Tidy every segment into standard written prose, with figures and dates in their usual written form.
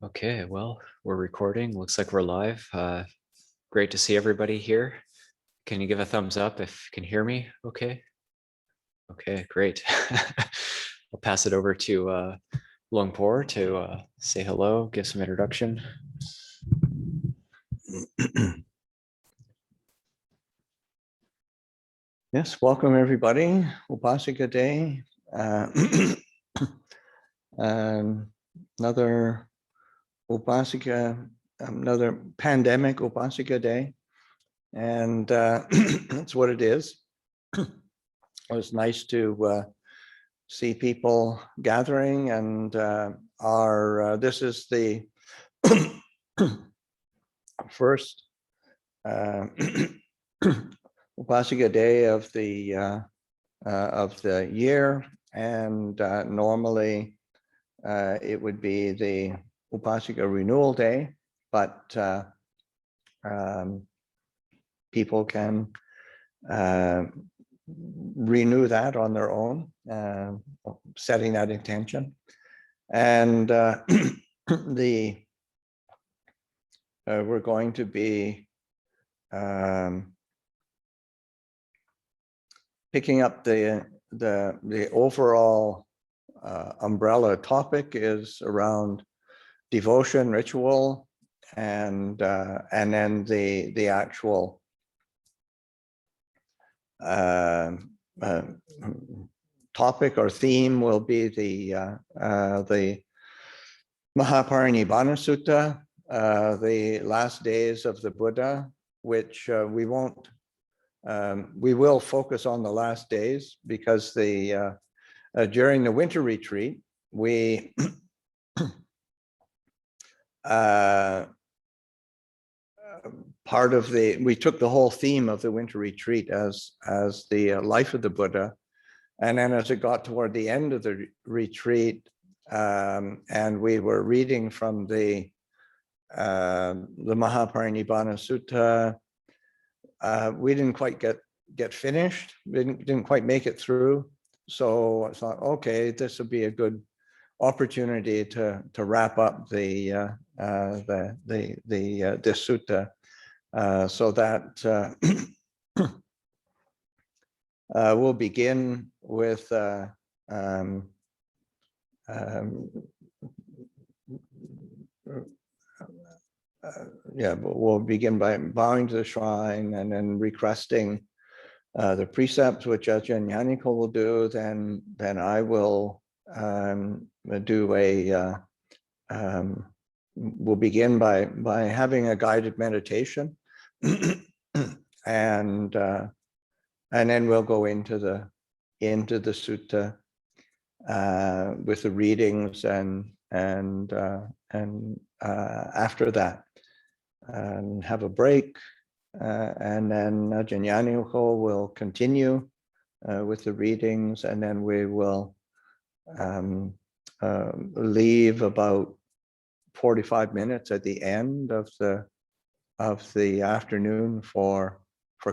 Okay, well, we're recording. Looks like we're live. Great to see everybody here. Can you give a thumbs up if you can hear me? Okay. Okay, great. I'll pass it over to Longpor to say hello, give some introduction. Yes, welcome everybody. Upasika Day. Another Upasika, another pandemic Upasika Day. And that's what it is. It was nice to see people gathering, and this is the first Upasika Day of the year, and normally it would be the Upasika Renewal Day, but people can renew that on their own, setting that intention. And we're going to be picking up the overall umbrella topic is around devotion, ritual, and then the actual topic or theme will be the Mahāparinibbāna Sutta, the last days of the Buddha, which we will focus on the last days, because during the winter retreat, we we took the whole theme of the winter retreat as the life of the Buddha. And then as it got toward the end of the retreat, and we were reading from the Mahāparinibbāna Sutta, we didn't quite get finished. We didn't quite make it through. So I thought, okay, this would be a good opportunity to wrap up this sutta, so that we'll begin with we'll begin by bowing to the shrine and then requesting the precepts, which Ajahn Ñāṇiko will do. Then I will do we'll begin by having a guided meditation, and then we'll go into the sutta with the readings, and after that have a break, and then Ajahn Ñāṇiko will continue with the readings, and then we will leave about 45 minutes at the end of the afternoon for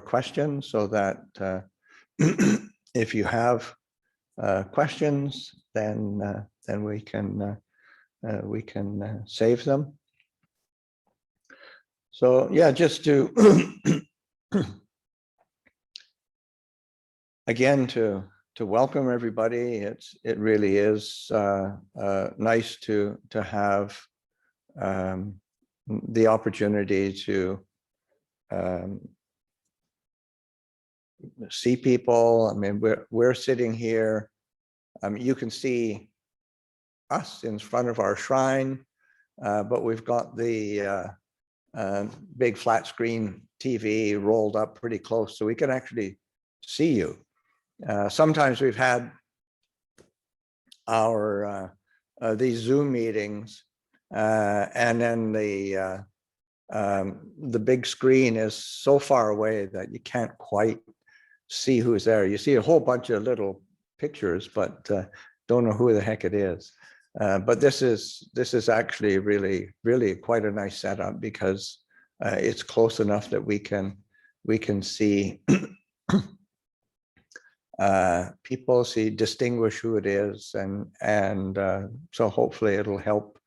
questions, so that if you have questions, then we can save them. So yeah, just to again to welcome everybody. It really is nice to have the opportunity to see people. I mean, we're sitting here. You can see us in front of our shrine, but we've got the big flat screen TV rolled up pretty close, so we can actually see you. Sometimes we've had our these Zoom meetings, and then the big screen is so far away that you can't quite see who's there. You see a whole bunch of little pictures, but don't know who the heck it is. But this is actually really quite a nice setup, because it's close enough that we can see people, distinguish who it is, and so hopefully it'll help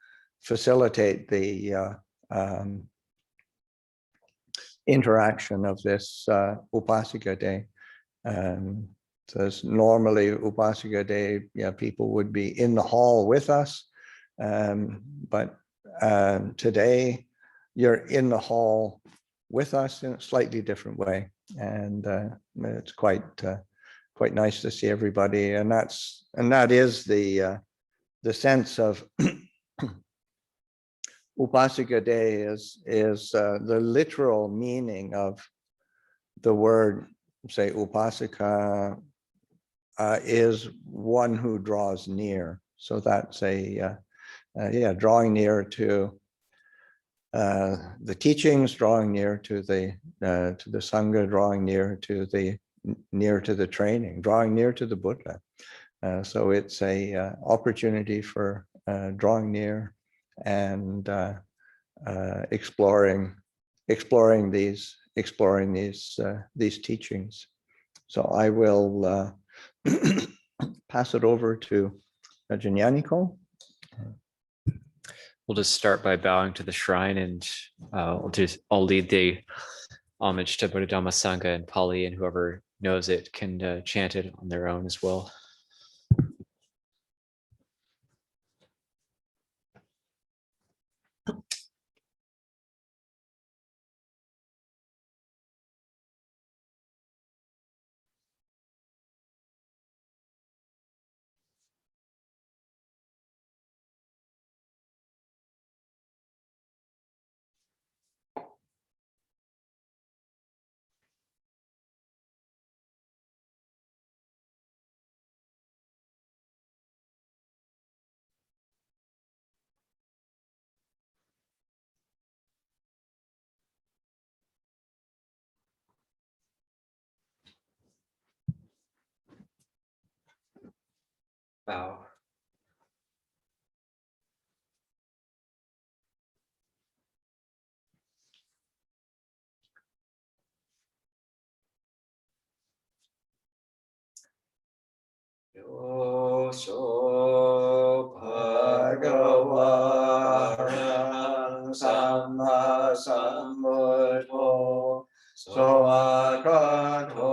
facilitate the interaction of this Upasika day. So normally Upasika day, yeah, people would be in the hall with us, but today you're in the hall with us in a slightly different way, and it's quite nice to see everybody, and that is the sense of Upasika day is the literal meaning of the word, say, Upasika, is one who draws near. So that's drawing near to the teachings, drawing near to the Sangha, drawing near to the training, drawing near to the Buddha. So it's a opportunity for drawing near and exploring these teachings. So I will pass it over to Ajahn Ñāṇiko. We'll just start by bowing to the shrine, and I'll lead the homage to Buddha Dhamma Sangha in Pali, and whoever knows it can chant it on their own as well. Bow. Yoso bhagava arahang samma sambuddho soakadho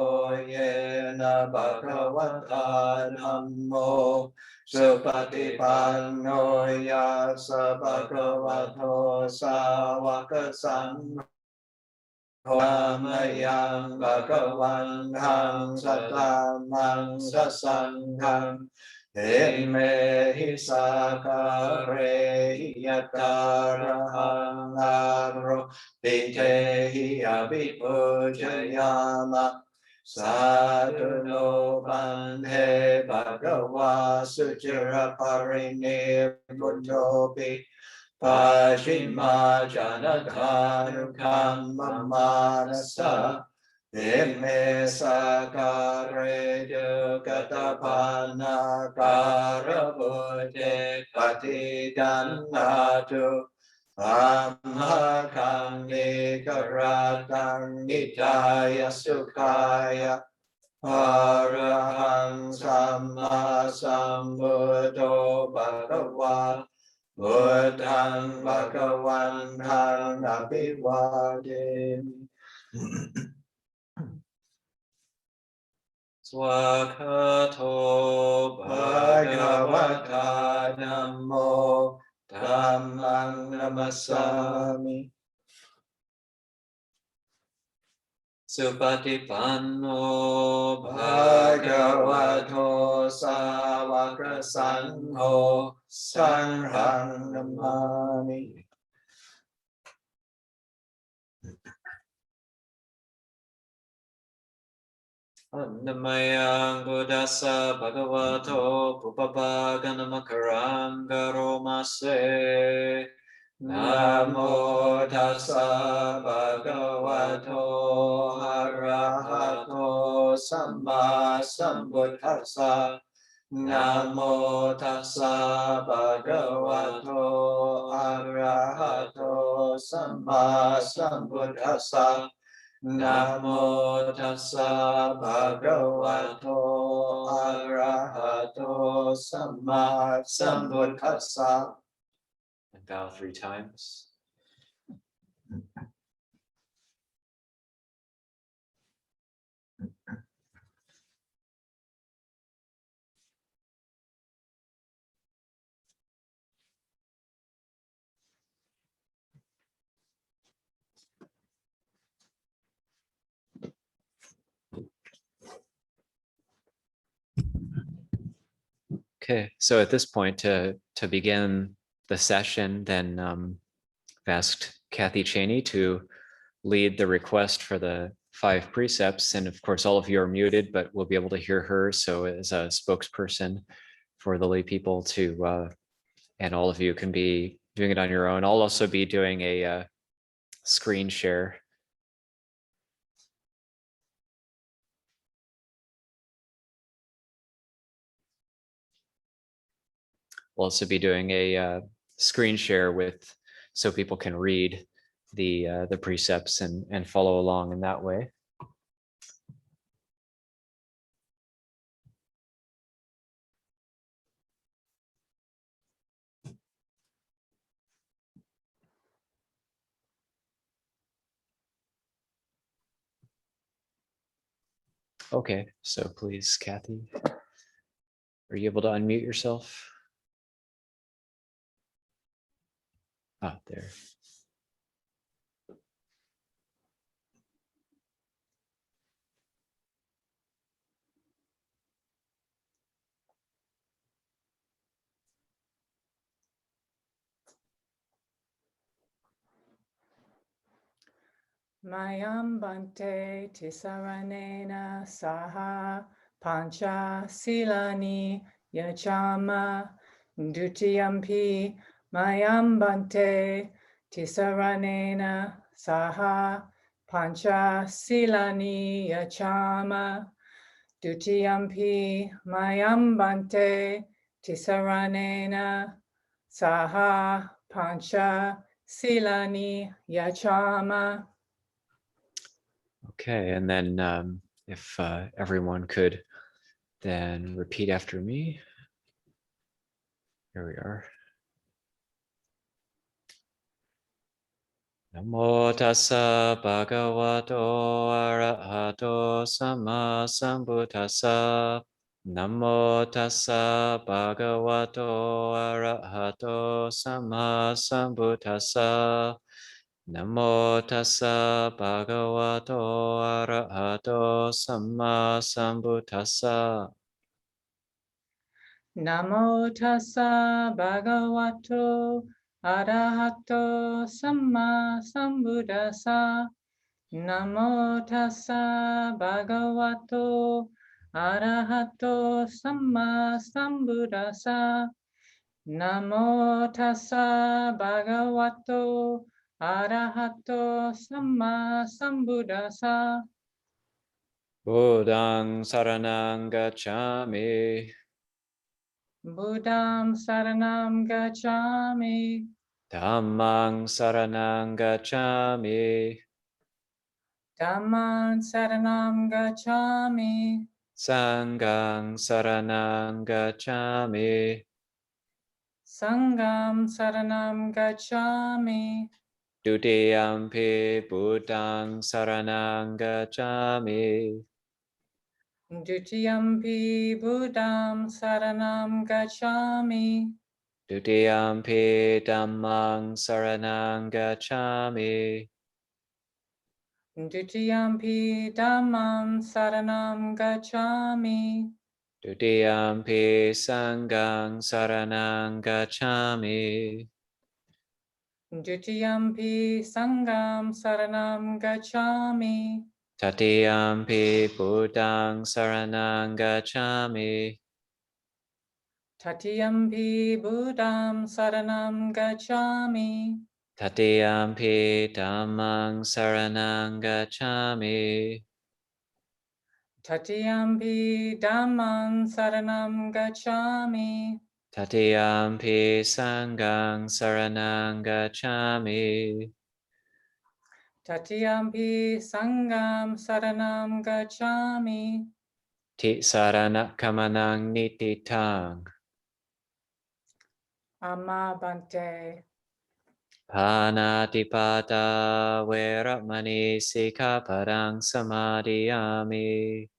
yena bhagavata dhammo supatipanno yasa bhagavato sāvaka sangho Namayang Bhagavanthang Satamang Sasangham Himehi Sakare Yatarahang Agro Vitehi Abhipujayama Sadhuno Bandhe Bhagava Suchira Parinibbāna Pashima Janadhanukam Manasa Ime Sakare Dukatapana Karabhute Patidannatu Amhakam Nikaratang Nitaya Sukhaya Arahang Samma Sambuddho Bhagava Buddhang Bhagavanthang Abhivademi. Swakato Bhagavata Namo Dhammang Namasami. Supatipanno Bhagavato Sāvaka Sangho Sanghang Namami. Annamayang Buddhassa Bhagavato Pupapaganamakarang Garomase. Namo tassa bhagavato arahato samma sambuddhassa. Namo tassa bhagavato arahato samma sambuddhassa. Namo tassa bhagavato arahato samma sambuddhassa. bow 3 times. Okay, so at this point, to begin the session, then I've asked Kathy Cheney to lead the request for the 5 precepts. And of course, all of you are muted, but we'll be able to hear her. So as a spokesperson for the lay people to, and all of you can be doing it on your own. I'll also be doing a screen share. We'll also be doing a screen share with, so people can read the precepts and follow along in that way. Okay, so please, Kathy, are you able to unmute yourself? Ah, there. Mayam bante tisaranena saha pancha silani yachama dutiyampi mayam bante tisaranena saha pancha silani yachama dutiyampi mayam bante tisaranena saha pancha silani yachama. Okay, and then if everyone could then repeat after me. Here we are. Namo tassa bhagavato arahato sama sambuddhassa. Namo tassa bhagavato arahato sama sambuddhassa. Namo tassa bhagavato arahato sama sambuddhassa. Namo tassa bhagavato arahato samma sambuddhassa. Namo tassa bhagavato arahato samma sambuddhassa. Namo tassa bhagavato arahato samma sambuddhassa. Buddhaṃ saranang gacchāmi. Buddham saranam gacchami. Dhammang saranang gacchāmi. Dhamman saranam gacchami. Sanghang saranang gacchāmi. Sangham saranam gacchami. Dutiyampi Buddhaṃ saranang gacchāmi. Dutiyampi Buddham saranam gacchami. Dutiyampi Dhammang saranang gacchāmi. Dutiyampi Dhammam saranam gacchami. Dutiyampi Sanghang saranang gacchāmi. Dutiyampi Sangham saranam gacchami. Tatiyampi Buddhaṃ saranang gacchāmi. Tatiyampi Buddham saranam gacchami. Tatiyampi Dhammang saranang gacchāmi. Tatiyampi Dhammam saranam gacchami. Tatiyampi Sanghang saranang gacchāmi. Tatiyampi Sangham saranam gacchami. Tisarana kamanang nititaṃ. Amma bante. Panatipata Veramani Sikkhapadang Samadhiyami.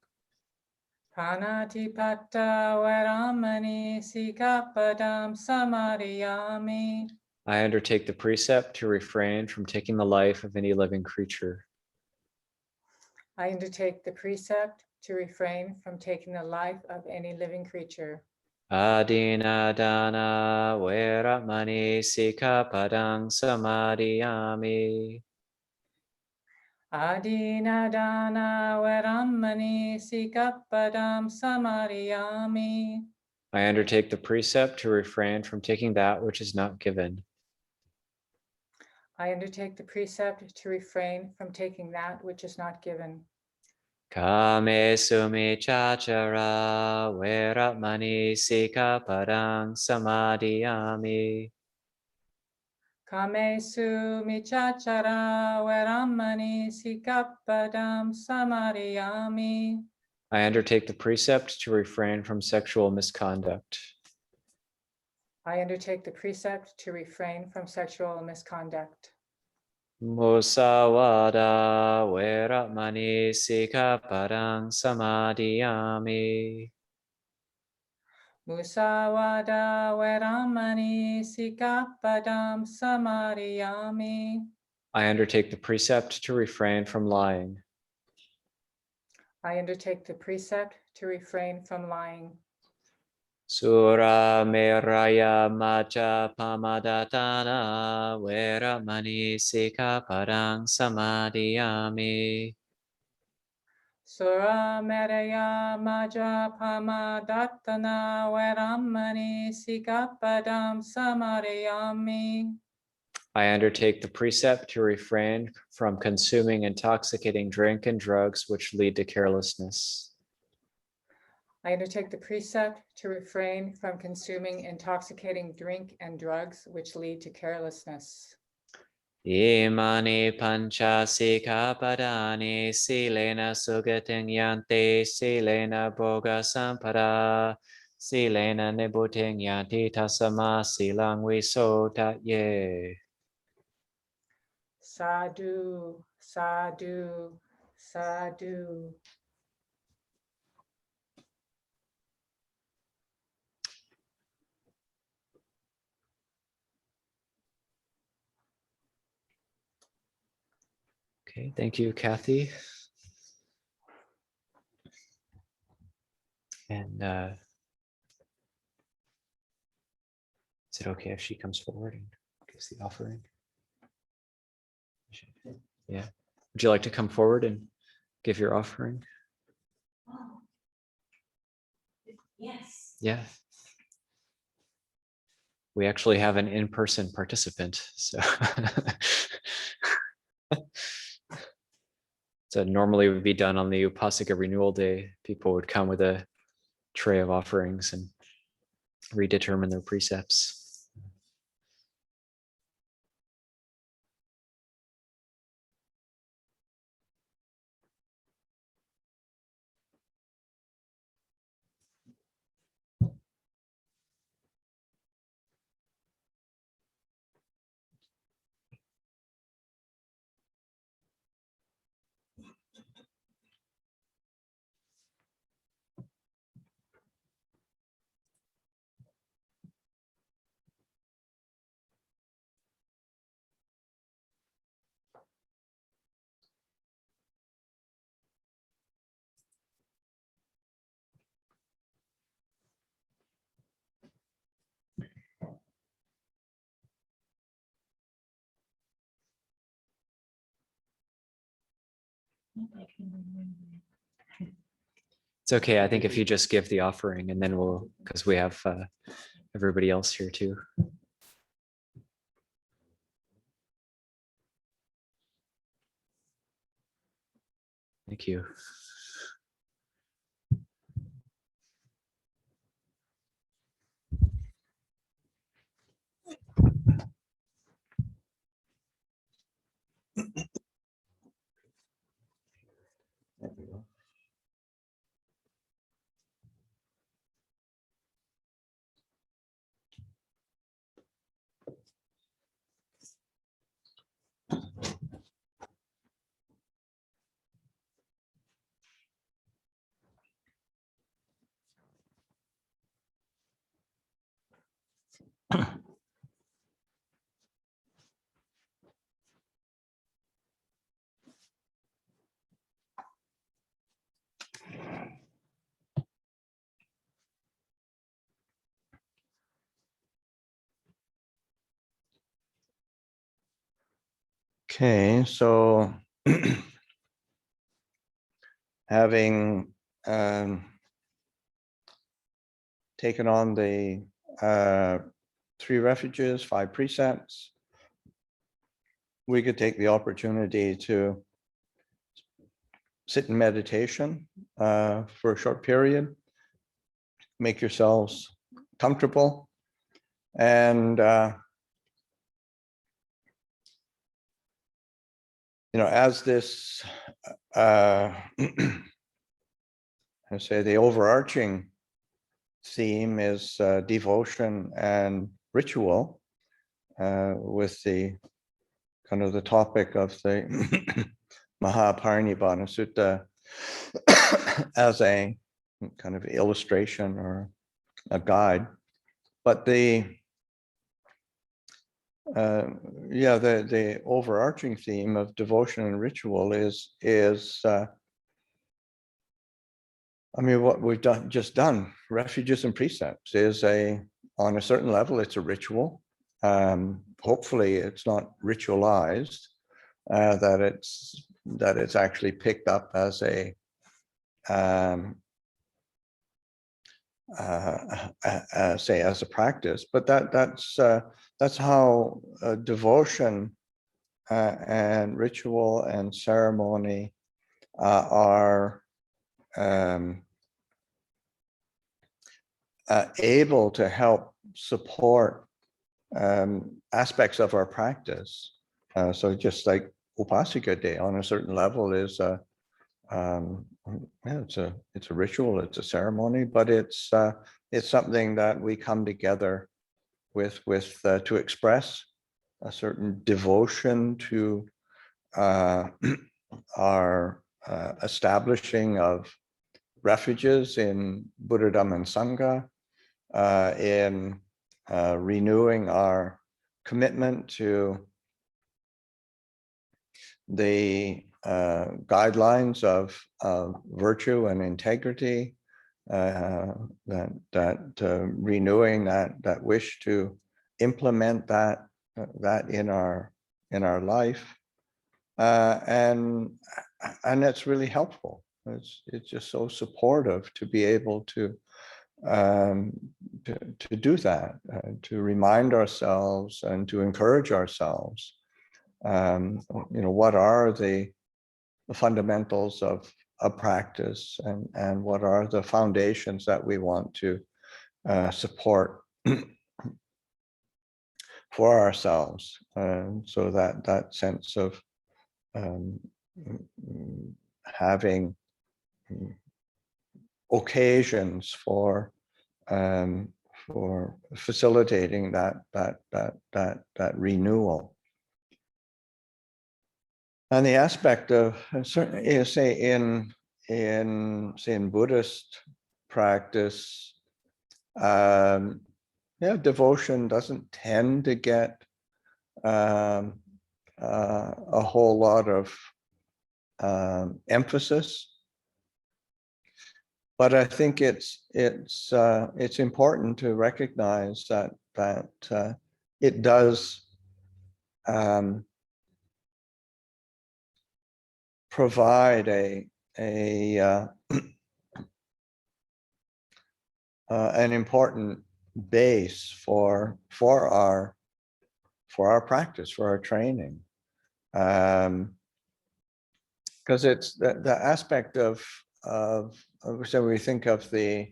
Panatipata Veramani Sikkhapadam Samadhiyami. I undertake the precept to refrain from taking the life of any living creature. I undertake the precept to refrain from taking the life of any living creature. Adina dana veramani sikkhapadang samadhiyami. Adinadana Veramani Sikkhapadam Samadhiyami. I undertake the precept to refrain from taking that which is not given. I undertake the precept to refrain from taking that which is not given. Kame sumichachara veramani sikkhapadang samadhiyami. Kamesu michachara veramani sikkhapadam samadhiyami. I undertake the precept to refrain from sexual misconduct. I undertake the precept to refrain from sexual misconduct. Musawada veramani sikkhapadang samadhiyami. Musawada veramani sikkhapadam samadhiyami. I undertake the precept to refrain from lying. I undertake the precept to refrain from lying. Sura meraya macha pamadatana veramani sikkhapadang samadhiyami. Sura Medaya Maja Pamadatana Veramani Sikkhapadam Samadhiyami. I undertake the precept to refrain from consuming intoxicating drink and drugs which lead to carelessness. I undertake the precept to refrain from consuming intoxicating drink and drugs which lead to carelessness. Imani pancha sikkhapadani silena sugating yanti silena boga sampada silena nibbutting yanti tasama silang visotatye. Sadhu, sadhu, sadhu. Okay, thank you, Kathy. And is it okay if she comes forward and gives the offering? Yeah. Would you like to come forward and give your offering? Yes. Yeah. We actually have an in-person participant, so. So normally it would be done on the Upasika renewal day. People would come with a tray of offerings and redetermine their precepts. It's okay. I think if you just give the offering and then we'll, because we have everybody else here too. Thank you. There we go. Okay, so having taken on the 3 refuges, 5 precepts, we could take the opportunity to sit in meditation for a short period, make yourselves comfortable, and as this, I say the overarching theme is devotion and ritual, with the kind of the topic of the Mahāparinibbāna Sutta as a kind of illustration or a guide. But the overarching theme of devotion and ritual is what we've just done, refuges and precepts, is on a certain level, it's a ritual. Hopefully it's not ritualized, that it's actually picked up as a as a practice, but that's how devotion and ritual and ceremony are able to help support aspects of our practice. So just like Upasika Day on a certain level is it's a ritual, it's a ceremony, but it's something that we come together with to express a certain devotion to our establishing of refuges in Buddha, Dhamma, and Sangha, in renewing our commitment to the guidelines of virtue and integrity, renewing that wish to implement that in our life, and it's really helpful. It's just so supportive to be able to do that, to remind ourselves and to encourage ourselves. What are the fundamentals of practice, and what are the foundations that we want to support for ourselves, so that sense of having occasions for facilitating that renewal. And the aspect of certainly, say in Buddhist practice, devotion doesn't tend to get a whole lot of emphasis, but I think it's important to recognize that it does provide an important base for our practice, for our training, because it's the aspect of so we think of the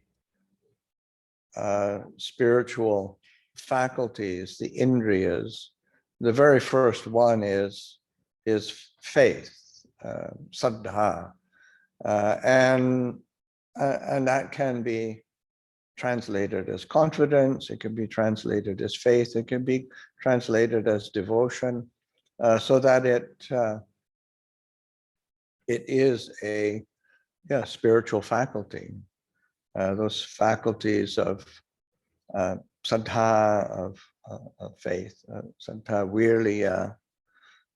spiritual faculties, the indriyas. The very first one is faith, saddha, and that can be translated as confidence, it can be translated as faith, it can be translated as devotion, so that it is a spiritual faculty. Those faculties of saddha of faith, saddha virya,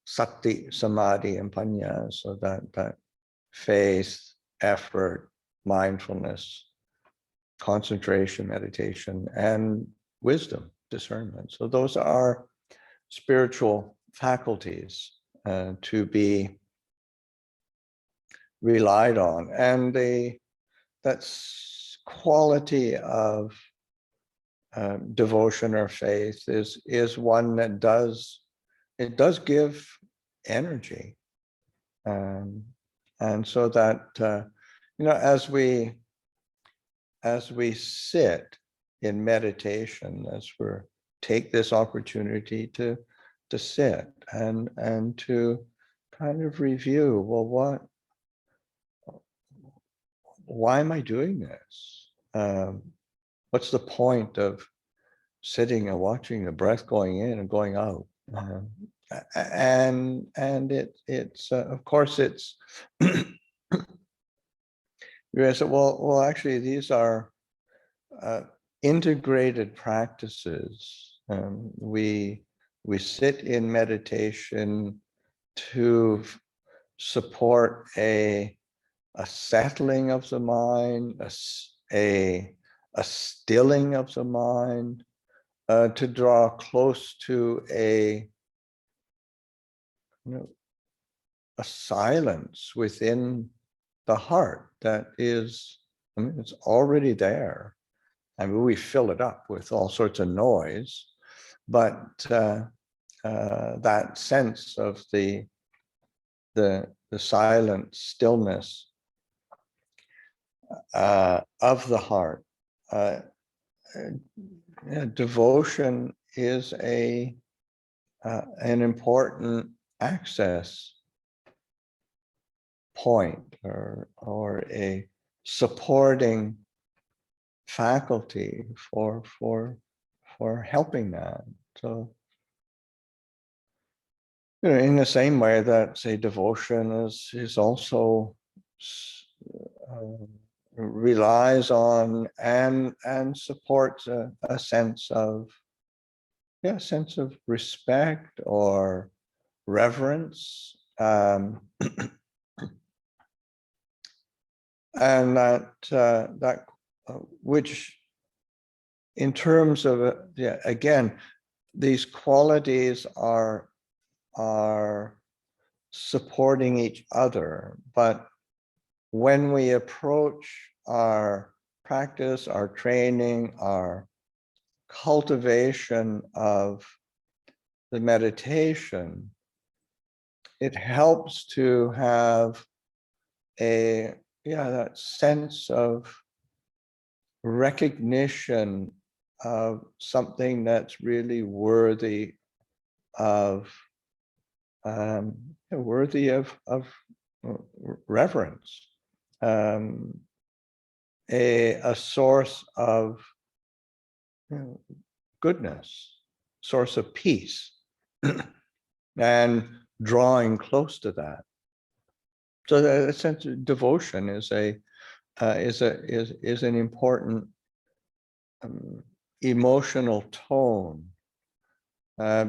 sati, samadhi, and panya, so that faith, effort, mindfulness, concentration, meditation, and wisdom, discernment. So those are spiritual faculties to be relied on, and that's quality of devotion or faith is one that does give energy, and so that as we sit in meditation, as we take this opportunity to sit and to kind of review, well, why am I doing this? What's the point of sitting and watching the breath going in and going out? And it's of course it's you said, well, actually, these are integrated practices. We sit in meditation to support a settling of the mind, a stilling of the mind, to draw close to a silence within the heart that is, it's already there. I mean, we fill it up with all sorts of noise, but that sense of the silent stillness of the heart. Devotion is an important access point or a supporting faculty for helping that. So, in the same way that, say, devotion is also relies on and supports a sense of respect or reverence, and that which, in terms of again, these qualities are supporting each other, but when we approach our practice, our training, our cultivation of the meditation, it helps to have that sense of recognition of something that's really worthy of reverence, a source of goodness, source of peace, and drawing close to that. So that sense of devotion is an important emotional tone,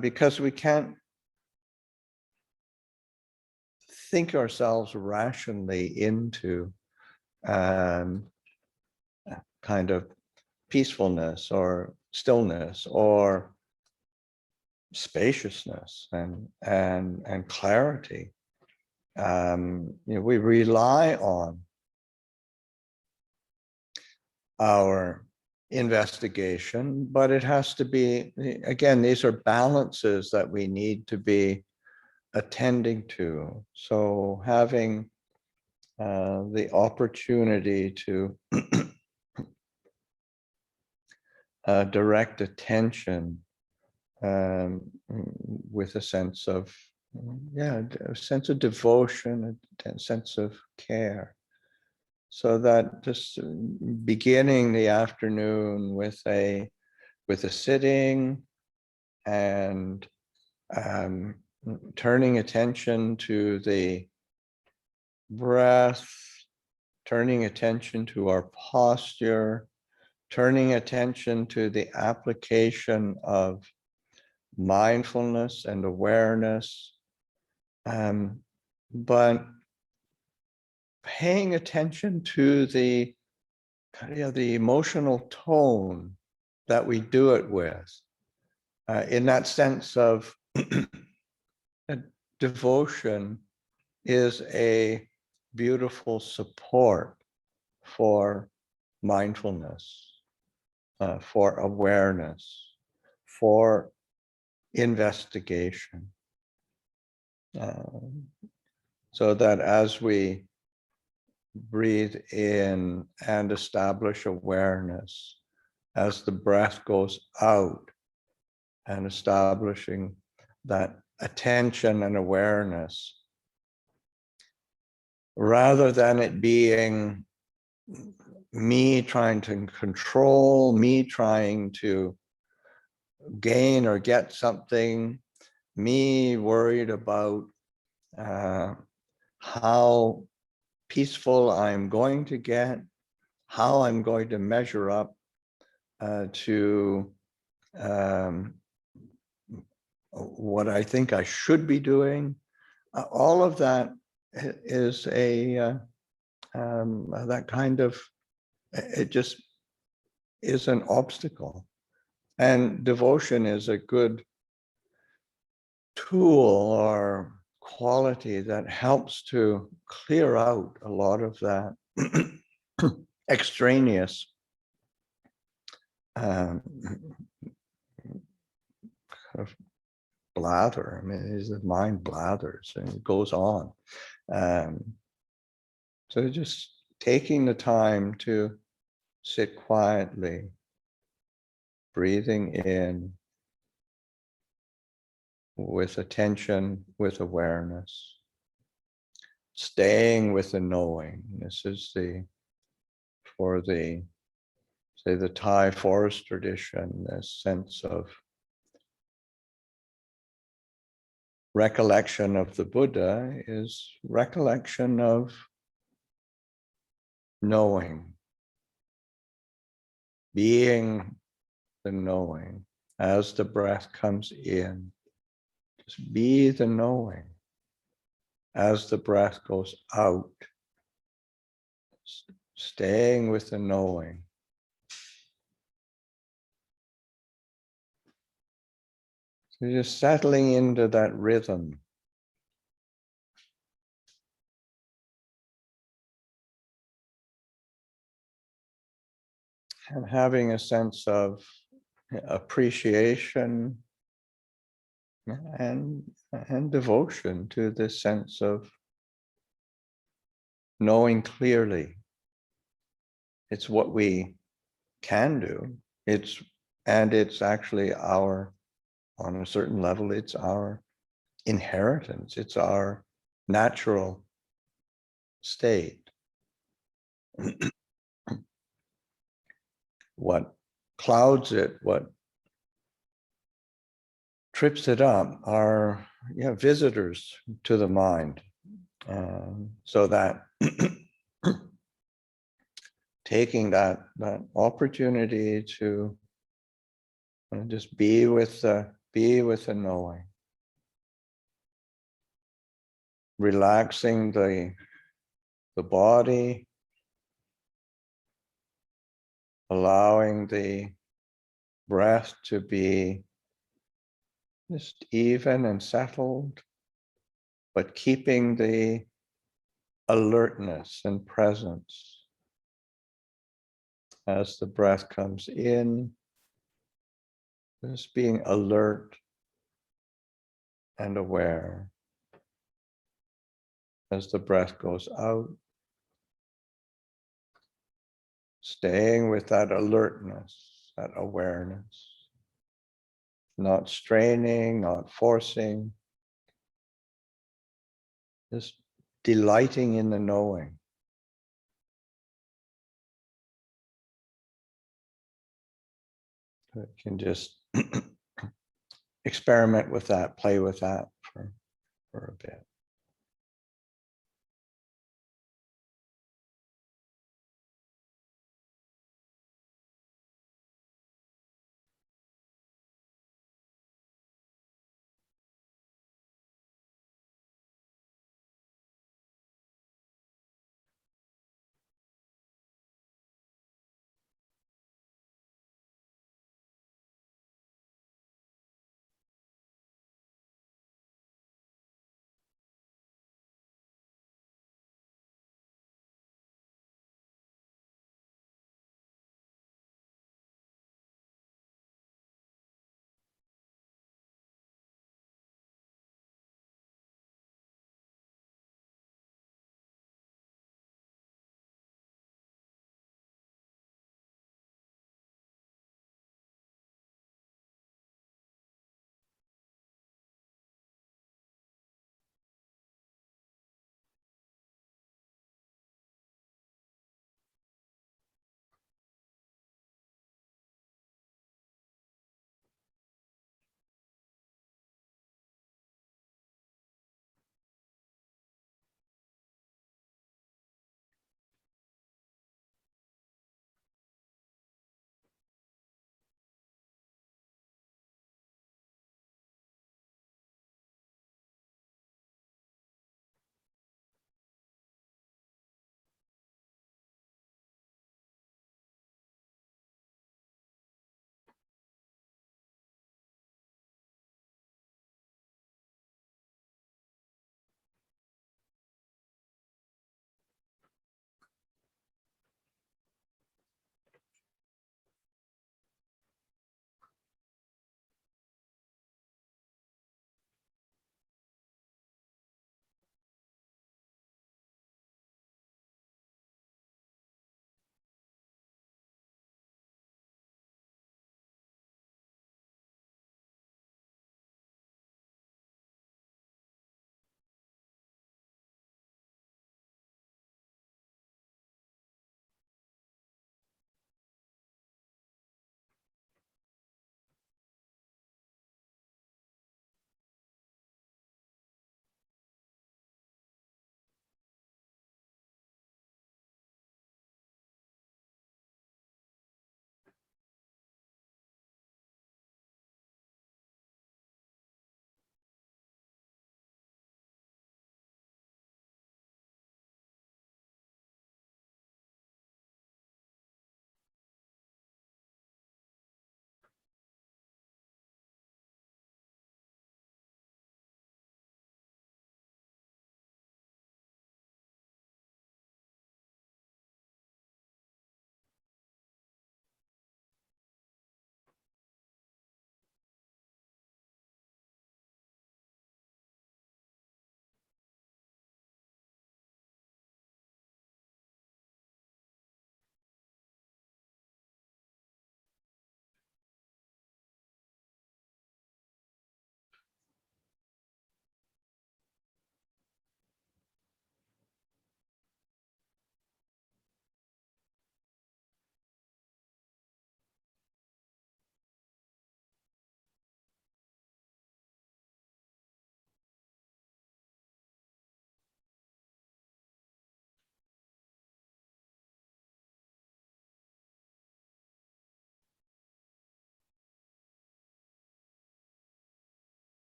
because we can't think ourselves rationally into kind of peacefulness or stillness or spaciousness and clarity. We rely on our investigation, but it has to be, again, these are balances that we need to be attending to. So having the opportunity to direct attention with a sense of devotion, a sense of care. So that just beginning the afternoon with a sitting and turning attention to the breath, turning attention to our posture, turning attention to the application of mindfulness and awareness, but paying attention to the the emotional tone that we do it with, in that sense of devotion is a beautiful support for mindfulness, for awareness, for investigation. So that as we breathe in and establish awareness, as the breath goes out and establishing that attention and awareness, rather than it being me trying to control, me trying to gain or get something, me worried about how peaceful I'm going to get, how I'm going to measure up to what I think I should be doing. All of that is that kind of, it just is an obstacle. And devotion is a good tool or quality that helps to clear out a lot of that extraneous kind of blather. I mean, the mind blathers and it goes on. So just taking the time to sit quietly, breathing in with attention, with awareness, staying with the knowing. This is for the, say, the Thai forest tradition, this sense of recollection of the Buddha is recollection of knowing, being the knowing. As the breath comes in, just be the knowing. As the breath goes out, staying with the knowing. So just settling into that rhythm. And having a sense of appreciation and devotion to this sense of knowing clearly. It's what we can do. It's actually our, on a certain level, it's our inheritance. It's our natural state. What clouds it, what trips it up are visitors to the mind. So that taking that opportunity to just be with the knowing, relaxing the body, allowing the breath to be just even and settled, but keeping the alertness and presence. As the breath comes in, just being alert and aware. As the breath goes out, staying with that alertness, that awareness. Not straining, not forcing, just delighting in the knowing. So it can just experiment with that, play with that for a bit.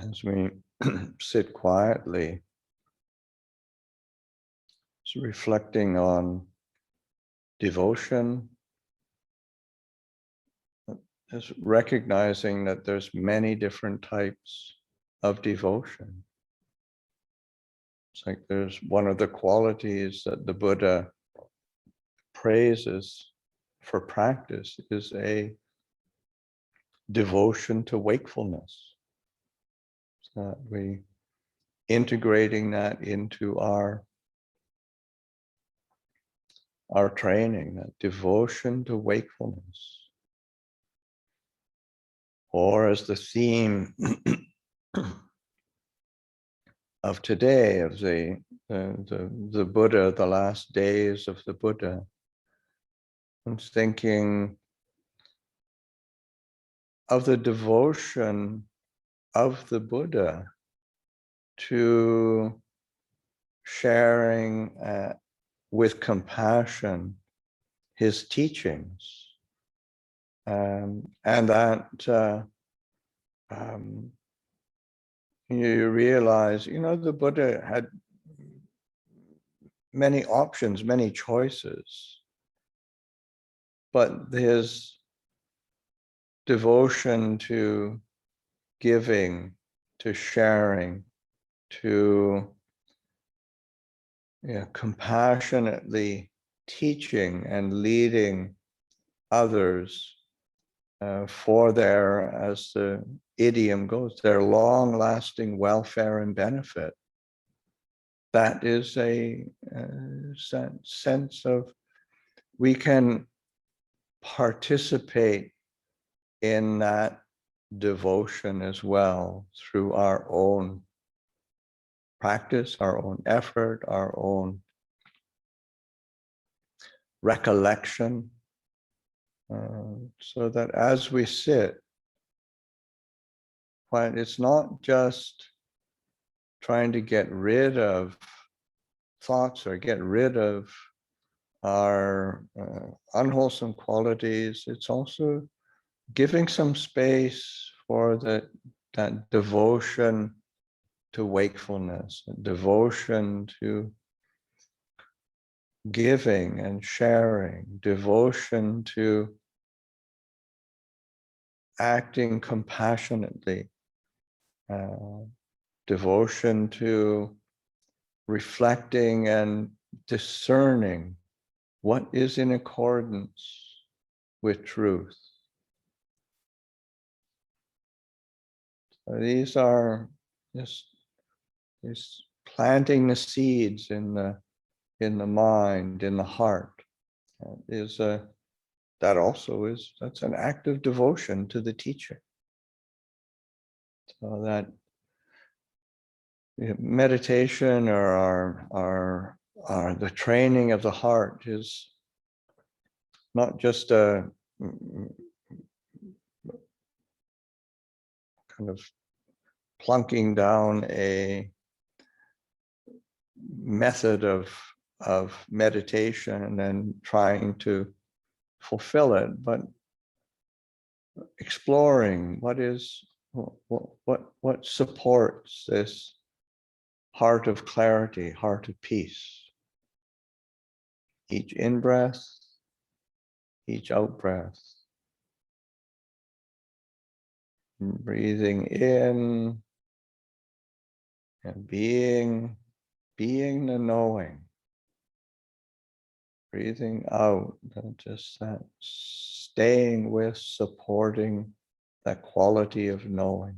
as we sit quietly, it's reflecting on devotion, is recognizing that there's many different types of devotion. It's like there's one of the qualities that the Buddha praises for practice is a devotion to wakefulness. So that we integrating that into our training, that devotion to wakefulness. Or as the theme of today, of the Buddha, the last days of the Buddha, I'm thinking of the devotion of the Buddha to sharing with compassion his teachings. And that you realize, the Buddha had many options, many choices, but his devotion to giving, to sharing, to compassionately teaching and leading others for their, as the idiom goes, their long-lasting welfare and benefit. That is a sense of we can participate in that devotion as well through our own practice, our own effort, our own recollection. So that as we sit, when it's not just trying to get rid of thoughts or get rid of our unwholesome qualities, it's also giving some space for that devotion to wakefulness, devotion to giving and sharing, devotion to acting compassionately, devotion to reflecting and discerning what is in accordance with truth. So these are just planting the seeds in the mind, in the heart. That's an act of devotion to the teacher. So that meditation or the training of the heart is not just a kind of plunking down a method of meditation and then trying to fulfill it, but exploring what supports this heart of clarity, heart of peace. Each in-breath, each out-breath. Breathing in and being the knowing. Breathing out, and just that staying with, supporting that quality of knowing.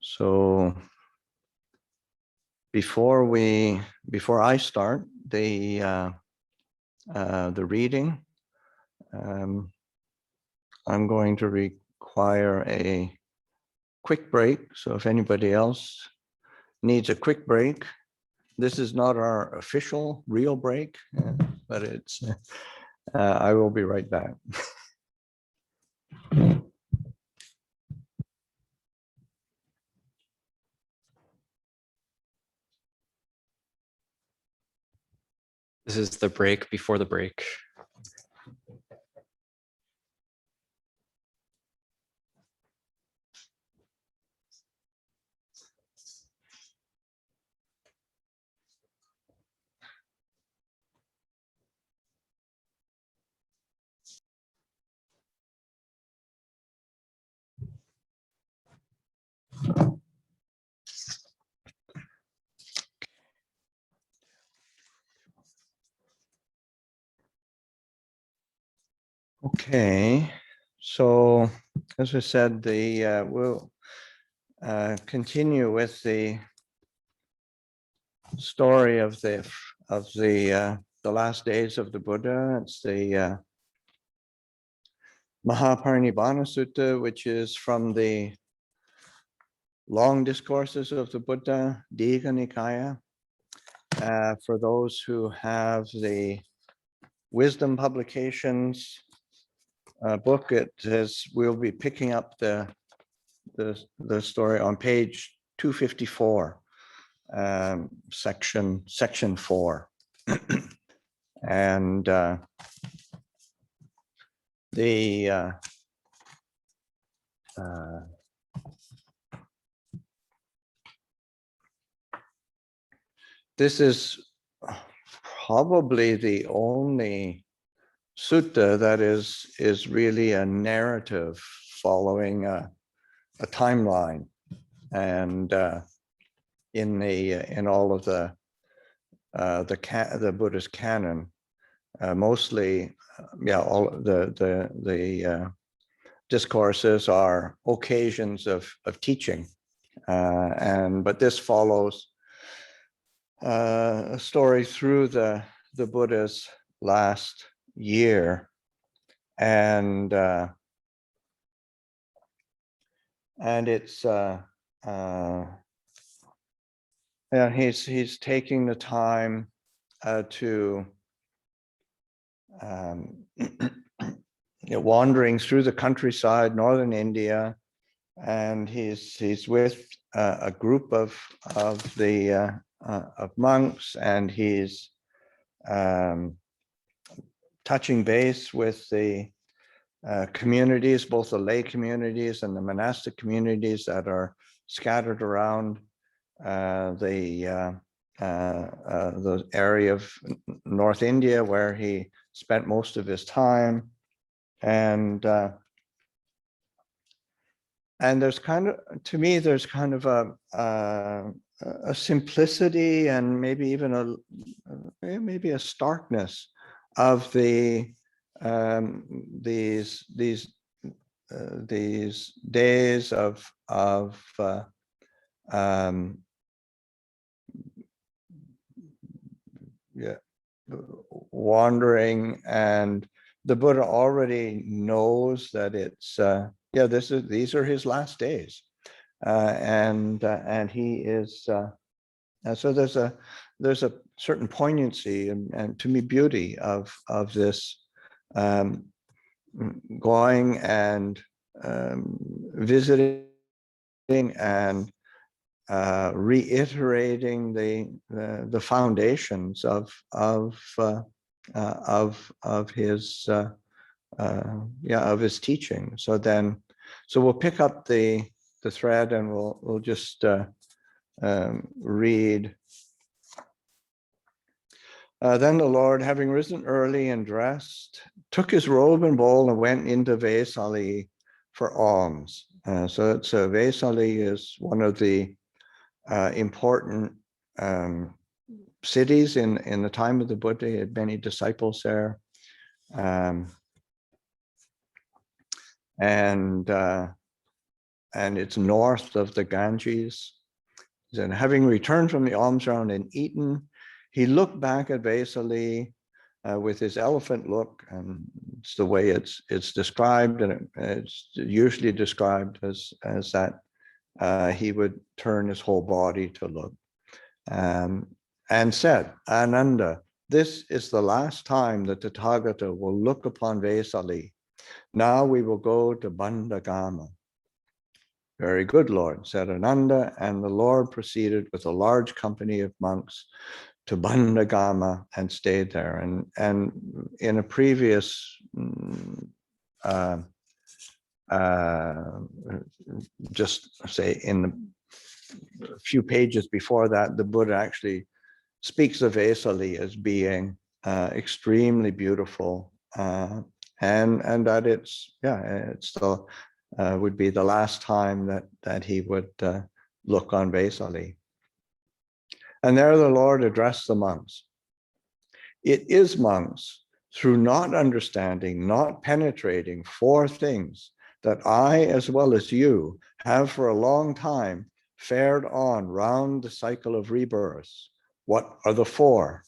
So before I start the reading, I'm going to require a quick break. So if anybody else needs a quick break, this is not our official real break, but it's, I will be right back. This is the break before the break. Okay, so as I said, we'll continue with the story of the last days of the Buddha. It's the Mahāparinibbāna Sutta, which is from the long discourses of the Buddha, Digha Nikāya. For those who have the wisdom publications book, it says we'll be picking up the story on page 254, section 4. And this is probably the only sutta that is really a narrative following a timeline, and in all of the Buddha's canon, mostly, all the discourses are occasions of teaching, but this follows a story through the Buddha's last year, and it's he's taking the time to wandering through the countryside, northern India, and he's with a group of monks, and he's touching base with the communities, both the lay communities and the monastic communities that are scattered around the area of North India where he spent most of his time, and there's kind of, to me, there's kind of a simplicity and maybe even maybe a starkness of these days of wandering, and the Buddha already knows that it's these are his last days, and he is so there's a certain poignancy and to me beauty of this going and visiting and reiterating the foundations of his teaching. So we'll pick up the thread, and we'll just read. Then the Lord, having risen early and dressed, took his robe and bowl and went into Vesali for alms. So Vesali is one of the important cities in the time of the Buddha. He had many disciples there, and and it's north of the Ganges. And having returned from the alms round and eaten, he looked back at Vesali with his elephant look, and it's the way it's described, and it's usually described as that he would turn his whole body to look, and said, Ananda, this is the last time that the Tathagata will look upon Vesali. Now we will go to Bandhagama. Very good, Lord, said Ananda, and the Lord proceeded with a large company of monks to Bandhagama and stayed there. And in a previous, just say in the few pages before that, the Buddha actually speaks of Vesali as being extremely beautiful, and that it's the would be the last time that he would look on Vesali. And there the Lord addressed the monks. It is, monks, through not understanding, not penetrating four things that I, as well as you, have for a long time fared on round the cycle of rebirths. What are the four?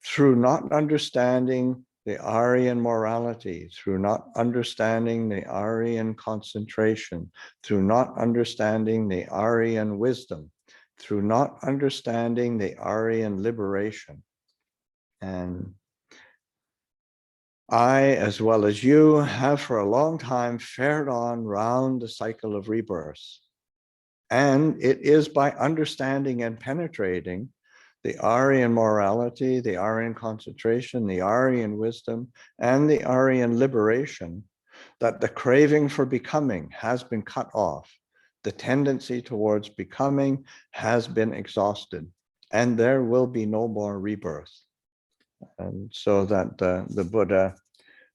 Through not understanding the Aryan morality, through not understanding the Aryan concentration, through not understanding the Aryan wisdom, through not understanding the Aryan liberation. And I, as well as you, have for a long time fared on round the cycle of rebirths. And it is by understanding and penetrating the Aryan morality, the Aryan concentration, the Aryan wisdom, and the Aryan liberation that the craving for becoming has been cut off. The tendency towards becoming has been exhausted, and there will be no more rebirth. And so that the Buddha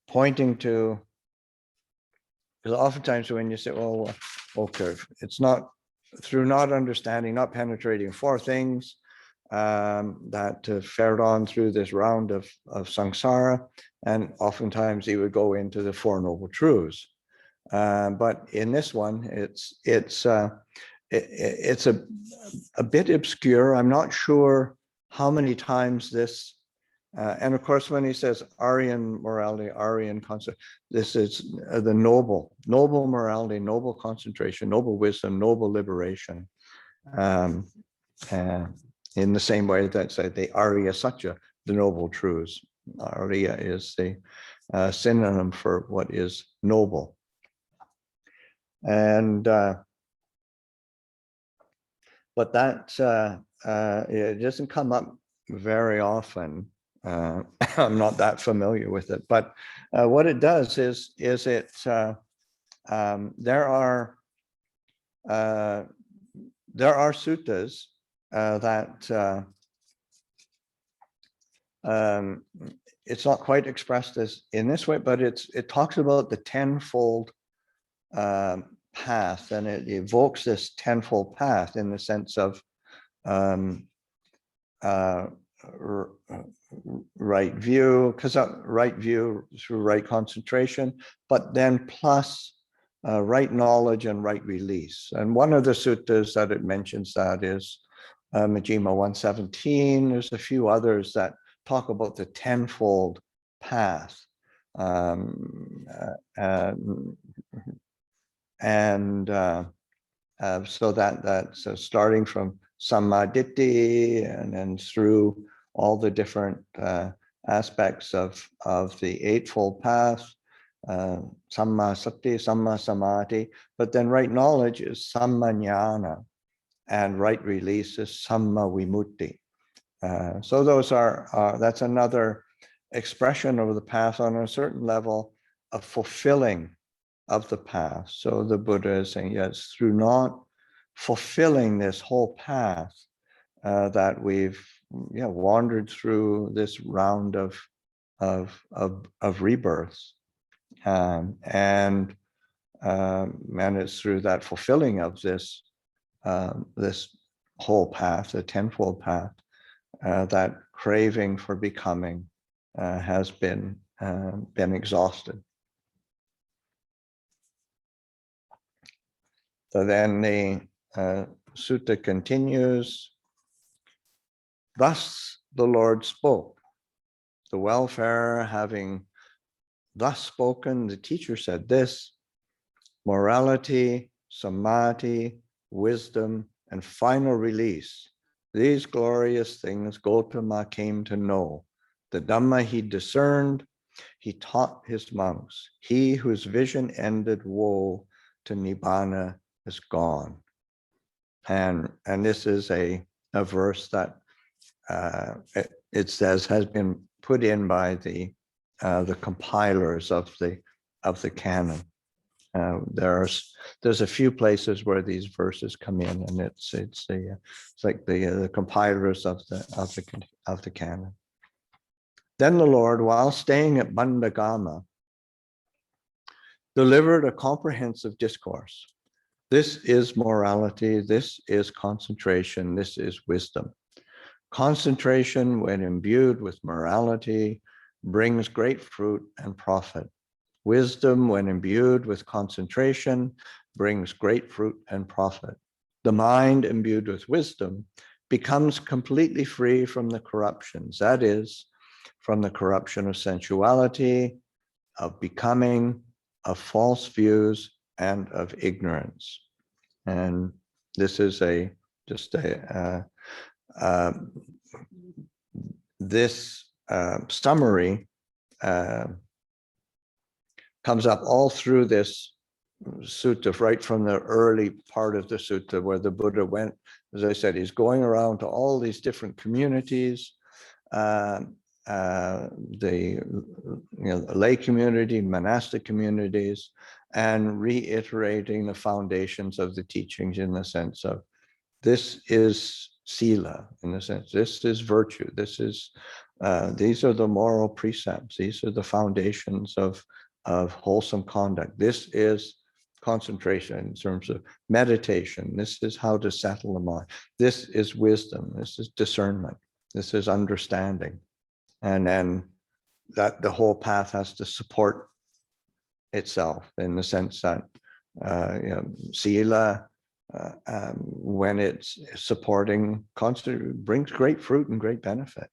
pointing to, because oftentimes when you say, well, okay, it's not through not understanding, not penetrating four things that fared on through this round of samsara, and oftentimes he would go into the Four Noble Truths. But in this one, it's a bit obscure. I'm not sure how many times this, and of course, when he says Aryan morality, Aryan concept, this is the noble morality, noble concentration, noble wisdom, noble liberation. In the same way that say the Arya Satya, the noble truths. Arya is the synonym for what is noble. And but that it doesn't come up very often. I'm not that familiar with it, but what it does is it there are suttas that it's not quite expressed as in this way, but it talks about the tenfold path, and it evokes this tenfold path in the sense of right view, because right view through right concentration, but then plus right knowledge and right release. And one of the suttas that it mentions that is Majjhima 117. There's a few others that talk about the tenfold path. So that's starting from Sammaditthi and then through all the different aspects of the Eightfold Path, Samma Sati, Samma Samadhi, but then right knowledge is Samma Jnana, and right release is Samma Vimutti. So those are, that's another expression of the path on a certain level of fulfilling of the path. So the Buddha is saying, yes, through not fulfilling this whole path that we've wandered through this round of rebirths, and it's through that fulfilling of this this whole path, the tenfold path, that craving for becoming has been exhausted. So then the sutta continues. Thus the Lord spoke. The welfare having thus spoken, the teacher said this: morality, samadhi, wisdom, and final release. These glorious things Gautama came to know. The Dhamma he discerned, he taught his monks. He whose vision ended woe to Nibbana is gone. And this is a verse that it says has been put in by the compilers of the canon. There's a few places where these verses come in, and it's like the compilers of the canon. Then the Lord, while staying at Bandagama, delivered a comprehensive discourse. This is morality, this is concentration, this is wisdom. Concentration, when imbued with morality, brings great fruit and profit. Wisdom, when imbued with concentration, brings great fruit and profit. The mind imbued with wisdom becomes completely free from the corruptions, that is, from the corruption of sensuality, of becoming, of false views, and of ignorance. And this is this summary comes up all through this sutta, right from the early part of the sutta where the Buddha went. As I said, he's going around to all these different communities, the lay community, monastic communities, and reiterating the foundations of the teachings in the sense of this is sila, in the sense this is virtue, this is these are the moral precepts, these are the foundations of wholesome conduct. This is concentration in terms of meditation. This is how to settle the mind. This is wisdom. This is discernment. This is understanding. And then that the whole path has to support itself in the sense that sila, when it's supporting, constantly brings great fruit and great benefit.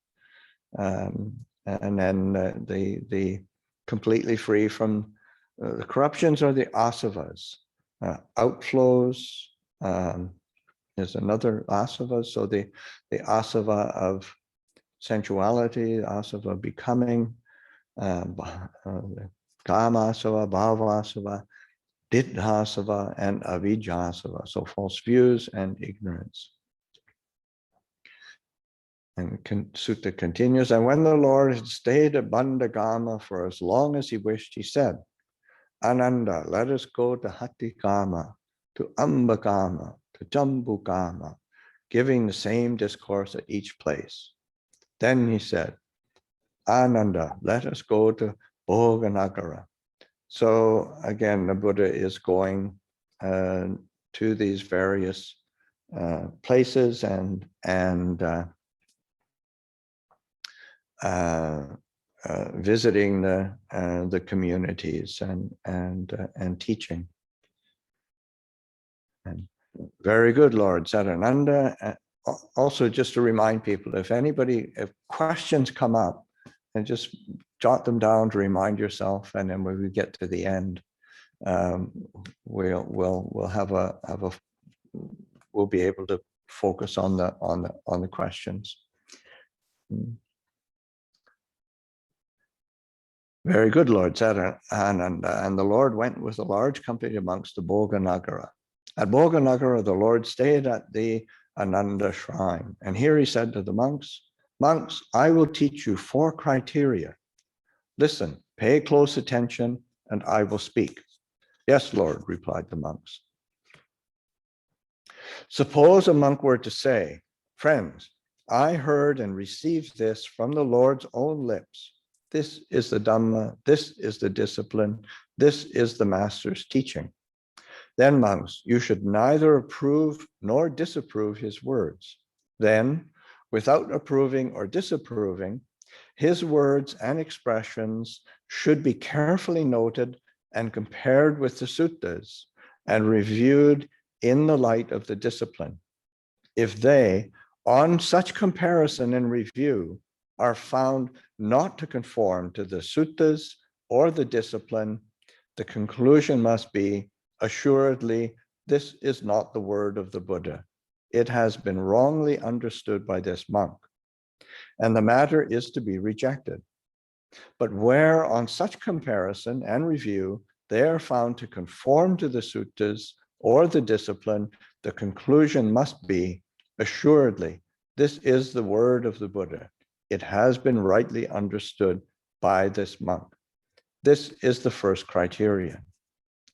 And then the completely free from the corruptions or the asavas, outflows. There's another asava. So the asava of sensuality, asava becoming, kama asava, bhava asava, didhasava, and avijjasava. So false views and ignorance. And sutta continues, and when the Lord had stayed at Bandagama for as long as he wished, he said, Ananda, let us go to Hatikama, to Ambagama, to Jambugama, giving the same discourse at each place. Then he said, Ananda, let us go to Bhoganagara. So again, the Buddha is going to these various places and visiting the communities and teaching. And very good, Lord, said Ananda. Also, just to remind people, if questions come up, and just jot them down to remind yourself, and then when we get to the end, we'll be able to focus on the questions. Very good, Lord, said Ananda. And the Lord went with a large company amongst the Bhoganagara. At Bhoganagara, the Lord stayed at the Ananda shrine. And here he said to the monks, monks, I will teach you 4 criteria. Listen, pay close attention, and I will speak. Yes, Lord, replied the monks. Suppose a monk were to say, friends, I heard and received this from the Lord's own lips. This is the Dhamma, this is the discipline, this is the master's teaching. Then, monks, you should neither approve nor disapprove his words. Then, without approving or disapproving, his words and expressions should be carefully noted and compared with the suttas and reviewed in the light of the discipline. If they, on such comparison and review, are found not to conform to the suttas or the discipline, the conclusion must be, assuredly, this is not the word of the Buddha. It has been wrongly understood by this monk, and the matter is to be rejected. But where on such comparison and review, they are found to conform to the suttas or the discipline, the conclusion must be, assuredly, this is the word of the Buddha. It has been rightly understood by this monk. This is the first criterion.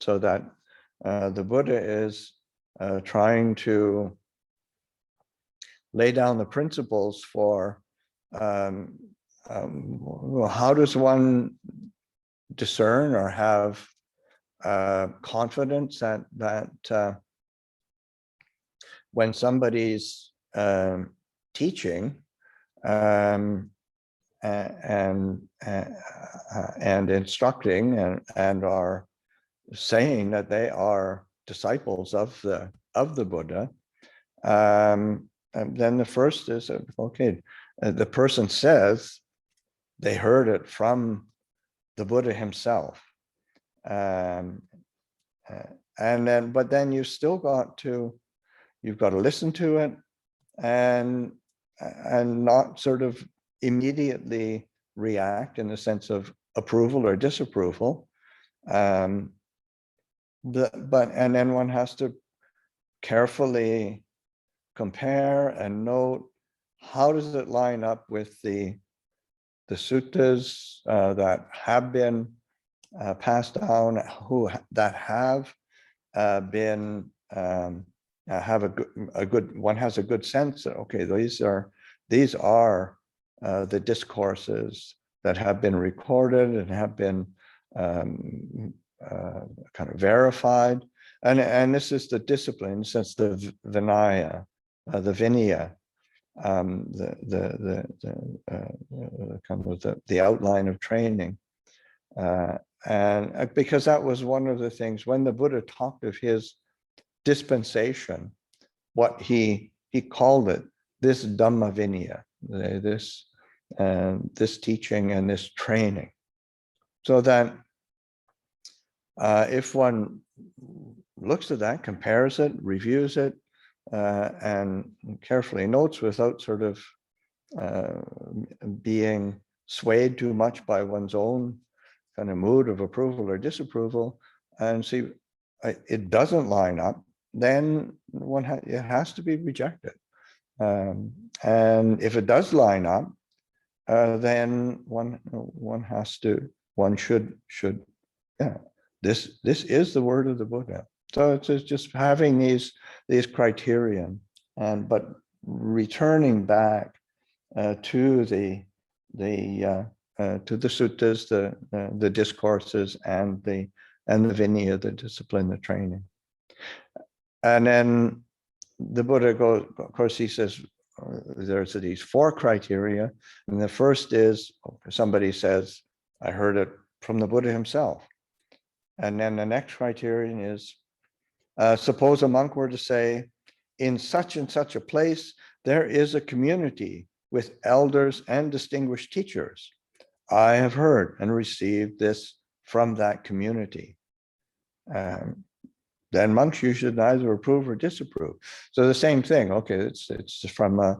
So that the Buddha is trying to lay down the principles for how does one discern or have confidence that when somebody's teaching and instructing and are saying that they are disciples of the Buddha, and then the first is, okay, the person says they heard it from the Buddha himself, and then but then you've got to listen to it and not sort of immediately react in the sense of approval or disapproval. And then one has to carefully compare and note, how does it line up with the suttas that have been passed down, that have been have a good one has a good sense that, okay, these are the discourses that have been recorded and have been kind of verified, and this is the discipline, since the Vinaya, the Vinaya, kind of the outline of training, and because that was one of the things when the Buddha talked of his dispensation, what he called it, this Dhamma Vinaya, this teaching and this training, so that if one looks at that, compares it, reviews it, and carefully notes without sort of being swayed too much by one's own kind of mood of approval or disapproval, and see it doesn't line up, then it has to be rejected. And if it does line up, then one should yeah, this is the word of the Buddha. So it's just having these criterion, but returning back to the suttas, the discourses, and the Vinaya, the discipline, the training. And then the Buddha goes, of course, he says there's these 4 criteria, and the first is somebody says, I heard it from the Buddha himself. And then the next criterion is, suppose a monk were to say, in such and such a place, there is a community with elders and distinguished teachers. I have heard and received this from that community. Then monks, you should neither approve or disapprove. So the same thing. Okay, it's from a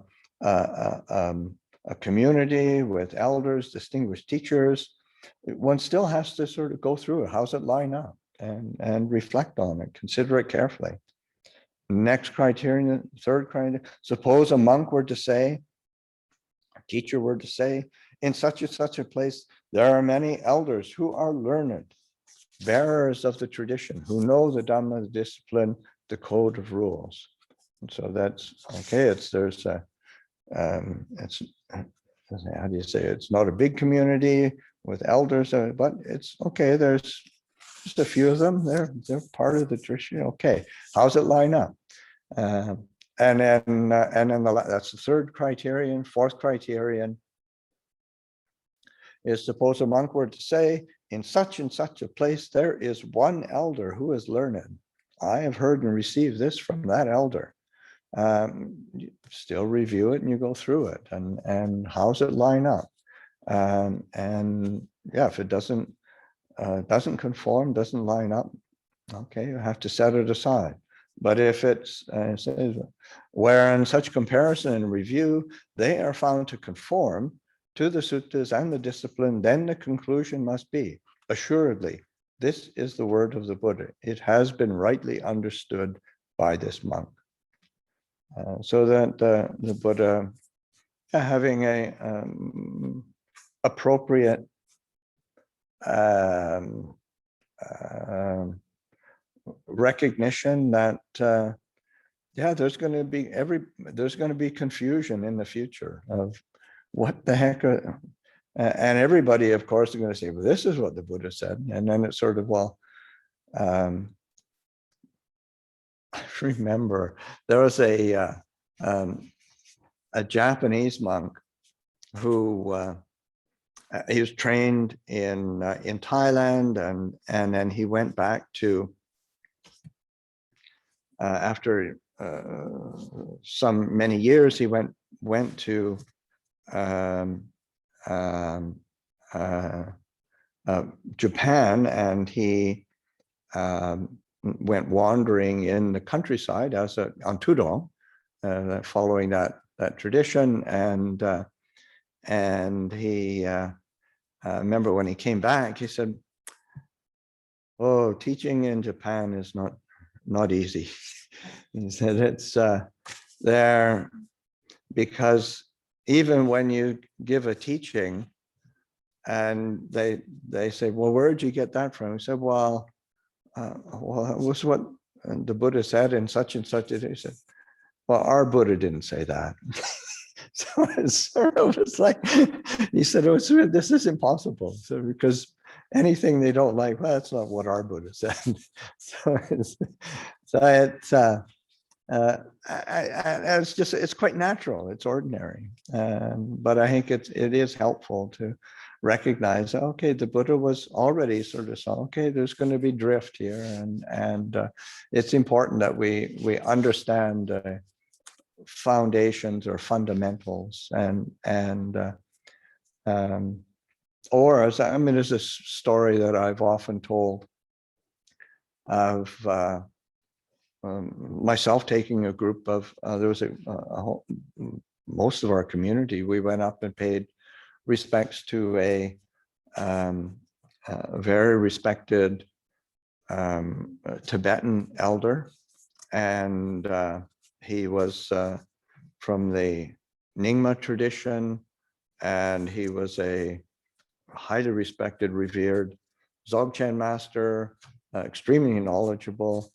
community with elders, distinguished teachers. One still has to sort of go through it. How's it line up? And reflect on it, consider it carefully. Next criterion, third criterion, suppose a monk were to say, a teacher were to say, in such and such a place, there are many elders who are learned, bearers of the tradition, who know the Dhamma, the discipline, the code of rules. And so that's okay. It's how do you say, it's not a big community with elders, but it's okay. There's just a few of them. They're part of the tradition. Okay, how's it line up? And then that's the third criterion. Fourth criterion is, suppose a monk were to say, in such and such a place, there is one elder who is learned. I have heard and received this from that elder. You still review it and you go through it, and how's it line up? And yeah, if it doesn't conform, doesn't line up, okay, you have to set it aside. But if it's says, where in such comparison and review, they are found to conform to the suttas and the discipline, then the conclusion must be, assuredly, this is the word of the Buddha. It has been rightly understood by this monk. So that the Buddha, having a appropriate recognition that yeah, there's going to be confusion in the future of what the heck and everybody, of course, is going to say, well, this is what the Buddha said. And then it's sort of, well, I remember there was a Japanese monk who he was trained in Thailand, and then he went back to after many years, he went to Japan, and he went wandering in the countryside as on Tudong, following that tradition, and he remember when he came back, he said, "Oh, teaching in Japan is not easy." He said it's there because even when you give a teaching and they say, well, where'd you get that from? He said, well, it was what the Buddha said in such and such. He said, well, our Buddha didn't say that. So it's sort of, it's like, he said, oh, this is impossible. So because anything they don't like, well, that's not what our Buddha said. So it's quite natural. It's ordinary. But I think it is helpful to recognize, okay, the Buddha was already sort of saw, okay, there's going to be drift here, and it's important that we understand foundations or fundamentals, or as there's this story that I've often told of myself taking a group of there was most of our community. We went up and paid respects to a very respected Tibetan elder, and he was from the Nyingma tradition, and he was a highly respected, revered Dzogchen master, extremely knowledgeable.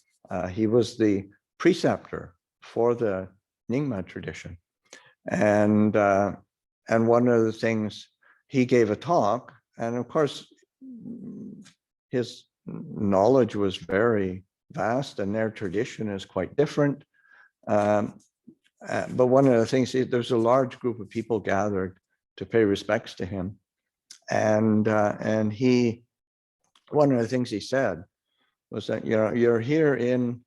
He was the preceptor for the Nyingma tradition, and one of the things, he gave a talk, and of course his knowledge was very vast, and their tradition is quite different. But one of the things, there's a large group of people gathered to pay respects to him, and one of the things he said was that, you're here in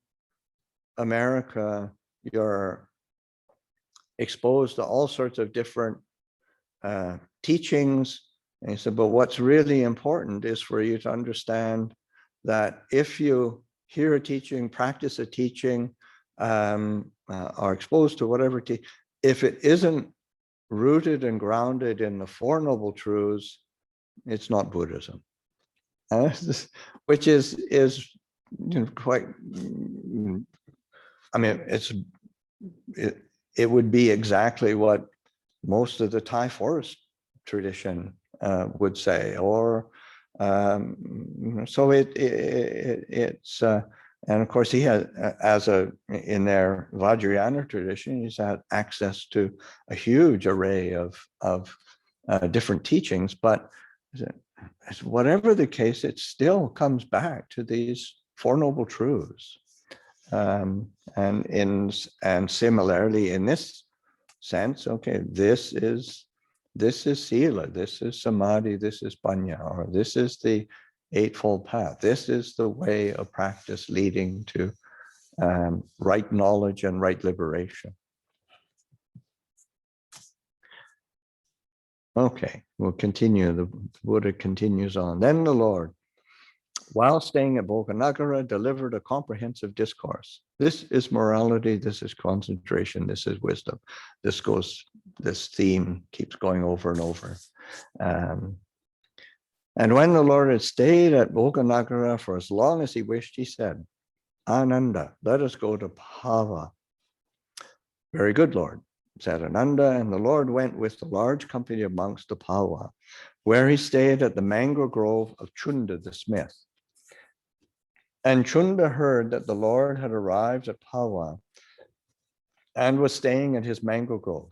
America, you're exposed to all sorts of different teachings. And he said, but what's really important is for you to understand that if you hear a teaching, practice a teaching, are exposed to whatever, if it isn't rooted and grounded in the Four Noble Truths, it's not Buddhism. Which is quite, it would be exactly what most of the Thai forest tradition would say, or so it's and of course he had, in their Vajrayana tradition, he's had access to a huge array of different teachings, but whatever the case, it still comes back to these Four Noble Truths. And similarly in this sense, okay, this is Sila, this is Samadhi, this is Panya, or this is the Eightfold Path. This is the way of practice leading to right knowledge and right liberation. Okay, we'll continue. The Buddha continues on. Then the Lord, while staying at Boganagara, delivered a comprehensive discourse. This is morality, this is concentration, this is wisdom. This theme keeps going over and over. And when the Lord had stayed at Boganagara for as long as he wished, he said, Ananda, let us go to Bhava. Very good, Lord, said Ananda, and the Lord went with the large company of monks to Bhava, where he stayed at the mango grove of Chunda the smith. And Chunda heard that the Lord had arrived at Bhava and was staying at his mango grove.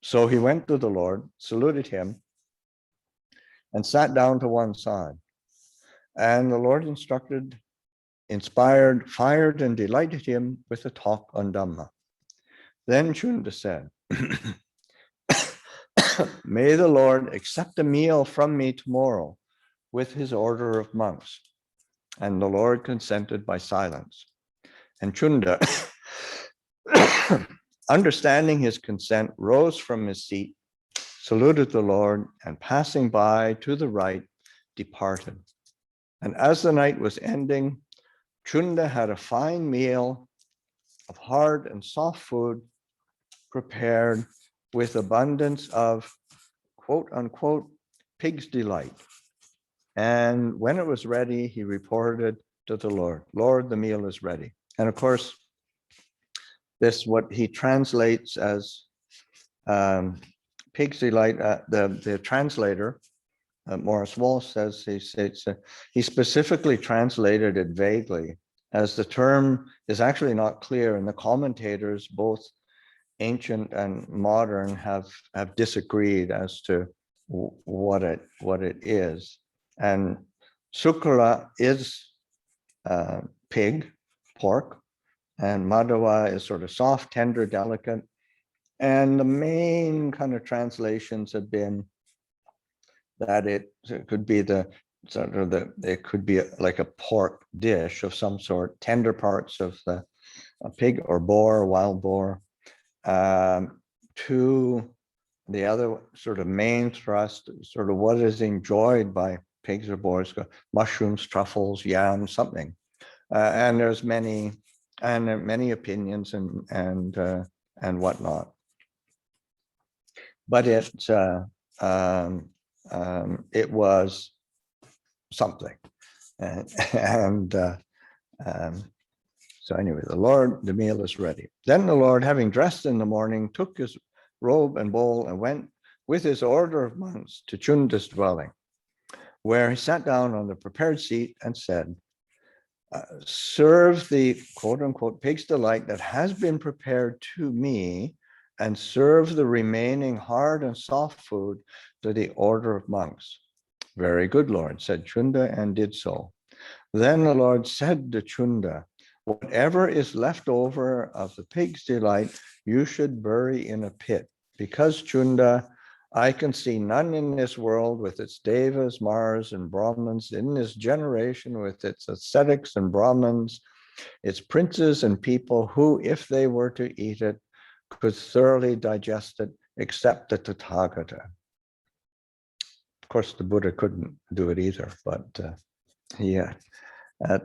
So he went to the Lord, saluted him, and sat down to one side. And the Lord inspired, fired, and delighted him with a talk on Dhamma. Then Chunda said, may the Lord accept a meal from me tomorrow with his order of monks. And the Lord consented by silence. And Chunda, understanding his consent, rose from his seat, saluted the Lord, and passing by to the right, departed. And as the night was ending, Chunda had a fine meal of hard and soft food prepared with abundance of quote unquote pig's delight. And when it was ready, he reported to the Lord, Lord, the meal is ready. And of course, this what he translates as pig's delight. The translator, Morris Walsh, says he specifically translated it vaguely, as the term is actually not clear, and the commentators, both ancient and modern, have disagreed as to what it is. And sukala is pig, pork, and madhava is sort of soft, tender, delicate. And the main kind of translations have been that it could be it could be like a pork dish of some sort, tender parts of a pig or boar, wild boar. To the other sort of main thrust, sort of what is enjoyed by pigs or boars, mushrooms, truffles, yams, something. And there's many opinions and whatnot. But it was something. So anyway, the meal is ready. Then the Lord, having dressed in the morning, took his robe and bowl and went with his order of monks to Chunda's dwelling, where he sat down on the prepared seat and said, serve the quote unquote pig's delight that has been prepared to me, and serve the remaining hard and soft food to the order of monks. Very good, Lord, said Chunda, and did so. Then the Lord said to Chunda, whatever is left over of the pig's delight, you should bury in a pit, because Chunda, I can see none in this world with its devas, Mars, and Brahmins, in this generation with its ascetics and Brahmins, its princes and people who, if they were to eat it, could thoroughly digest it, except the Tathagata. Of course, the Buddha couldn't do it either, but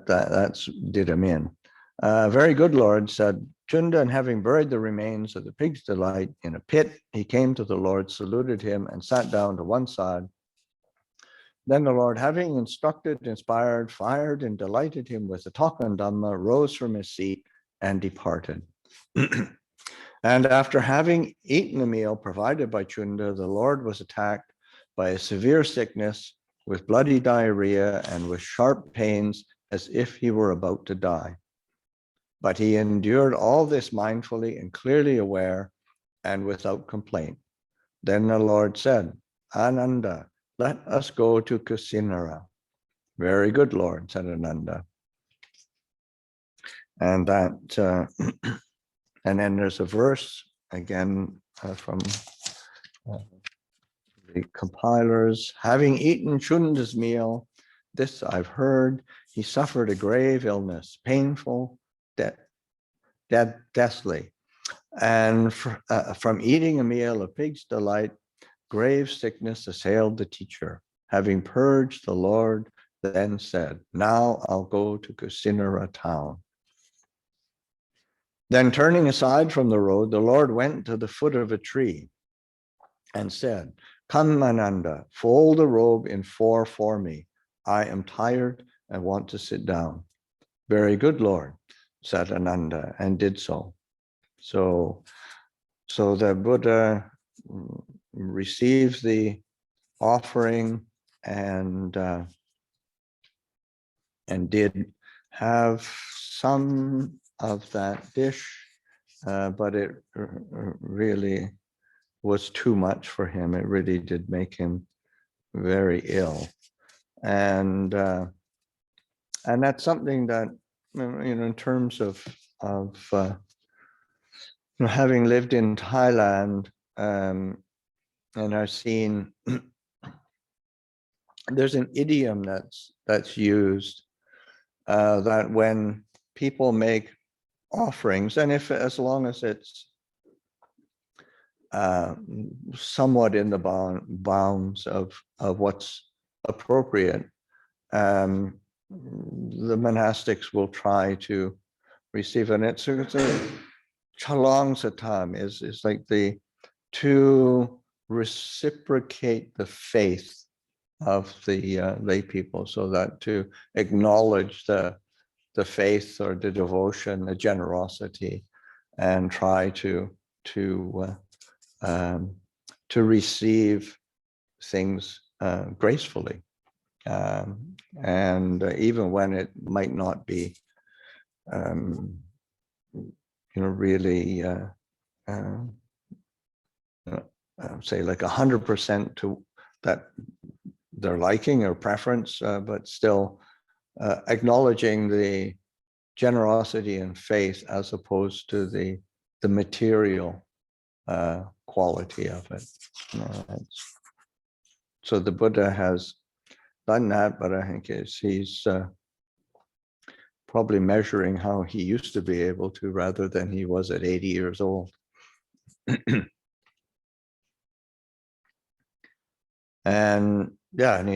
that's did him in. Very good, Lord, said Chunda, and having buried the remains of the pig's delight in a pit, he came to the Lord, saluted him, and sat down to one side. Then the Lord, having instructed, inspired, fired, and delighted him with the talk on Dhamma, rose from his seat and departed. And after having eaten the meal provided by Chunda, the Lord was attacked by a severe sickness with bloody diarrhea and with sharp pains as if he were about to die. But he endured all this mindfully and clearly aware and without complaint. Then the Lord said, Ananda, let us go to Kusinara. Very good, Lord, said Ananda. And that, and then there's a verse again from the compilers. Having eaten Chunda's meal, this I've heard, he suffered a grave illness, painful, deathly. And from eating a meal of pig's delight, grave sickness assailed the teacher. Having purged, the Lord then said, "Now I'll go to Kusinara town." Then turning aside from the road, the Lord went to the foot of a tree and said, "Come, Ananda, fold the robe in four for me. I am tired and want to sit down." "Very good, Lord," said Ananda, and did so. So the Buddha receives the offering and did have some of that dish, but it really was too much for him. It really did make him very ill, and that's something that, in terms of having lived in Thailand, and I've seen there's an idiom that's used that when people make offerings, and as long as it's somewhat in the bounds of what's appropriate, the monastics will try to receive it. And it's a Chalong Satam is like to reciprocate the faith of the lay people, so that to acknowledge the faith or the devotion, the generosity, and try to receive things gracefully, and even when it might not be really say like 100% to that their liking or preference, but still acknowledging the generosity and faith as opposed to the material quality of it. So the Buddha has done that, but I think he's probably measuring how he used to be able to, rather than he was at 80 years old. And yeah, and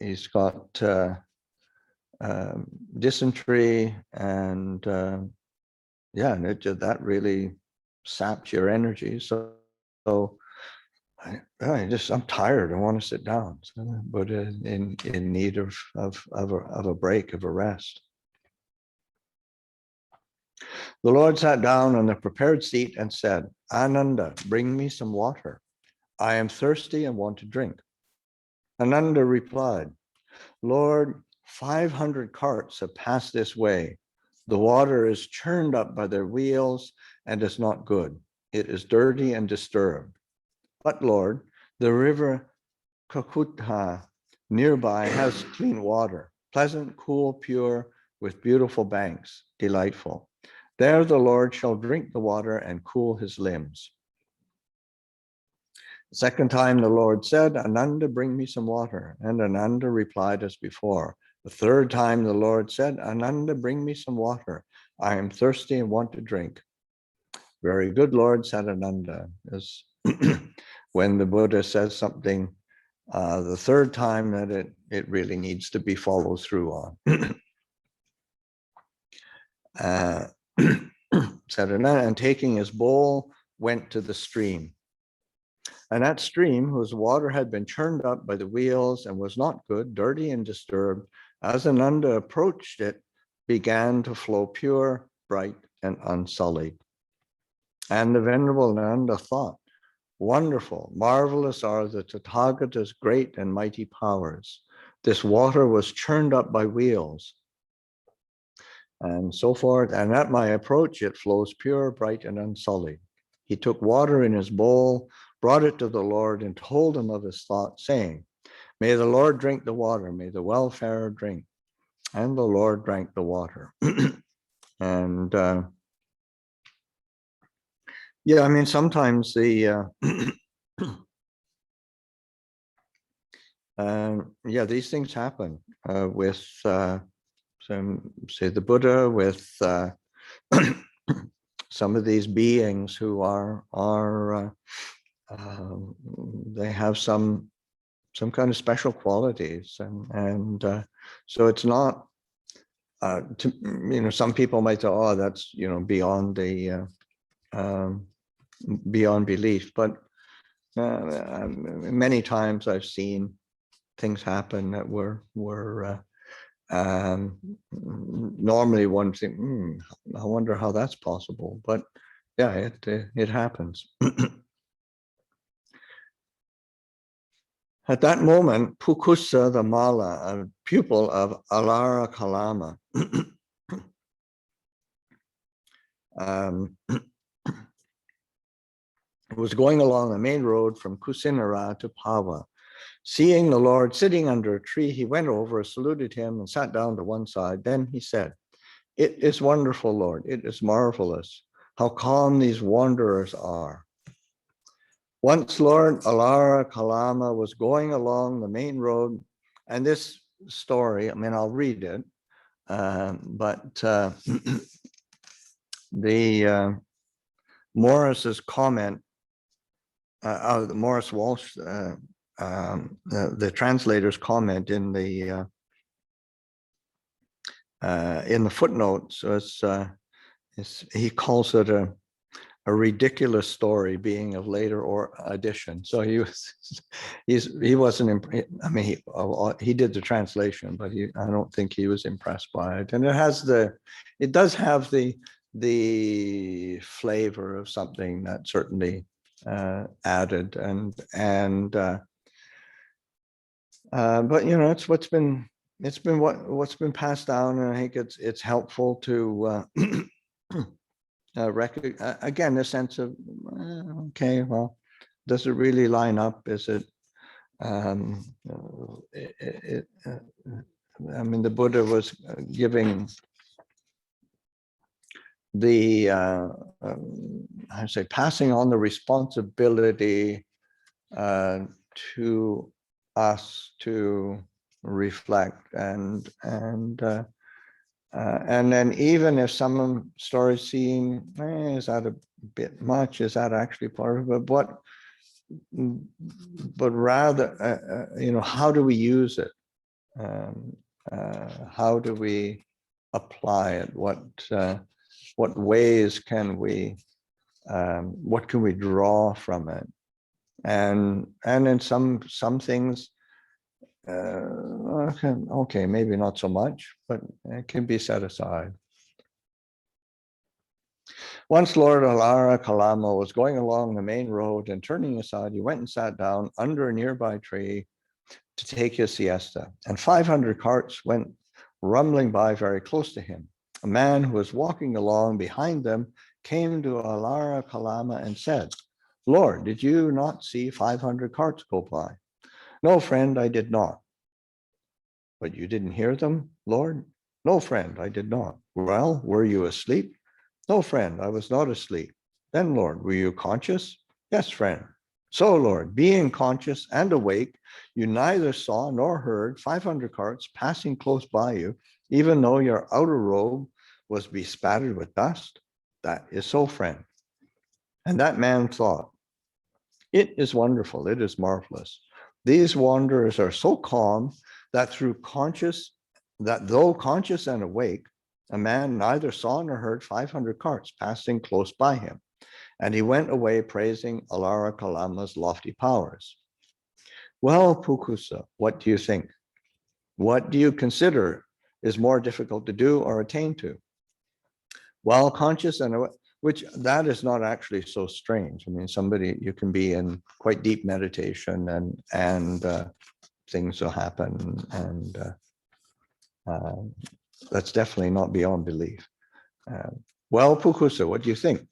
he's got dysentery, and yeah, and that really saps your energy. So I'm tired. I want to sit down. So, but in need of a break, of a rest. The Lord sat down on the prepared seat and said, "Ananda, bring me some water. I am thirsty and want to drink." Ananda replied, "Lord, 500 carts have passed this way. The water is churned up by their wheels and is not good. It is dirty and disturbed. But Lord, the river Kakutha nearby has clean water, pleasant, cool, pure, with beautiful banks, delightful. There the Lord shall drink the water and cool his limbs." The second time the Lord said, "Ananda, bring me some water." And Ananda replied as before. The third time the Lord said, "Ananda, bring me some water. I am thirsty and want to drink." "Very good, Lord," said Ananda. As when the Buddha says something the third time, that it really needs to be followed through on. Said Ananda, and taking his bowl, went to the stream. And that stream, whose water had been churned up by the wheels and was not good, dirty and disturbed, as Ananda approached it, began to flow pure, bright, and unsullied. And the Venerable Ananda thought, "Wonderful, marvelous are the Tathagata's great and mighty powers. This water was churned up by wheels," and so forth. "And at my approach, it flows pure, bright, and unsullied." He took water in his bowl, brought it to the Lord, and told him of his thought, saying, "May the Lord drink the water, may the wayfarer drink." And the Lord drank the water. And yeah, I mean, sometimes the yeah, these things happen with say the Buddha with some of these beings who are they have some kind of special qualities, and so it's not some people might say, oh, that's beyond the beyond belief, but many times I've seen things happen that were normally one thing, I wonder how that's possible, but yeah, it happens. At that moment, Pukusa the Mala, a pupil of Alara Kalama, was going along the main road from Kusinara to Pava. Seeing the Lord sitting under a tree, he went over, saluted him, and sat down to one side. Then he said, "It is wonderful, Lord. It is marvelous how calm these wanderers are." Once Lord Alara Kalama was going along the main road, and this story, I mean, I'll read it, but the Morris's comment, Morris Walsh, the translator's comment in the footnotes, he calls it a ridiculous story being of later or addition. So he wasn't. I mean, he did the translation, but I don't think he was impressed by it. And it does have the flavor of something that certainly added, but it's what's been passed down, and I think it's helpful to again, the sense of okay, well, does it really line up? Is it? I mean, the Buddha was giving the I say passing on the responsibility to us to reflect, and then even if some stories seem, is that a bit much? Is that actually part of it? But rather, how do we use it? How do we apply it? What ways can we? What can we draw from it? And in some things, okay, maybe not so much, but it can be set aside. Once Lord Alara Kalama was going along the main road, and turning aside, he went and sat down under a nearby tree to take his siesta, and 500 carts went rumbling by very close to him. A man who was walking along behind them came to Alara Kalama and said, "Lord, did you not see 500 carts go by?" "No, friend, I did not." "But you didn't hear them, Lord?" "No, friend, I did not." "Well, were you asleep?" "No, friend, I was not asleep." "Then, Lord, were you conscious?" "Yes, friend." "So, Lord, being conscious and awake, you neither saw nor heard 500 carts passing close by you, even though your outer robe was bespattered with dust?" "That is so, friend." And that man thought, "It is wonderful, it is marvelous. These wanderers are so calm that though conscious and awake, a man neither saw nor heard 500 carts passing close by him." And he went away praising Alara Kalama's lofty powers. Well, Pukusa, what do you think? What do you consider is more difficult to do or attain to? While conscious and awake, which that is not actually so strange. I mean, you can be in quite deep meditation and things will happen, and that's definitely not beyond belief. Well, Pukusa, what do you think?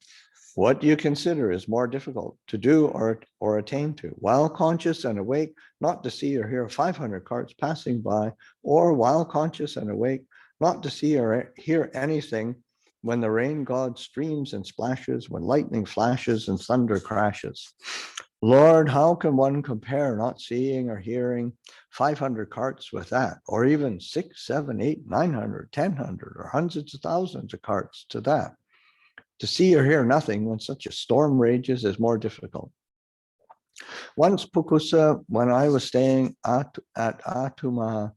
What do you consider is more difficult to do or attain to? While conscious and awake, not to see or hear 500 carts passing by, or while conscious and awake, not to see or hear anything when the rain god streams and splashes, when lightning flashes and thunder crashes. Lord, how can one compare not seeing or hearing 500 carts with that, or even 6, 7, 8, 900, 1000, or hundreds of thousands of carts to that? To see or hear nothing when such a storm rages is more difficult. Once, Pukusa, when I was staying at Atuma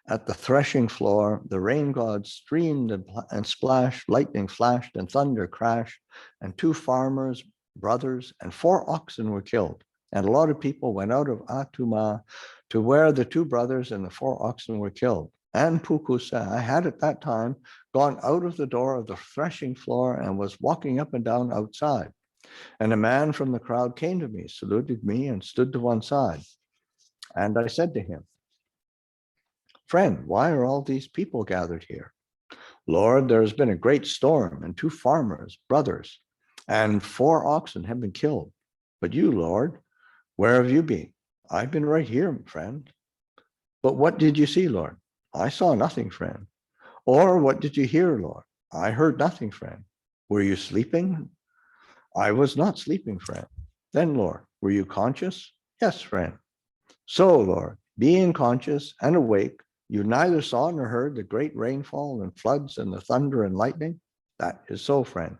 at the threshing floor, the rain god streamed and splashed, lightning flashed, and thunder crashed, and 2 farmers, brothers, and 4 oxen were killed. And a lot of people went out of Atuma to where the 2 brothers and the 4 oxen were killed. And Pukusa, I had at that time gone out of the door of the threshing floor and was walking up and down outside. And a man from the crowd came to me, saluted me, and stood to one side. And I said to him, "Friend, why are all these people gathered here?" "Lord, there has been a great storm, and 2 farmers, brothers, and 4 oxen have been killed. But you, Lord, where have you been?" "I've been right here, friend." "But what did you see, Lord?" "I saw nothing, friend." "Or what did you hear, Lord?" "I heard nothing, friend." "Were you sleeping?" "I was not sleeping, friend." "Then, Lord, were you conscious?" "Yes, friend." "So, Lord, being conscious and awake, you neither saw nor heard the great rainfall and floods and the thunder and lightning?" "That is so, friend."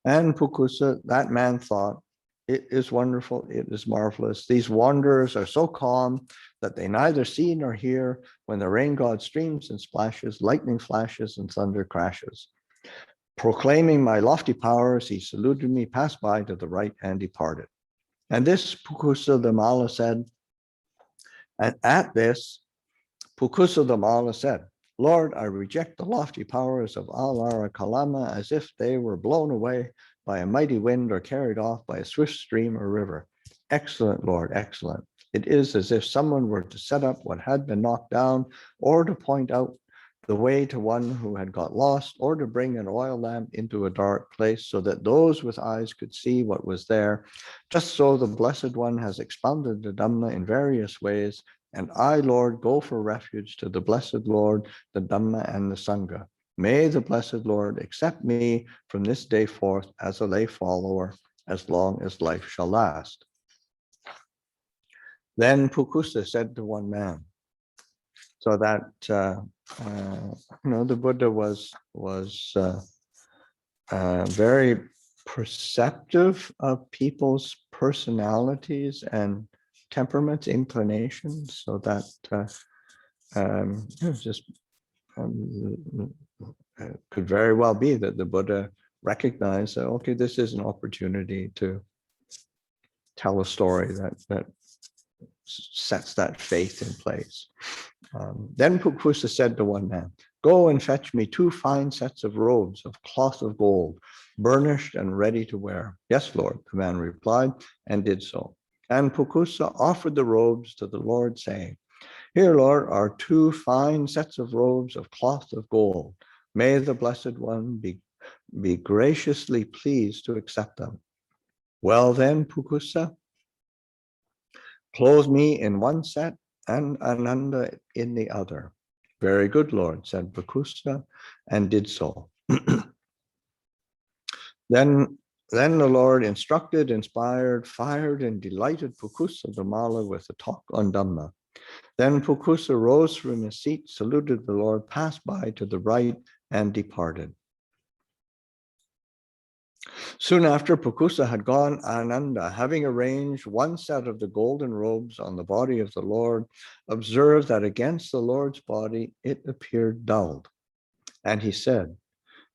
And Pukusa, that man thought, "It is wonderful, it is marvelous. These wanderers are so calm that they neither see nor hear when the rain god streams and splashes, lightning flashes, and thunder crashes." Proclaiming my lofty powers, he saluted me, passed by to the right, and departed. And this Pukusa the Mala said, and at this, Pukusa the Mala said, "Lord, I reject the lofty powers of Alara Kalama as if they were blown away by a mighty wind or carried off by a swift stream or river." "Excellent, Lord, excellent. It is as if someone were to set up what had been knocked down, or to point out the way to one who had got lost, or to bring an oil lamp into a dark place so that those with eyes could see what was there. Just so the Blessed One has expounded the Dhamma in various ways, and I, Lord, go for refuge to the Blessed Lord, the Dhamma, and the Sangha. May the Blessed Lord accept me from this day forth as a lay follower, as long as life shall last." Then Pukusa said to one man, so that the Buddha was very perceptive of people's personalities and temperaments, inclinations, so that it was just could very well be that the Buddha recognized that, okay, this is an opportunity to tell a story that sets that faith in place. Then Pukusa said to one man, "Go and fetch me 2 fine sets of robes of cloth of gold, burnished and ready to wear." "Yes, Lord," the man replied, and did so. And Pukusa offered the robes to the Lord, saying, "Here, Lord, are 2 fine sets of robes of cloth of gold. May the Blessed One be graciously pleased to accept them." "Well then, Pukusa, clothe me in one set and Ananda in the other." "Very good, Lord," said Pukusa, and did so. Then the Lord instructed, inspired, fired, and delighted Pukusa the Mala with a talk on Dhamma. Then Pukusa rose from his seat, saluted the Lord, passed by to the right, and departed. Soon after Pukusa had gone, Ananda, having arranged one set of the golden robes on the body of the Lord, observed that against the Lord's body it appeared dulled. And he said,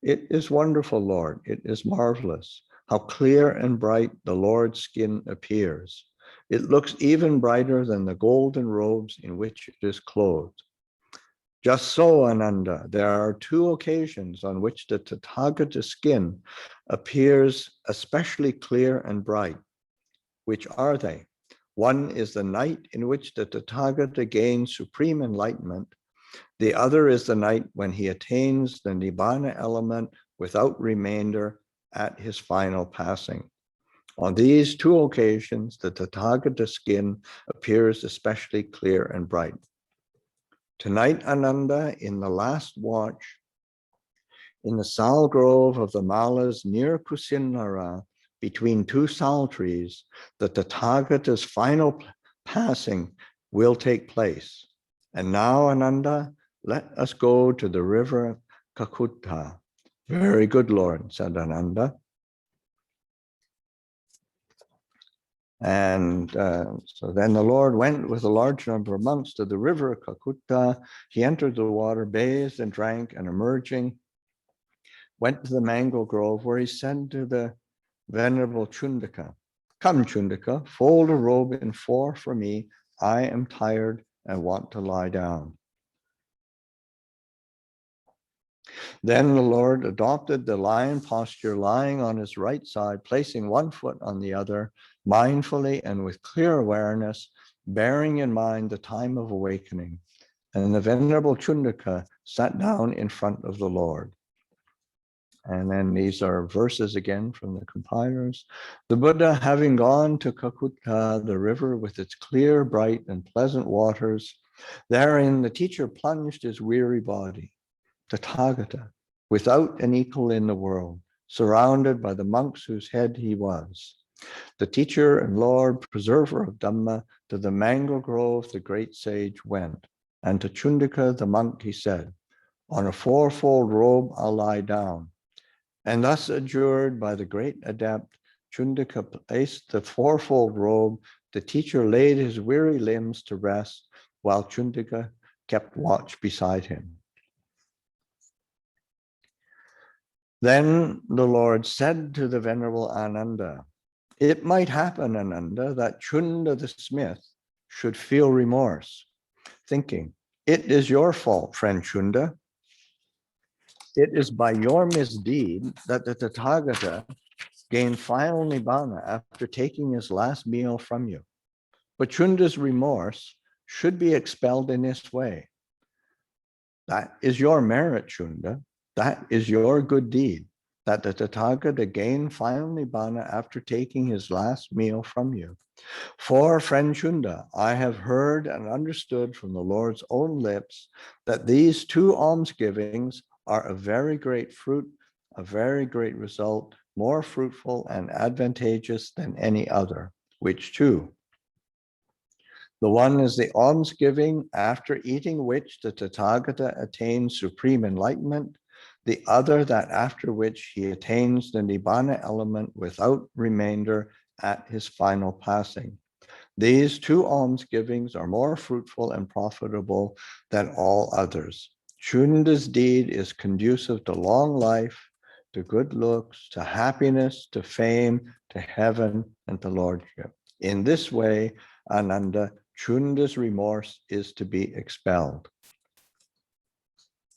"It is wonderful, Lord, it is marvelous, how clear and bright the Lord's skin appears. It looks even brighter than the golden robes in which it is clothed." "Just so, Ananda, there are 2 occasions on which the Tathagata skin appears especially clear and bright. Which are they? One is the night in which the Tathagata gains supreme enlightenment. The other is the night when he attains the Nibbana element without remainder at his final passing. On these 2 occasions, the Tathagata skin appears especially clear and bright. Tonight, Ananda, in the last watch, in the sal grove of the Malas near Kusinara, between two sal trees, the Tathagata's final passing will take place. And now, Ananda, let us go to the river Kakutta. Very good, Lord, said Ananda. And so then the Lord went with a large number of monks to the river Kakutta. He entered the water, bathed and drank, and emerging, went to the mango grove, where he said to the Venerable Chundaka, "Come, Chundaka, fold a robe in four for me. I am tired and want to lie down." Then the Lord adopted the lion posture, lying on his right side, placing one foot on the other, mindfully and with clear awareness, bearing in mind the time of awakening. And the Venerable Chundaka sat down in front of the Lord. And then these are verses again from the compilers. The Buddha, having gone to Kakutta, the river with its clear, bright, and pleasant waters, therein the teacher plunged his weary body. Tathagata, without an equal in the world, surrounded by the monks whose head he was. The teacher and Lord, preserver of Dhamma, to the mango grove the great sage went. And to Chundaka the monk he said, "On a fourfold robe I'll lie down." And thus adjured by the great adept, Chundaka placed the fourfold robe. The teacher laid his weary limbs to rest, while Chundaka kept watch beside him. Then the Lord said to the Venerable Ananda, "It might happen, Ananda, that Chunda the smith should feel remorse, thinking, 'It is your fault, friend Chunda. It is by your misdeed that the Tathagata gained final Nibbana after taking his last meal from you. But Chunda's remorse should be expelled in this way. That is your merit, Chunda. That is your good deed, that the Tathagata gained final Nibbana after taking his last meal from you. For, friend Chunda, I have heard and understood from the Lord's own lips that these two almsgivings are a very great fruit, a very great result, more fruitful and advantageous than any other. Which two? The one is the almsgiving, after eating which the Tathagata attains supreme enlightenment. The other, that after which he attains the Nibbana element without remainder at his final passing. These two almsgivings are more fruitful and profitable than all others. Chunda's deed is conducive to long life, to good looks, to happiness, to fame, to heaven, and to lordship. In this way, Ananda, Chunda's remorse is to be expelled."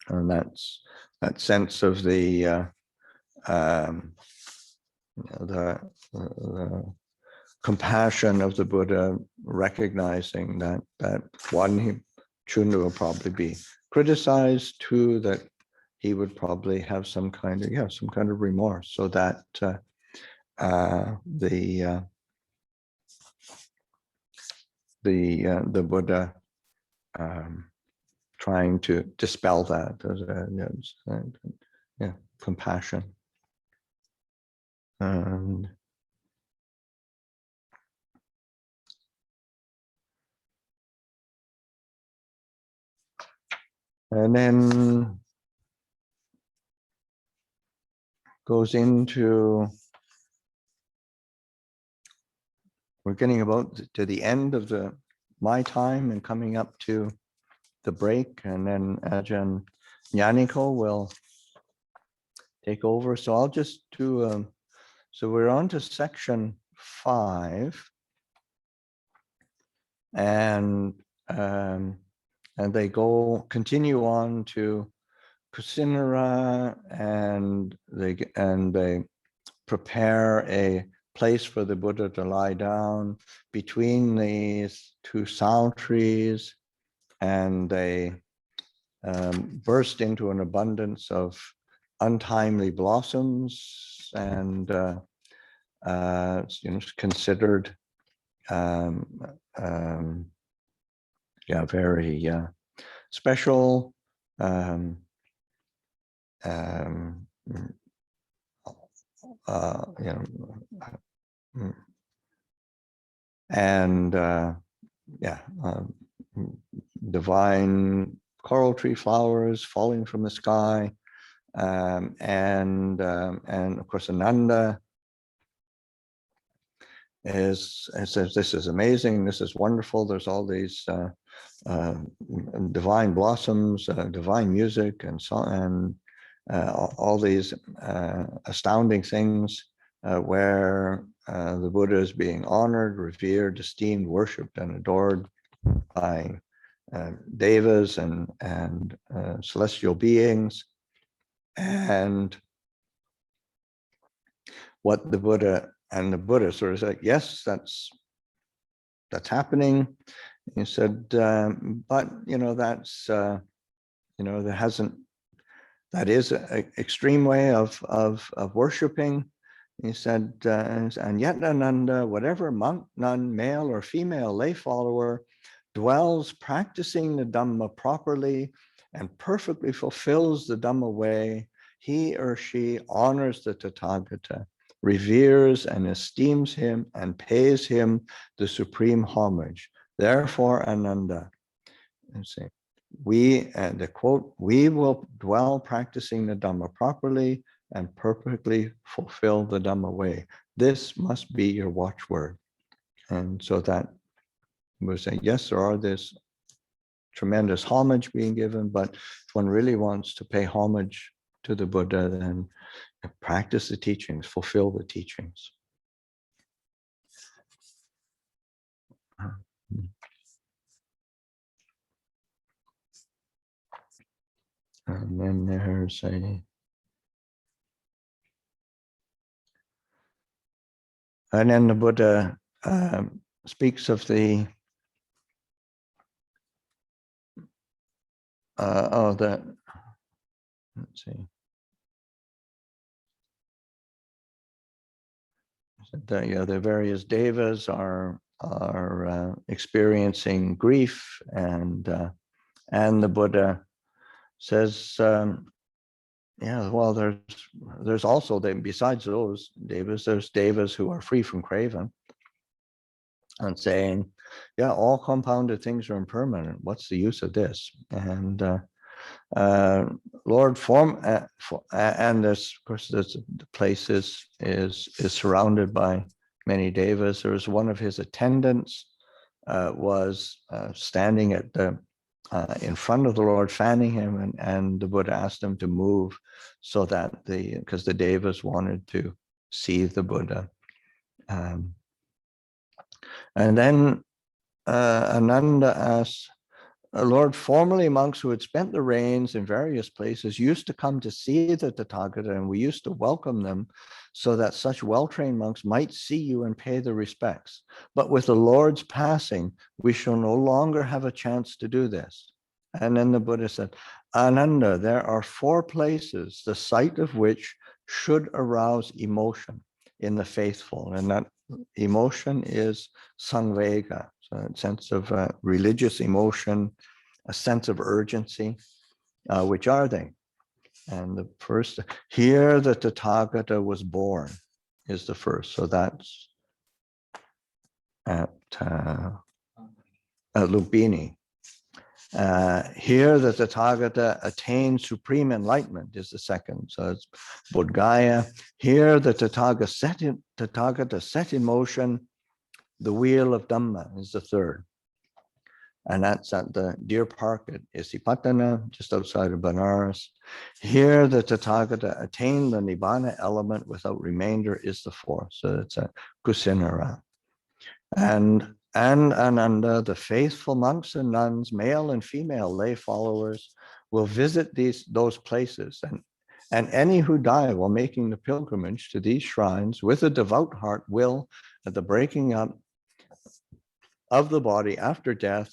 And that's that sense of the compassion of the Buddha, recognizing that one, Chunda will probably be criticized, two, that he would probably have some kind of remorse, so that the Buddha trying to dispel that as compassion. And then goes into, we're getting about to the end of my time and coming up to the break, and then Ajahn Ñāṇiko will take over. So I'll just do, so we're on to section 5, and they continue on to Kusinara, and they prepare a place for the Buddha to lie down between these two sal trees, and they burst into an abundance of untimely blossoms, and considered very special, and divine coral tree flowers falling from the sky, and of course Ananda says this is amazing, this is wonderful. There's all these divine blossoms, divine music, and so and all these astounding things where the Buddha is being honored, revered, esteemed, worshipped, and adored by devas and celestial beings. And what the Buddha sort of said, yes, that's happening. He said, but that's that is an extreme way of worshiping. He said, and yet Ananda, whatever monk, nun, male or female lay follower, dwells practicing the Dhamma properly and perfectly fulfills the Dhamma way, he or she honors the Tathagata, reveres and esteems him, and pays him the supreme homage. Therefore, Ananda, the quote, we will dwell practicing the Dhamma properly and perfectly fulfill the Dhamma way. This must be your watchword. And so that we're saying, yes, there are this tremendous homage being given, but if one really wants to pay homage to the Buddha, then practice the teachings, fulfill the teachings. And then there's and then the Buddha speaks of the let's see. The various devas are experiencing grief, and the Buddha says, well, there's also besides those devas, there's devas who are free from craving, and saying, all compounded things are impermanent. What's the use of this? And Lord and this, of course, the place is surrounded by many devas. There was one of his attendants was standing at the in front of the Lord, fanning him, and the Buddha asked him to move so that because the devas wanted to see the Buddha. And then Ananda asks, Lord, formerly monks who had spent the rains in various places used to come to see the Tathagata, and we used to welcome them so that such well-trained monks might see you and pay their respects. But with the Lord's passing, we shall no longer have a chance to do this. And then the Buddha said, Ananda, there are 4 places, the sight of which should arouse emotion in the faithful. And that emotion is Samvega, so a sense of religious emotion, a sense of urgency. Which are they? And the first, here the Tathagata was born, is the first. So that's at Lumbini. Here the Tathagata attained supreme enlightenment, is the second. So it's Bodh Gaya. Here the Tathagata set in motion the wheel of Dhamma, is the third. And that's at the Deer Park at Isipatana, just outside of Benares. Here the Tathagata attained the Nibbana element without remainder, is the fourth. So it's a Kusinara. And Ananda, the faithful monks and nuns, male and female lay followers, will visit those places. And any who die while making the pilgrimage to these shrines with a devout heart will, at the breaking up of the body after death,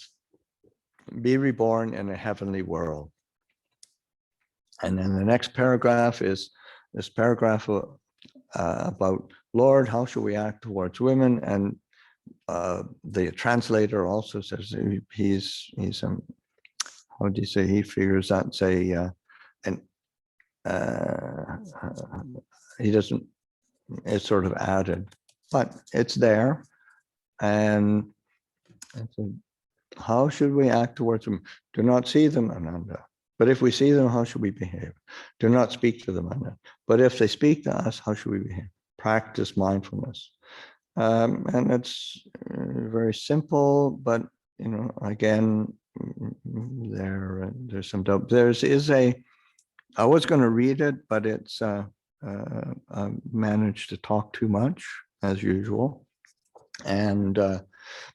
be reborn in a heavenly world. And then the next paragraph is this paragraph about, Lord, how should we act towards women? And the translator also says he's how do you say, he figures that, say, he doesn't it's sort of added, but it's there. And so how should we act towards them? Do not see them, Ananda. But if we see them, how should we behave? Do not speak to them, Ananda. But if they speak to us, how should we behave? Practice mindfulness. And it's very simple, but again, there's some doubt. I was going to read it, but it's I managed to talk too much as usual. And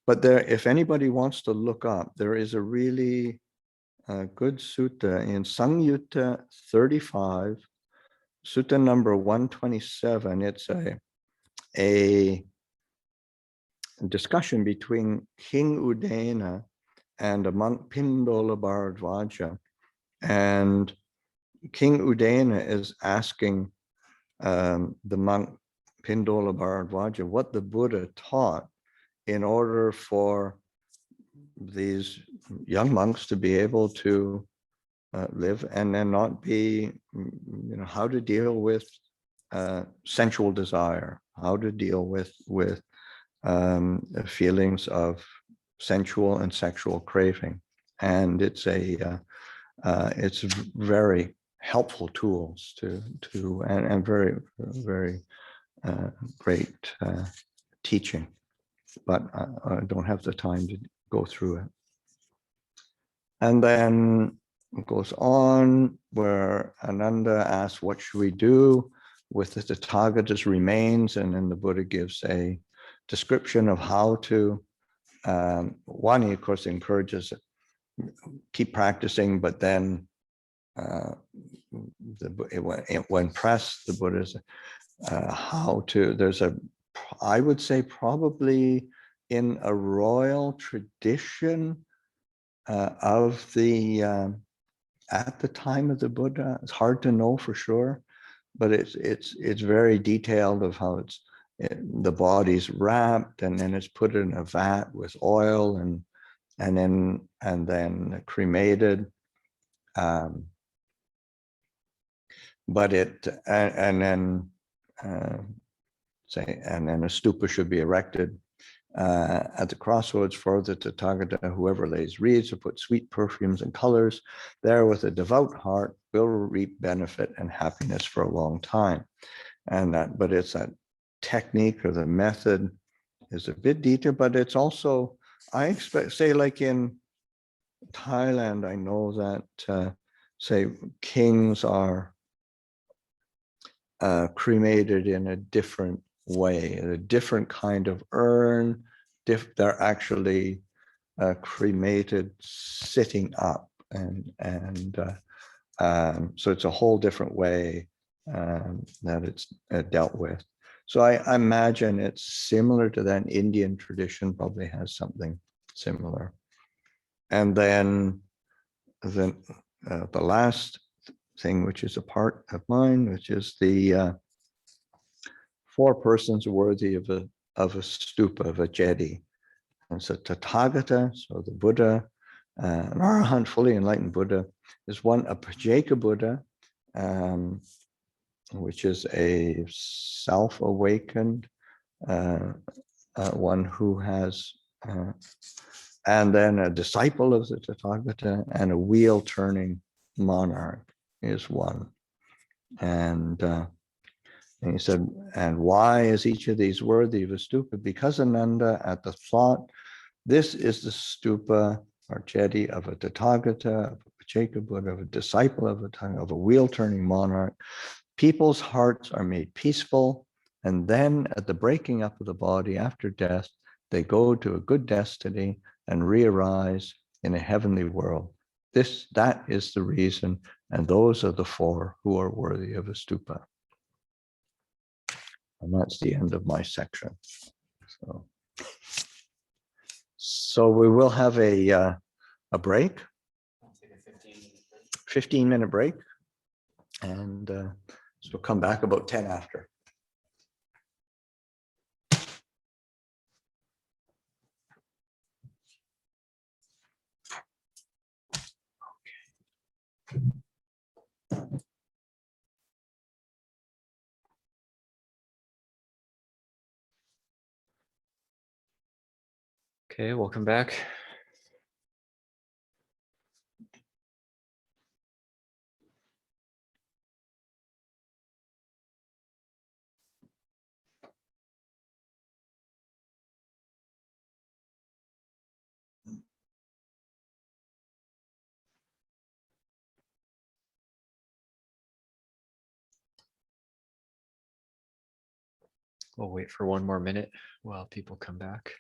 but if anybody wants to look up, there is a really good sutta in Samyutta 35, sutta number 127. It's a discussion between King Udena and a monk Pindola Bharadvaja. And King Udena is asking the monk Pindola Bharadvaja what the Buddha taught in order for these young monks to be able to live and then not be, how to deal with sensual desire, how to deal with feelings of sensual and sexual craving. And it's very helpful tools and very, very great teaching, but I don't have the time to go through it. And then it goes on where Ananda asks, what should we do with the Tathagata's remains? And then the Buddha gives a description of how to, one, he of course encourages it, keep practicing, but then when pressed, the Buddha's I would say probably in a royal tradition of the at the time of the Buddha. It's hard to know for sure, but it's very detailed of how the body's wrapped and then it's put in a vat with oil and then cremated. But and then a stupa should be erected at the crossroads for the Tathagata. Whoever lays reeds or puts sweet perfumes and colors there with a devout heart will reap benefit and happiness for a long time. But it's that technique or the method is a bit detailed, but it's also, I expect, say like in Thailand, I know that say kings are cremated in a different way, a different kind of urn. They're actually cremated sitting up, and so it's a whole different way that it's dealt with. So I imagine it's similar to that. Indian tradition probably has something similar. And then the last thing, which is a part of mine, which is the 4 persons worthy of a stupa, of a jedi. And so Tathagata, so the Buddha, an Arahant, fully enlightened Buddha, is one, a Upasika Buddha, which is a self-awakened one who has, and then a disciple of the Tathagata, and a wheel-turning monarch is one. And he said, and why is each of these worthy of a stupa? Because Ananda, at the thought, this is the stupa or jedi of a Tathagata, of a Upasika Buddha, of a disciple of a wheel-turning monarch. People's hearts are made peaceful, and then at the breaking up of the body after death, they go to a good destiny and re-arise in a heavenly world. That is the reason, and those are the 4 who are worthy of a stupa. And that's the end of my section. So we will have a break, 15-minute break, and so we'll come back about 10 after. Okay, welcome back. We'll wait for one more minute while people come back.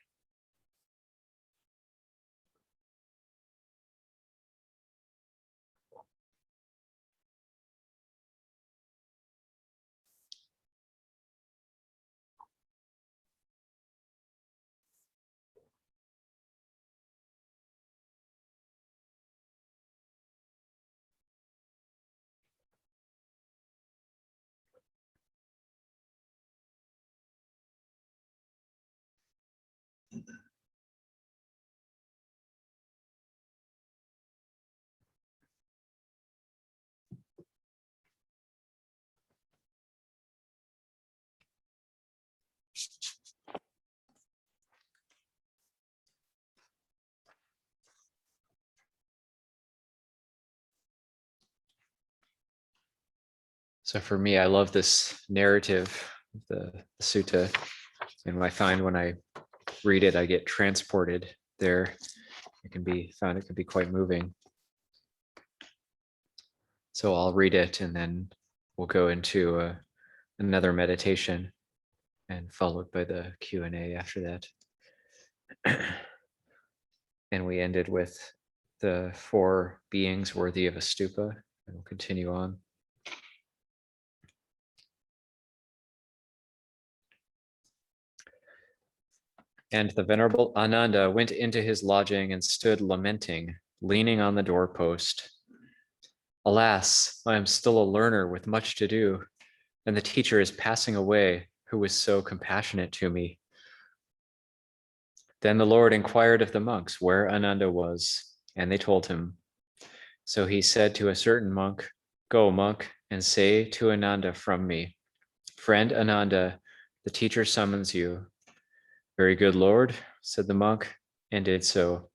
So for me, I love this narrative of the sutta, and I find when I read it, I get transported there. It can be quite moving. So I'll read it, and then we'll go into another meditation, and followed by the Q&A after that. And we ended with the 4 beings worthy of a stupa, and we'll continue on. And the Venerable Ananda went into his lodging and stood lamenting, leaning on the doorpost. Alas, I am still a learner with much to do, and the teacher is passing away, who was so compassionate to me. Then the Lord inquired of the monks where Ananda was, and they told him. So he said to a certain monk, "Go, monk, and say to Ananda from me, 'Friend Ananda, the teacher summons you.' 'Very good, Lord,' said the monk, and did so.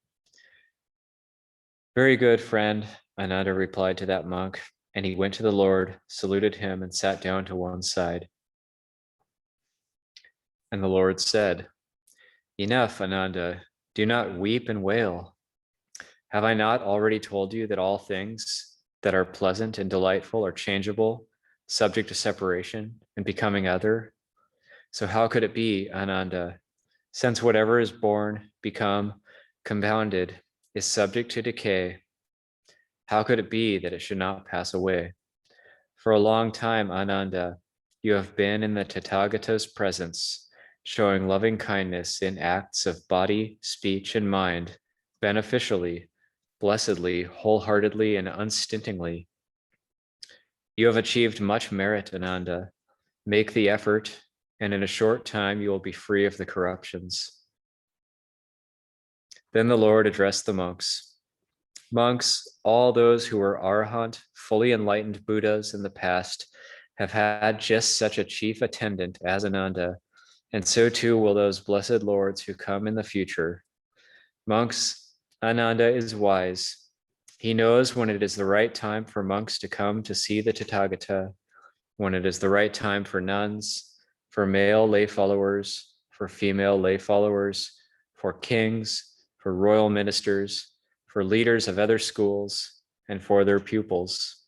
'Very good, friend,' Ananda replied to that monk, and he went to the Lord, saluted him, and sat down to one side. And the Lord said, 'Enough, Ananda, do not weep and wail. Have I not already told you that all things that are pleasant and delightful are changeable, subject to separation and becoming other? So how could it be, Ananda, since whatever is born, become, compounded, is subject to decay? How could it be that it should not pass away? For a long time, Ananda, you have been in the Tathagata's presence, showing loving kindness in acts of body, speech, and mind, beneficially, blessedly, wholeheartedly, and unstintingly. You have achieved much merit, Ananda. Make the effort, and in a short time you will be free of the corruptions.' Then the Lord addressed the monks. 'Monks, all those who were Arahant, fully enlightened Buddhas in the past, have had just such a chief attendant as Ananda, and so too will those blessed lords who come in the future. Monks, Ananda is wise. He knows when it is the right time for monks to come to see the Tathagata, when it is the right time for nuns, for male lay followers, for female lay followers, for kings, for royal ministers, for leaders of other schools, and for their pupils.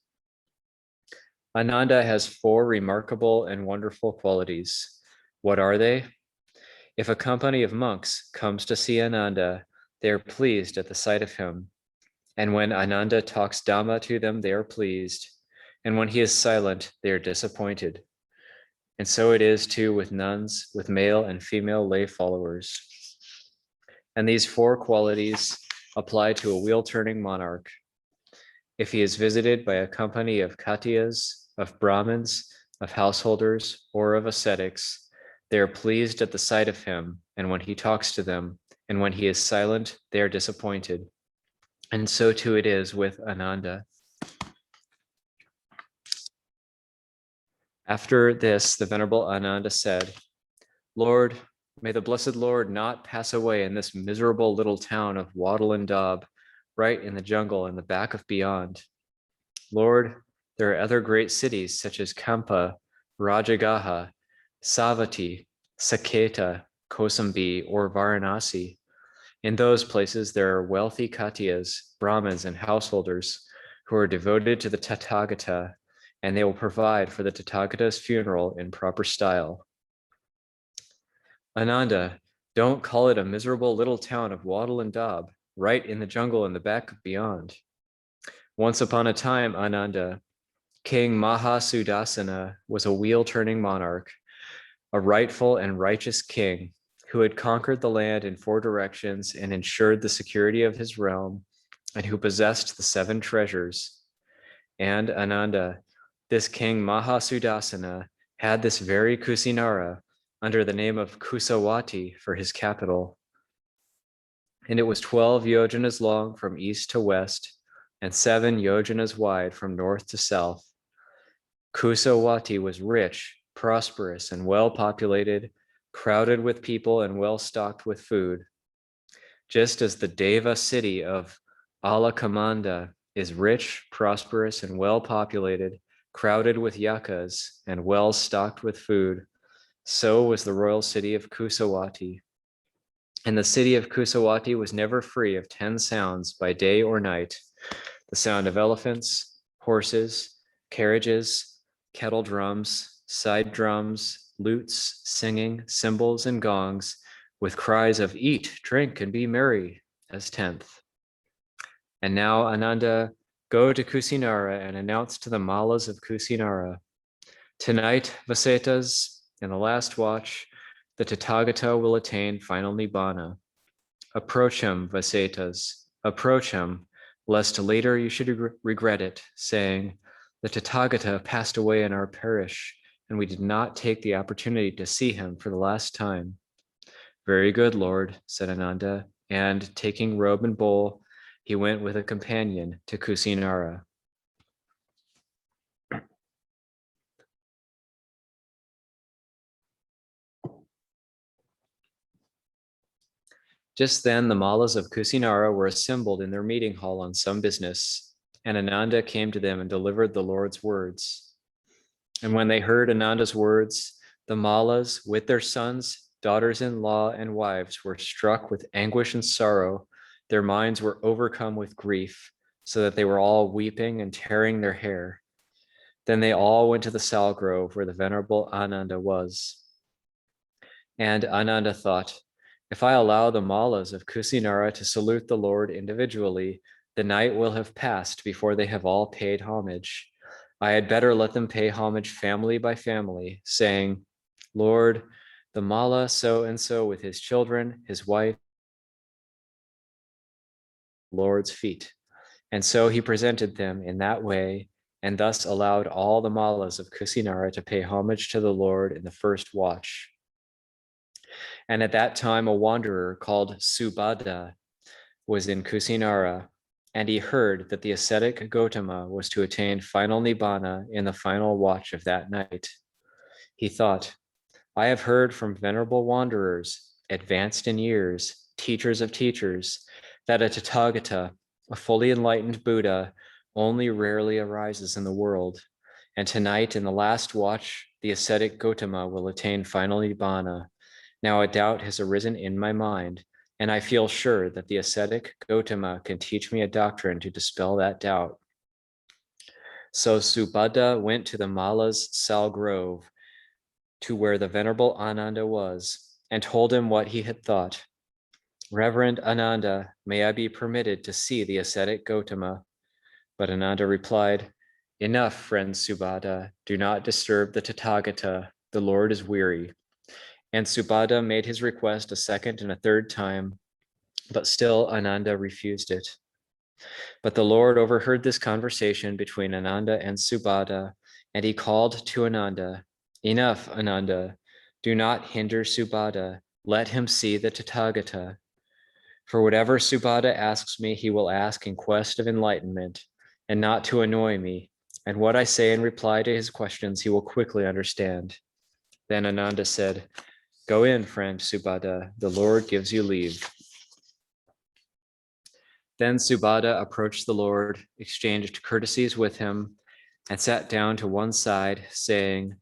Ananda has 4 remarkable and wonderful qualities. What are they? If a company of monks comes to see Ananda, they are pleased at the sight of him. And when Ananda talks Dhamma to them, they are pleased. And when he is silent, they are disappointed. And so it is too with nuns, with male and female lay followers. And these 4 qualities apply to a wheel-turning monarch. If he is visited by a company of Khatiyas, of Brahmins, of householders, or of ascetics, they are pleased at the sight of him, and when he talks to them, and when he is silent, they are disappointed. And so too it is with Ananda. After this, the Venerable Ananda said, 'Lord, May the blessed Lord not pass away in this miserable little town of Wattle and Daub, right in the jungle in the back of beyond. Lord, there are other great cities such as Kampa, Rajagaha, Savatthi, Saketa, Kosambi, or Varanasi. In those places, there are wealthy Katyas, Brahmins, and householders who are devoted to the Tathagata, and they will provide for the Tathagata's funeral in proper style. Ananda, don't call it a miserable little town of Wattle and Daub, right in the jungle in the back of beyond. Once upon a time, Ananda, King Mahāsudassana was a wheel-turning monarch, a rightful and righteous king who had conquered the land in 4 directions and ensured the security of his realm, and who possessed the 7 treasures. And Ananda, this king Mahāsudassana, had this very Kusinara under the name of Kusawati for his capital. And it was 12 yojanas long from east to west, and 7 yojanas wide from north to south. Kusawati was rich, prosperous, and well-populated, crowded with people and well-stocked with food. Just as the Deva city of Alakamanda is rich, prosperous, and well-populated, crowded with yakas, and well-stocked with food, so was the royal city of Kusawati. And the city of Kusawati was never free of 10 sounds by day or night: the sound of elephants, horses, carriages, kettle drums, side drums, lutes, singing, cymbals, and gongs, with cries of "Eat, drink, and be merry" as 10th. And now, Ananda, go to Kusinara and announce to the Malas of Kusinara, tonight, Vasetas, in the last watch, the Tathagata will attain final Nibbana. Approach him, Vasetas, approach him, lest later you should regret it, saying, the Tathagata passed away in our parish, and we did not take the opportunity to see him for the last time. Very good, Lord, said Ananda, and taking robe and bowl, he went with a companion to Kusinara. Just then the Malas of Kusinara were assembled in their meeting hall on some business, and Ananda came to them and delivered the Lord's words. And when they heard Ananda's words, the Malas, with their sons, daughters-in-law, and wives, were struck with anguish and sorrow. Their minds were overcome with grief, so that they were all weeping and tearing their hair. Then they all went to the sal grove where the Venerable Ananda was. And Ananda thought, if I allow the Malas of Kusinara to salute the Lord individually, the night will have passed before they have all paid homage. I had better let them pay homage family by family, saying, Lord, the Mala so-and-so with his children, his wife, Lord's feet. And so he presented them in that way, and thus allowed all the Malas of Kusinara to pay homage to the Lord in the first watch. And at that time, a wanderer called Subhadda was in Kusinara, and he heard that the ascetic Gotama was to attain final Nibbana in the final watch of that night. He thought, I have heard from venerable wanderers, advanced in years, teachers of teachers, that a Tathagata, a fully enlightened Buddha, only rarely arises in the world. And tonight, in the last watch, the ascetic Gotama will attain final Nibbana. Now a doubt has arisen in my mind, and I feel sure that the ascetic Gotama can teach me a doctrine to dispel that doubt. So Subhadda went to the Mala's sal grove, to where the Venerable Ananda was, and told him what he had thought. Reverend Ananda, may I be permitted to see the ascetic Gotama? But Ananda replied, enough, friend Subhadda, do not disturb the Tathagata, the Lord is weary. And Subhadda made his request a second and a third time, but still Ananda refused it. But the Lord overheard this conversation between Ananda and Subhadda, and he called to Ananda, enough, Ananda, do not hinder Subhadda, let him see the Tathagata. For whatever Subhadda asks me, he will ask in quest of enlightenment, and not to annoy me, and what I say in reply to his questions he will quickly understand. Then Ananda said, Go in, friend Subhada, the Lord gives you leave. Then Subhada approached the Lord, exchanged courtesies with him, and sat down to one side, saying,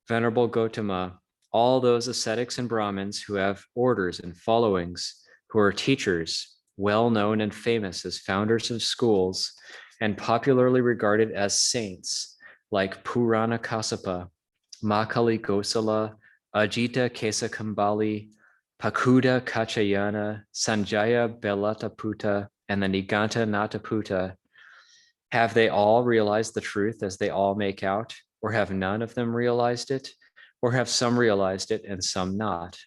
Venerable Gautama, all those ascetics and Brahmins who have orders and followings, who are teachers, well known and famous as founders of schools, and popularly regarded as saints, like Purana Kassapa, Makali Gosala, Ajita Kesakambali, Pakuda Kachayana, Sanjaya Belataputa, and the Niganta Nataputa, have they all realized the truth as they all make out, or have none of them realized it, or have some realized it and some not?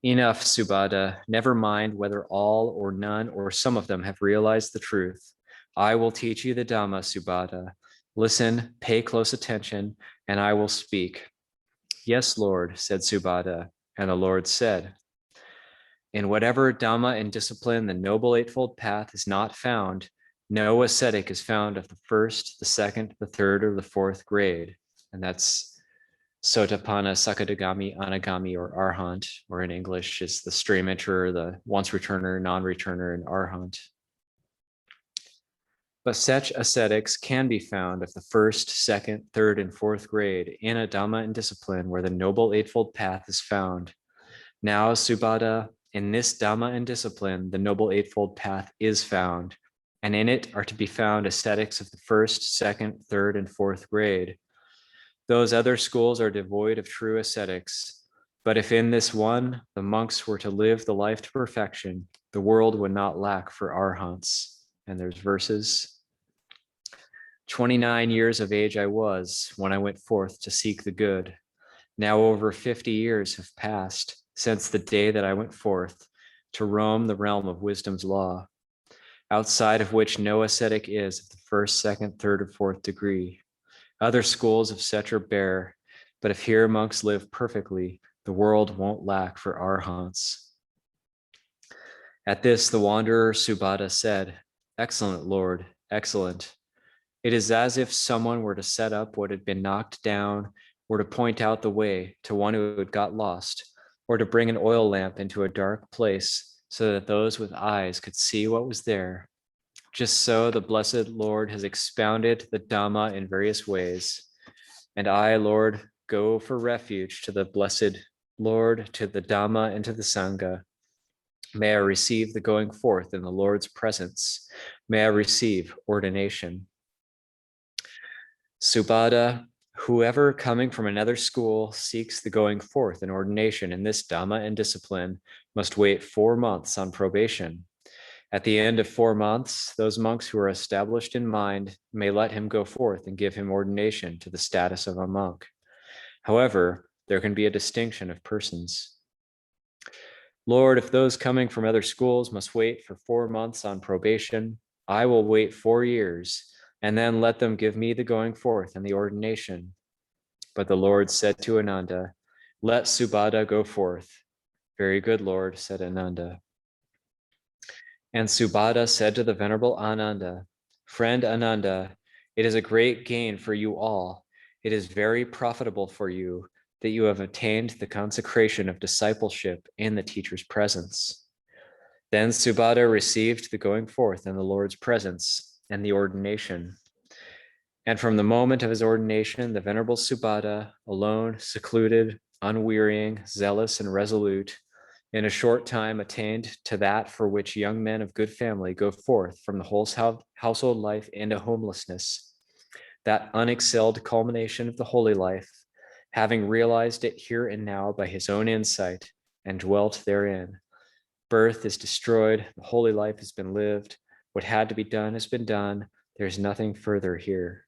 Enough, Subhada, never mind whether all or none or some of them have realized the truth. I will teach you the Dhamma, Subhada. Listen, pay close attention, and I will speak. Yes, Lord, said Subhada, and the Lord said, in whatever Dhamma and discipline the Noble Eightfold Path is not found, no ascetic is found of the first, the second, the third, or the fourth grade. And that's Sotapanna, Sakadagami, Anagami, or Arhant, or in English is the stream enterer, the once returner, non-returner, and Arhant. But such ascetics can be found of the first, second, third, and fourth grade in a Dhamma and discipline where the Noble Eightfold Path is found. Now, Subhada, in this Dhamma and discipline, the Noble Eightfold Path is found, and in it are to be found ascetics of the first, second, third, and fourth grade. Those other schools are devoid of true ascetics. But if in this one, the monks were to live the life to perfection, the world would not lack for arhants. And there's verses. 29 years of age I was when I went forth to seek the good. Now over 50 years have passed since the day that I went forth to roam the realm of wisdom's law, outside of which no ascetic is of the first, second, third, or fourth degree. Other schools of such are bare, but if here monks live perfectly, the world won't lack for arhants. At this, the wanderer Subhada said, Excellent, Lord, excellent. It is as if someone were to set up what had been knocked down, or to point out the way to one who had got lost, or to bring an oil lamp into a dark place so that those with eyes could see what was there. Just so the blessed Lord has expounded the Dhamma in various ways. And I, Lord, go for refuge to the blessed Lord, to the Dhamma, and to the Sangha. May I receive the going forth in the Lord's presence. May I receive ordination. Subhada, whoever coming from another school seeks the going forth in ordination in this Dhamma and discipline must wait 4 months on probation. At the end of 4 months, those monks who are established in mind may let him go forth and give him ordination to the status of a monk. However, there can be a distinction of persons. Lord, if those coming from other schools must wait for 4 months on probation, I will wait 4 years, and then let them give me the going forth and the ordination. But the Lord said to Ananda, let Subhada go forth. Very good, Lord, said Ananda. And Subhada said to the Venerable Ananda, Friend Ananda, it is a great gain for you all. It is very profitable for you that you have attained the consecration of discipleship in the teacher's presence. Then Subhada received the going forth in the Lord's presence and the ordination. And from the moment of his ordination, the Venerable Subhada, alone, secluded, unwearying, zealous, and resolute, in a short time attained to that for which young men of good family go forth from the whole household life into homelessness, that unexcelled culmination of the holy life, having realized it here and now by his own insight and dwelt therein. Birth is destroyed, the holy life has been lived, what had to be done has been done, there's nothing further here.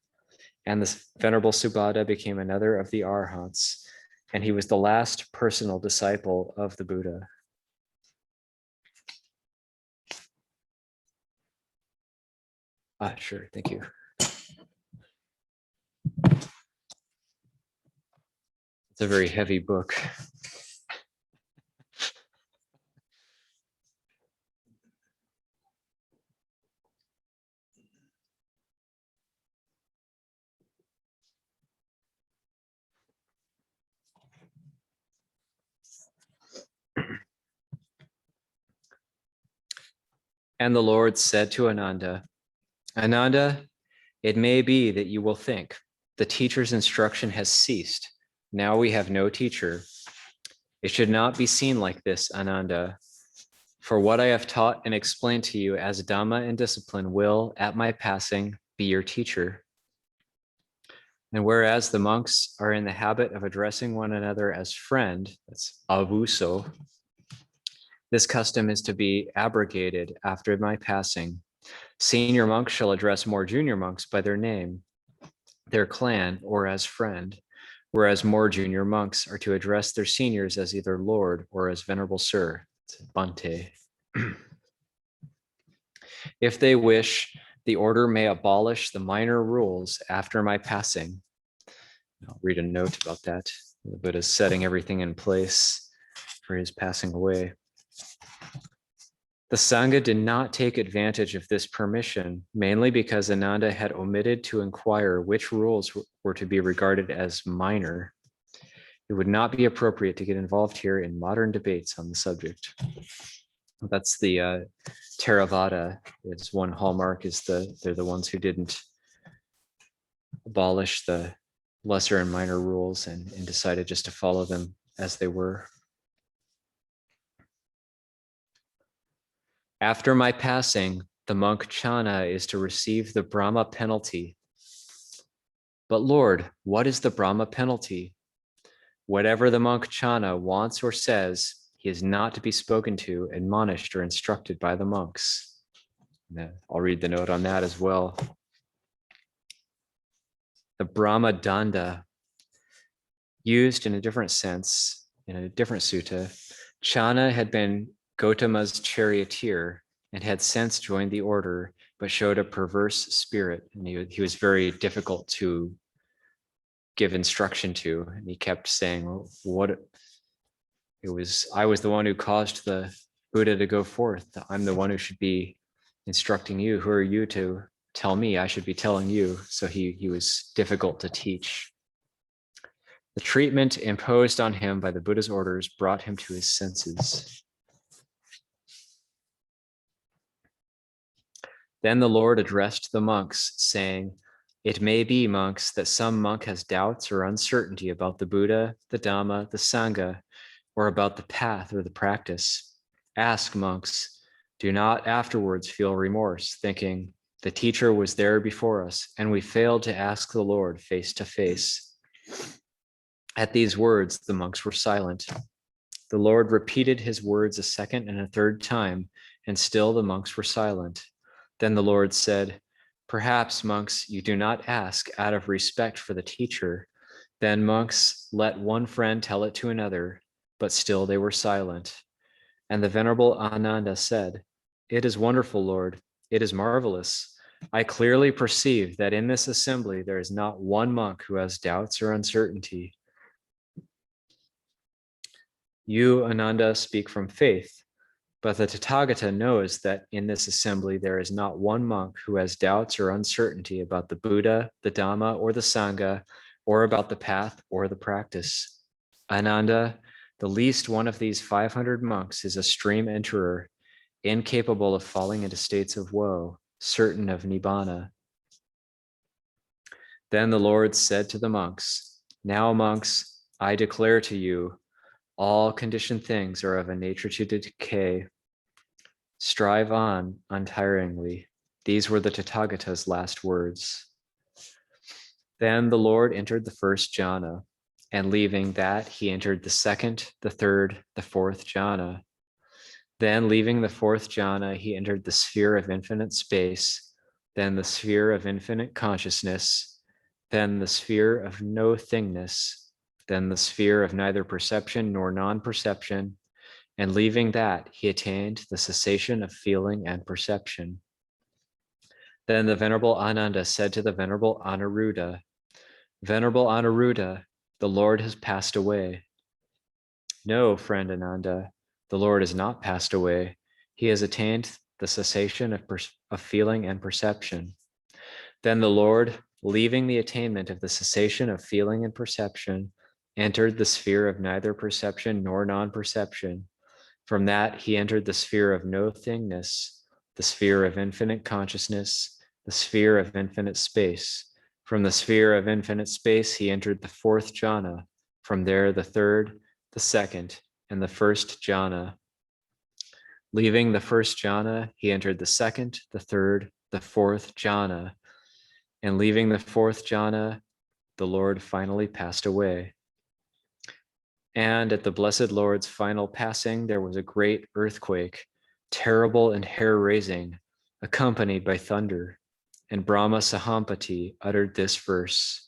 And the Venerable Subhada became another of the Arhants, and he was the last personal disciple of the Buddha. Sure, thank you. It's a very heavy book. And the Lord said to Ananda, Ananda, it may be that you will think, the teacher's instruction has ceased. Now we have no teacher. It should not be seen like this, Ananda. For what I have taught and explained to you as Dhamma and discipline will, at my passing, be your teacher. And whereas the monks are in the habit of addressing one another as friend, that's avuso, this custom is to be abrogated after my passing. Senior monks shall address more junior monks by their name, their clan, or as friend, whereas more junior monks are to address their seniors as either Lord or as Venerable Sir, Bhante. If they wish, the order may abolish the minor rules after my passing. I'll read a note about that. The Buddha is setting everything in place for his passing away. The Sangha did not take advantage of this permission, mainly because Ananda had omitted to inquire which rules were to be regarded as minor. It would not be appropriate to get involved here in modern debates on the subject. That's the Theravada. It's one hallmark is they're the ones who didn't abolish the lesser and minor rules and decided just to follow them as they were. After my passing, the monk Chana is to receive the Brahma penalty. But Lord, what is the Brahma penalty? Whatever the monk Chana wants or says, he is not to be spoken to, admonished, or instructed by the monks. I'll read the note on that as well. The Brahma Danda, used in a different sense, in a different sutta, Chana had been Gautama's charioteer and had since joined the order, but showed a perverse spirit. And he was very difficult to give instruction to. And he kept saying, well, I was the one who caused the Buddha to go forth. I'm the one who should be instructing you. Who are you to tell me? I should be telling you. So he was difficult to teach. The treatment imposed on him by the Buddha's orders brought him to his senses. Then the Lord addressed the monks, saying, it may be, monks, that some monk has doubts or uncertainty about the Buddha, the Dhamma, the Sangha, or about the path or the practice. Ask, monks. Do not afterwards feel remorse, thinking, the teacher was there before us, and we failed to ask the Lord face to face. At these words, the monks were silent. The Lord repeated his words a second and a third time, and still the monks were silent. Then the Lord said, perhaps, monks, you do not ask out of respect for the teacher. Then, monks, let one friend tell it to another, but still they were silent. And the Venerable Ananda said, it is wonderful, Lord. It is marvelous. I clearly perceive that in this assembly there is not one monk who has doubts or uncertainty. You, Ananda, speak from faith. But the Tathagata knows that in this assembly there is not one monk who has doubts or uncertainty about the Buddha, the Dhamma, or the Sangha, or about the path or the practice. Ananda, the least one of these 500 monks is a stream enterer, incapable of falling into states of woe, certain of Nibbana. Then the Lord said to the monks, now, monks, I declare to you, all conditioned things are of a nature to decay. Strive on untiringly. These were the Tathagata's last words. Then the Lord entered the first jhana, and leaving that, he entered the second, the third, the fourth jhana. Then leaving the fourth jhana, he entered the sphere of infinite space, then the sphere of infinite consciousness, then the sphere of no thingness, then the sphere of neither perception nor non-perception, and leaving that, he attained the cessation of feeling and perception. Then the Venerable Ananda said to the Venerable Anuruddha, Venerable Anuruddha, the Lord has passed away. No, friend Ananda, the Lord has not passed away. He has attained the cessation of feeling and perception. Then the Lord, leaving the attainment of the cessation of feeling and perception, entered the sphere of neither perception nor non-perception. From that, he entered the sphere of no thingness, the sphere of infinite consciousness, the sphere of infinite space. From the sphere of infinite space, he entered the fourth jhana. From there, the third, the second, and the first jhana. Leaving the first jhana, he entered the second, the third, the fourth jhana. And leaving the fourth jhana, the Lord finally passed away. And at the Blessed Lord's final passing, there was a great earthquake, terrible and hair-raising, accompanied by thunder. And Brahma Sahampati uttered this verse: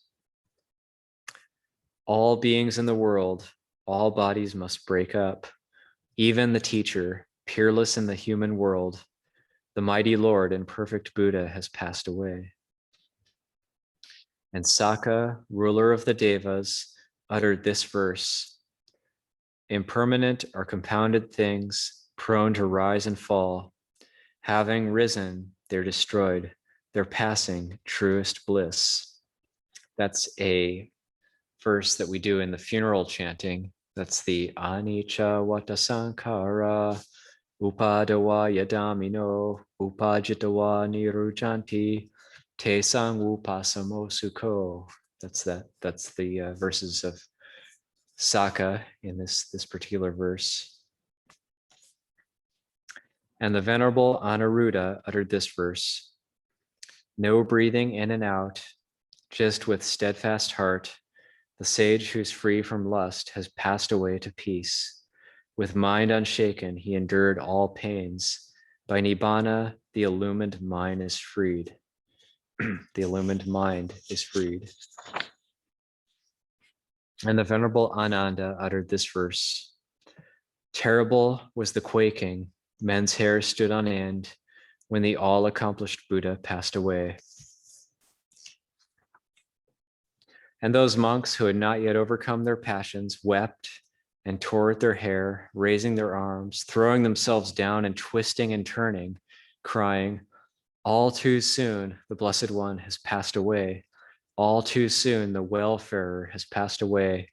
all beings in the world, all bodies must break up. Even the teacher, peerless in the human world, the mighty Lord and perfect Buddha has passed away. And Saka, ruler of the Devas, uttered this verse: impermanent are compounded things, prone to rise and fall. Having risen, they're destroyed. They're passing truest bliss. That's a verse that we do in the funeral chanting. That's the Anicca Vata Sankhara Upadawa Yadamino Upajitawa Nirujanti Te Sangu Pasamo Sukho. That's the verses of Saka in this particular verse. And the Venerable Anuruddha uttered this verse: no breathing in and out, just with steadfast heart, the sage who's free from lust has passed away to peace. With mind unshaken, he endured all pains. By Nibbana, the illumined mind is freed. The illumined mind is freed. And the Venerable Ananda uttered this verse: terrible was the quaking, men's hair stood on end, when the all-accomplished Buddha passed away. And those monks who had not yet overcome their passions wept and tore at their hair, raising their arms, throwing themselves down and twisting and turning, crying, all too soon the Blessed One has passed away. All too soon the wayfarer has passed away.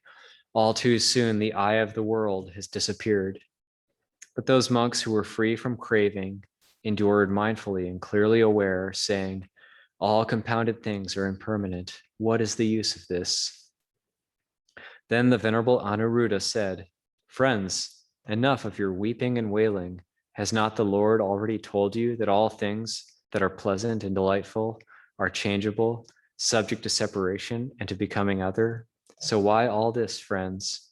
All too soon the eye of the world has disappeared. But those monks who were free from craving endured mindfully and clearly aware, saying, all compounded things are impermanent. What is the use of this? Then the Venerable Anuruddha said, friends, enough of your weeping and wailing. Has not the Lord already told you that all things that are pleasant and delightful are changeable, subject to separation and to becoming other? So why all this, friends?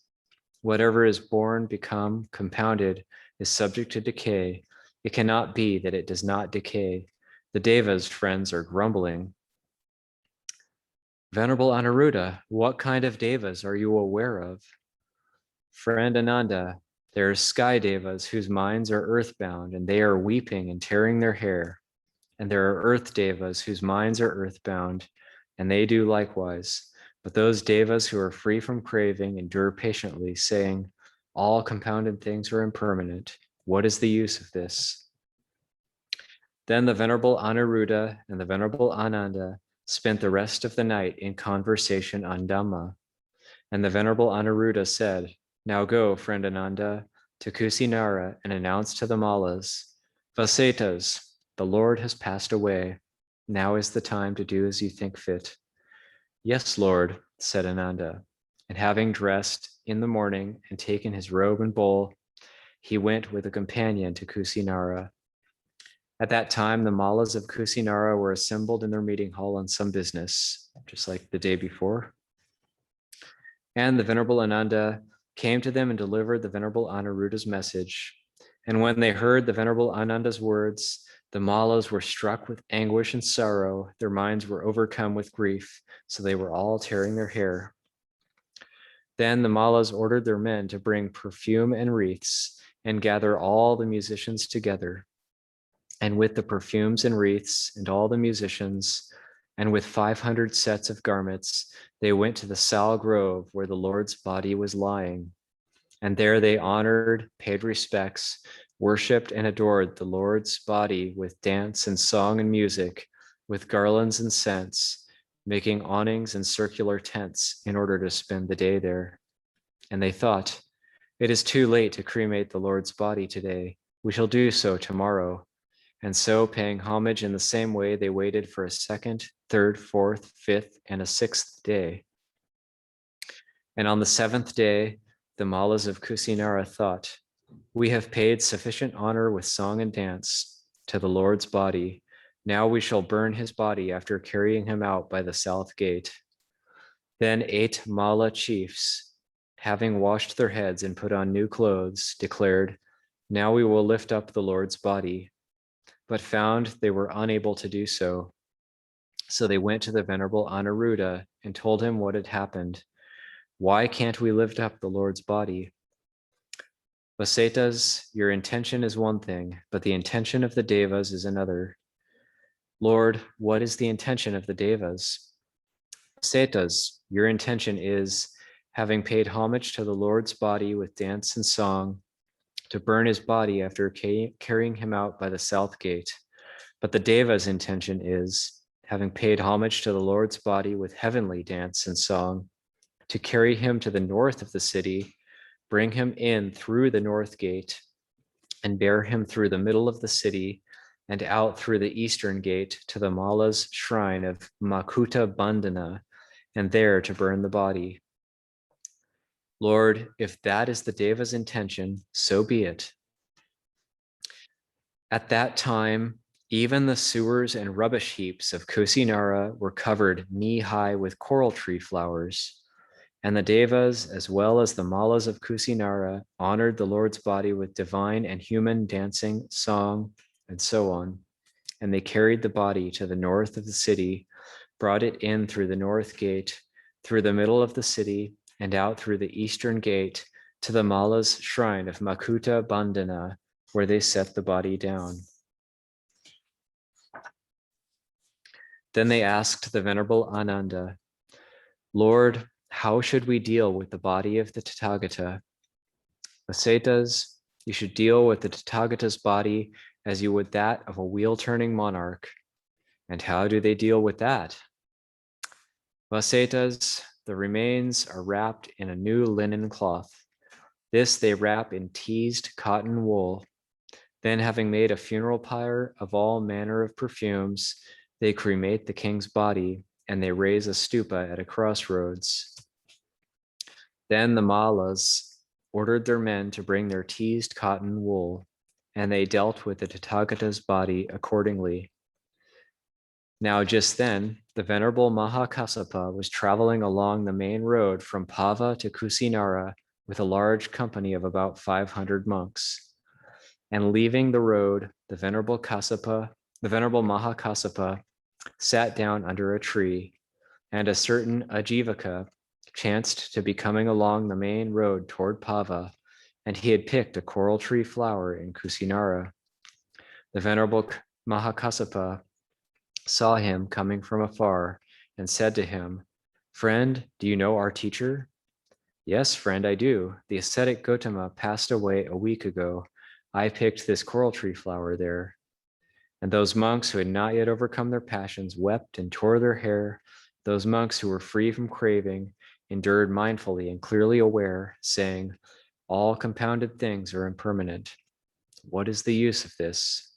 Whatever is born, become, compounded, is subject to decay. It cannot be that it does not decay. The Devas, friends, are grumbling. Venerable Anuruddha, what kind of Devas are you aware of? Friend Ananda, there are sky Devas whose minds are earthbound, and they are weeping and tearing their hair. And there are earth Devas whose minds are earthbound, and they do likewise. But those Devas who are free from craving endure patiently, saying, all compounded things are impermanent. What is the use of this? Then the Venerable Anuruddha and the Venerable Ananda spent the rest of the night in conversation on Dhamma. And the Venerable Anuruddha said, now go, friend Ananda, to Kusinara and announce to the Mallas, Vasetas, the Lord has passed away. Now is the time to do as you think fit. Yes, Lord, said Ananda. And having dressed in the morning and taken his robe and bowl, he went with a companion to Kusinara. At that time, the Mallas of Kusinara were assembled in their meeting hall on some business, just like the day before. And the Venerable Ananda came to them and delivered the Venerable Anuruddha's message. And when they heard the Venerable Ananda's words, the Mallas were struck with anguish and sorrow. Their minds were overcome with grief, so they were all tearing their hair. Then the Mallas ordered their men to bring perfume and wreaths and gather all the musicians together. And with the perfumes and wreaths and all the musicians, and with 500 sets of garments, they went to the Sal Grove where the Lord's body was lying. And there they honored, paid respects, worshipped and adored the Lord's body with dance and song and music, with garlands and scents, making awnings and circular tents in order to spend the day there. And they thought, it is too late to cremate the Lord's body today. We shall do so tomorrow. And so, paying homage in the same way, they waited for a second, third, fourth, fifth, and a sixth day. And on the seventh day, the Mallas of Kusinara thought, "We have paid sufficient honor with song and dance to the Lord's body. Now we shall burn his body after carrying him out by the south gate." Then 8 Malla chiefs, having washed their heads and put on new clothes, declared, "Now we will lift up the Lord's body," but found they were unable to do so. So they went to the Venerable Anuruddha and told him what had happened. "Why can't we lift up the Lord's body?" "Vasetas, your intention is one thing, but the intention of the Devas is another." "Lord, what is the intention of the Devas?" "Vasetas, your intention is, having paid homage to the Lord's body with dance and song, to burn his body after carrying him out by the south gate. But the Deva's intention is, having paid homage to the Lord's body with heavenly dance and song, to carry him to the north of the city, bring him in through the north gate, and bear him through the middle of the city and out through the eastern gate to the Mala's shrine of Makuta Bandhana, and there to burn the body. Lord, if that is the Deva's intention, so be it." At that time, even the sewers and rubbish heaps of Kusinara were covered knee-high with coral tree flowers. And the Devas, as well as the Mallas of Kusinara, honored the Lord's body with divine and human dancing, song, and so on. And they carried the body to the north of the city, brought it in through the north gate, through the middle of the city, and out through the eastern gate to the Mala's shrine of Makuta Bandhana, where they set the body down. Then they asked the Venerable Ananda, "Lord, how should we deal with the body of the Tathagata?" "Vasetas, you should deal with the Tathagata's body as you would that of a wheel-turning monarch." "And how do they deal with that?" "Vasetas, the remains are wrapped in a new linen cloth. This they wrap in teased cotton wool. Then, having made a funeral pyre of all manner of perfumes, they cremate the king's body, and they raise a stupa at a crossroads. Then the Mallas ordered their men to bring their teased cotton wool, and they dealt with the Tathagata's body accordingly. Now just then, the Venerable Mahākassapa was traveling along the main road from Pava to Kusinara with a large company of about 500 monks. And leaving the road, the Venerable Mahākassapa sat down under a tree, and a certain Ajivaka chanced to be coming along the main road toward Pava, and he had picked a coral tree flower in Kusinara. The Venerable Mahākassapa saw him coming from afar and said to him, "Friend, do you know our teacher?" "Yes, friend, I do. The ascetic Gotama passed away a week ago. I picked this coral tree flower there." And those monks who had not yet overcome their passions wept and tore their hair. Those monks who were free from craving endured mindfully and clearly aware, saying, "All compounded things are impermanent. What is the use of this?"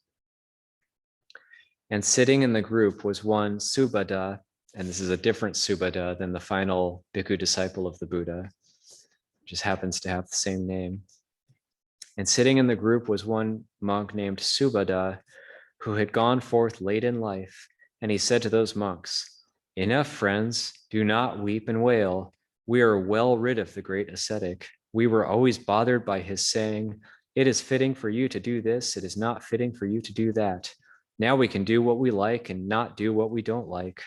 And sitting in the group was one Subhada, and this is a different Subhada than the final bhikkhu disciple of the Buddha, just happens to have the same name. And sitting in the group was one monk named Subhada, who had gone forth late in life, and he said to those monks, "Enough, friends, do not weep and wail. We are well rid of the great ascetic. We were always bothered by his saying, 'It is fitting for you to do this, it is not fitting for you to do that.' Now we can do what we like and not do what we don't like."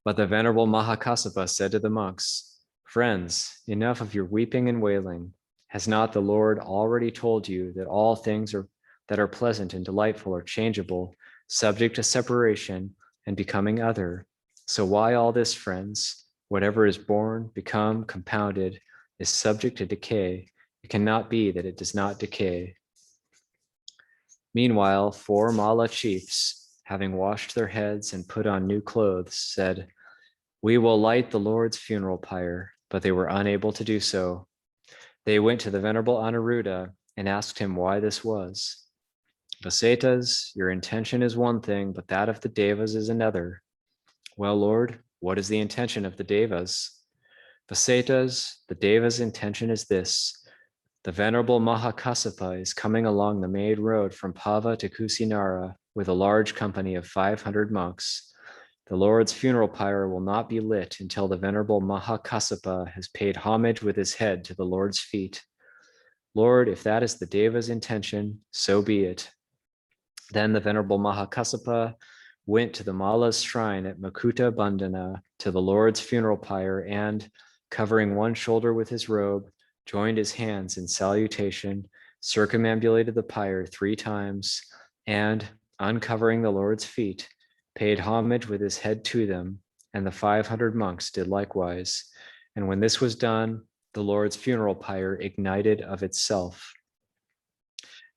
But the Venerable Mahākassapa said to the monks, "Friends, enough of your weeping and wailing. Has not the Lord already told you that all things that are pleasant and delightful are changeable, subject to separation and becoming other? So why all this, friends? Whatever is born, become, compounded, is subject to decay. It cannot be that it does not decay." Meanwhile, 4 Malla chiefs, having washed their heads and put on new clothes, said, "We will light the Lord's funeral pyre," but they were unable to do so. They went to the Venerable Anuruddha and asked him why this was. Vasetas, your intention is one thing, but that of the Devas is another. Well, Lord, what is the intention of the Devas? Vasetas, the Devas' intention is this. The Venerable Mahākassapa is coming along the main road from Pava to Kusinara with a large company of 500 monks. The Lord's funeral pyre will not be lit until the Venerable Mahākassapa has paid homage with his head to the Lord's feet. Lord, if that is the Deva's intention, so be it. Then the Venerable Mahākassapa went to the Mala's shrine at Makuta Bandhana to the Lord's funeral pyre and, covering one shoulder with his robe, joined his hands in salutation, circumambulated the pyre 3 times, and, uncovering the Lord's feet, paid homage with his head to them, and the 500 monks did likewise. And when this was done, the Lord's funeral pyre ignited of itself.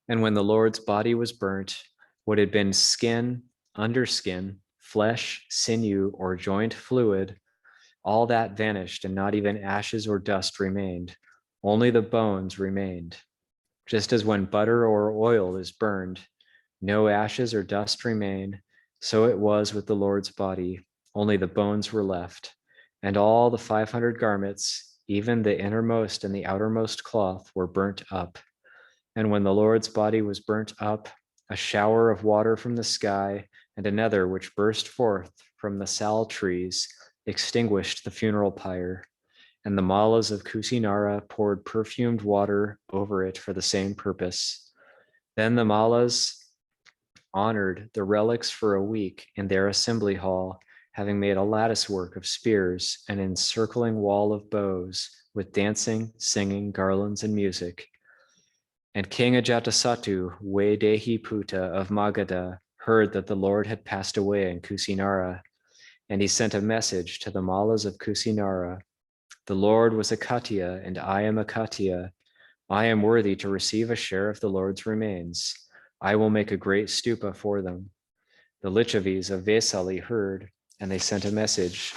And when the Lord's body was burnt, what had been skin, underskin, flesh, sinew, or joint fluid, all that vanished, and not even ashes or dust remained. Only the bones remained. Just as when butter or oil is burned, no ashes or dust remain, so it was with the Lord's body, only the bones were left. And all the 500 garments, even the innermost and the outermost cloth, were burnt up. And when the Lord's body was burnt up, a shower of water from the sky and another which burst forth from the sal trees extinguished the funeral pyre. And the Malas of Kusinara poured perfumed water over it for the same purpose. Then the Malas honored the relics for a week in their assembly hall, having made a lattice work of spears and encircling wall of bows with dancing, singing, garlands, and music. And King Ajatasattu, Vaidehi Puta of Magadha, heard that the Lord had passed away in Kusinara, and he sent a message to the Malas of Kusinara. The Lord was a Khattiya, and I am a Khattiya. I am worthy to receive a share of the Lord's remains. I will make a great stupa for them. The Lichavis of Vesali heard, and they sent a message.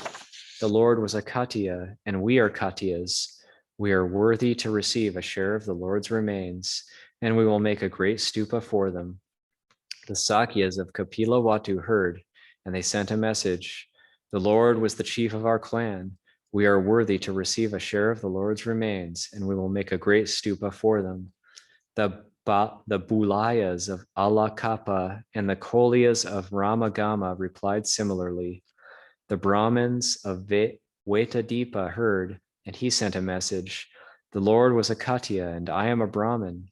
The Lord was a Khattiya, and we are Khattiyas. We are worthy to receive a share of the Lord's remains, and we will make a great stupa for them. The Sakyas of Kapilavatthu heard, and they sent a message. The Lord was the chief of our clan. We are worthy to receive a share of the Lord's remains, and we will make a great stupa for them. The Bulayas of Alakapa and the Kolyas of Ramagama replied similarly. The Brahmins of Vetadipa heard, and he sent a message. The Lord was a Khattiya, and I am a Brahmin.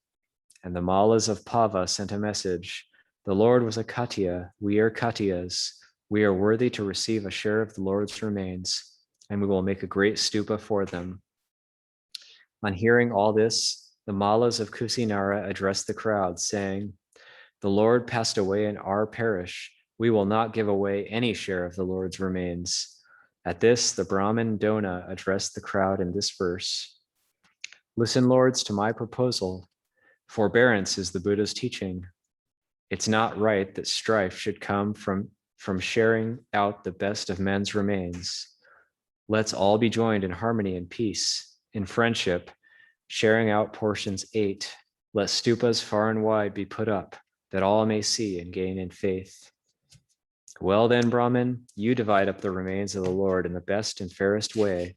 And the Malas of Pava sent a message. The Lord was a Khattiya, we are Khattiyas. We are worthy to receive a share of the Lord's remains, and we will make a great stupa for them. On hearing all this, the Malas of Kusinara addressed the crowd, saying, the Lord passed away in our parish. We will not give away any share of the Lord's remains. At this, the Brahmin Dona addressed the crowd in this verse. Listen, lords, to my proposal. Forbearance is the Buddha's teaching. It's not right that strife should come from sharing out the best of men's remains. Let's all be joined in harmony and peace, in friendship, sharing out portions 8. Let stupas far and wide be put up, that all may see and gain in faith. Well then, Brahmin, you divide up the remains of the Lord in the best and fairest way.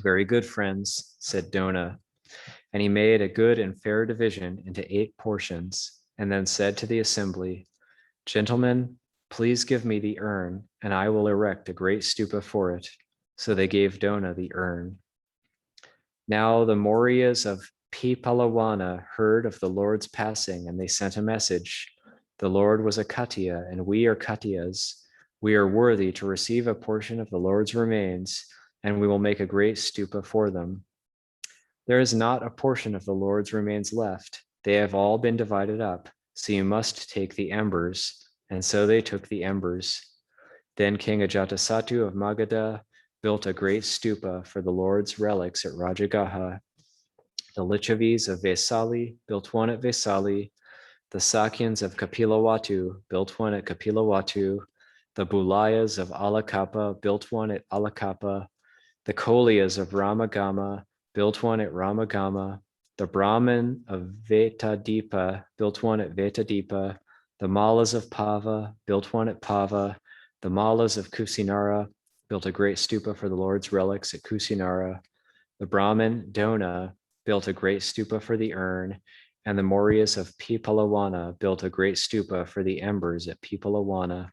Very good, friends, said Dona. And he made a good and fair division into 8 portions, and then said to the assembly, gentlemen, please give me the urn, and I will erect a great stupa for it. So they gave Dona the urn. Now the Mauryas of Pipalawana heard of the Lord's passing, and they sent a message. The Lord was a Khattiya, and we are Khattiyas. We are worthy to receive a portion of the Lord's remains, and we will make a great stupa for them. There is not a portion of the Lord's remains left. They have all been divided up, so you must take the embers. And so they took the embers. Then King Ajatasattu of Magadha built a great stupa for the Lord's relics at Rajagaha. The Lichavis of Vesali built one at Vesali. The Sakyans of Kapilavatthu built one at Kapilavatthu. The Bulayas of Alakapa built one at Alakapa. The Kolyas of Ramagama built one at Ramagama. The Brahmin of Vetadipa built one at Vetadipa. The Mallas of Pava built one at Pava. The Mallas of Kusinara built a great stupa for the Lord's relics at Kusinara. The Brahmin Dona built a great stupa for the urn, and the Mauryas of Pipalawana built a great stupa for the embers at Pipalawana.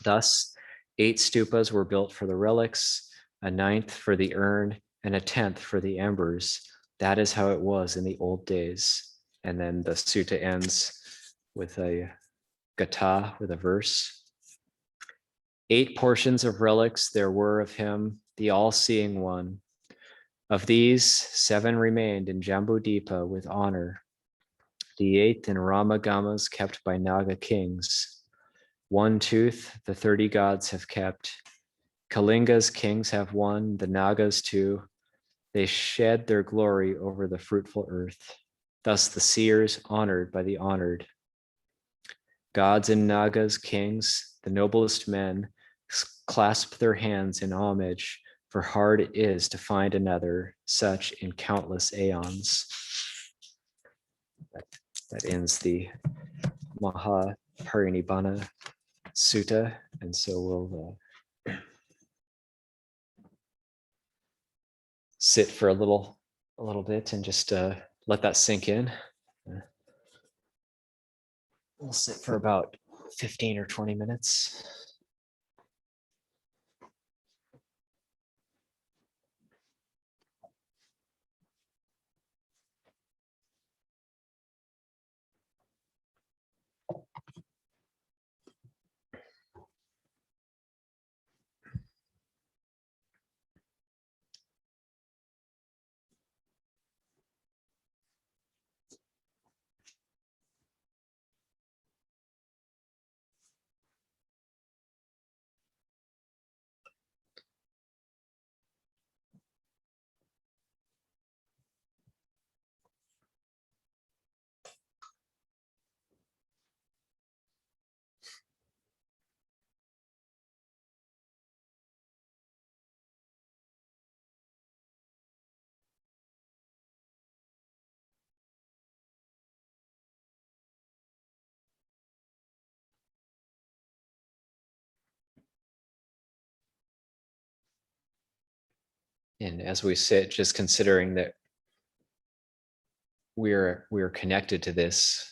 Thus, 8 stupas were built for the relics, a 9th for the urn, and a 10th for the embers. That is how it was in the old days. And then the sutta ends with a gatha, with a verse. 8 portions of relics there were of him, the all-seeing one. Of these, 7 remained in Jambudipa with honor. The 8th in Ramagamas kept by Naga kings. 1 tooth the 30 gods have kept. Kalinga's kings have 1, the Nagas 2. They shed their glory over the fruitful earth. Thus the seers honored by the honored. Gods and Nagas, kings, the noblest men, clasp their hands in homage, for hard it is to find another such in countless aeons. That ends the Mahāparinibbāna Sutta, and so we'll sit for a little bit and just let that sink in. We'll sit for about 15 or 20 minutes. And as we sit, just considering that we're connected to this.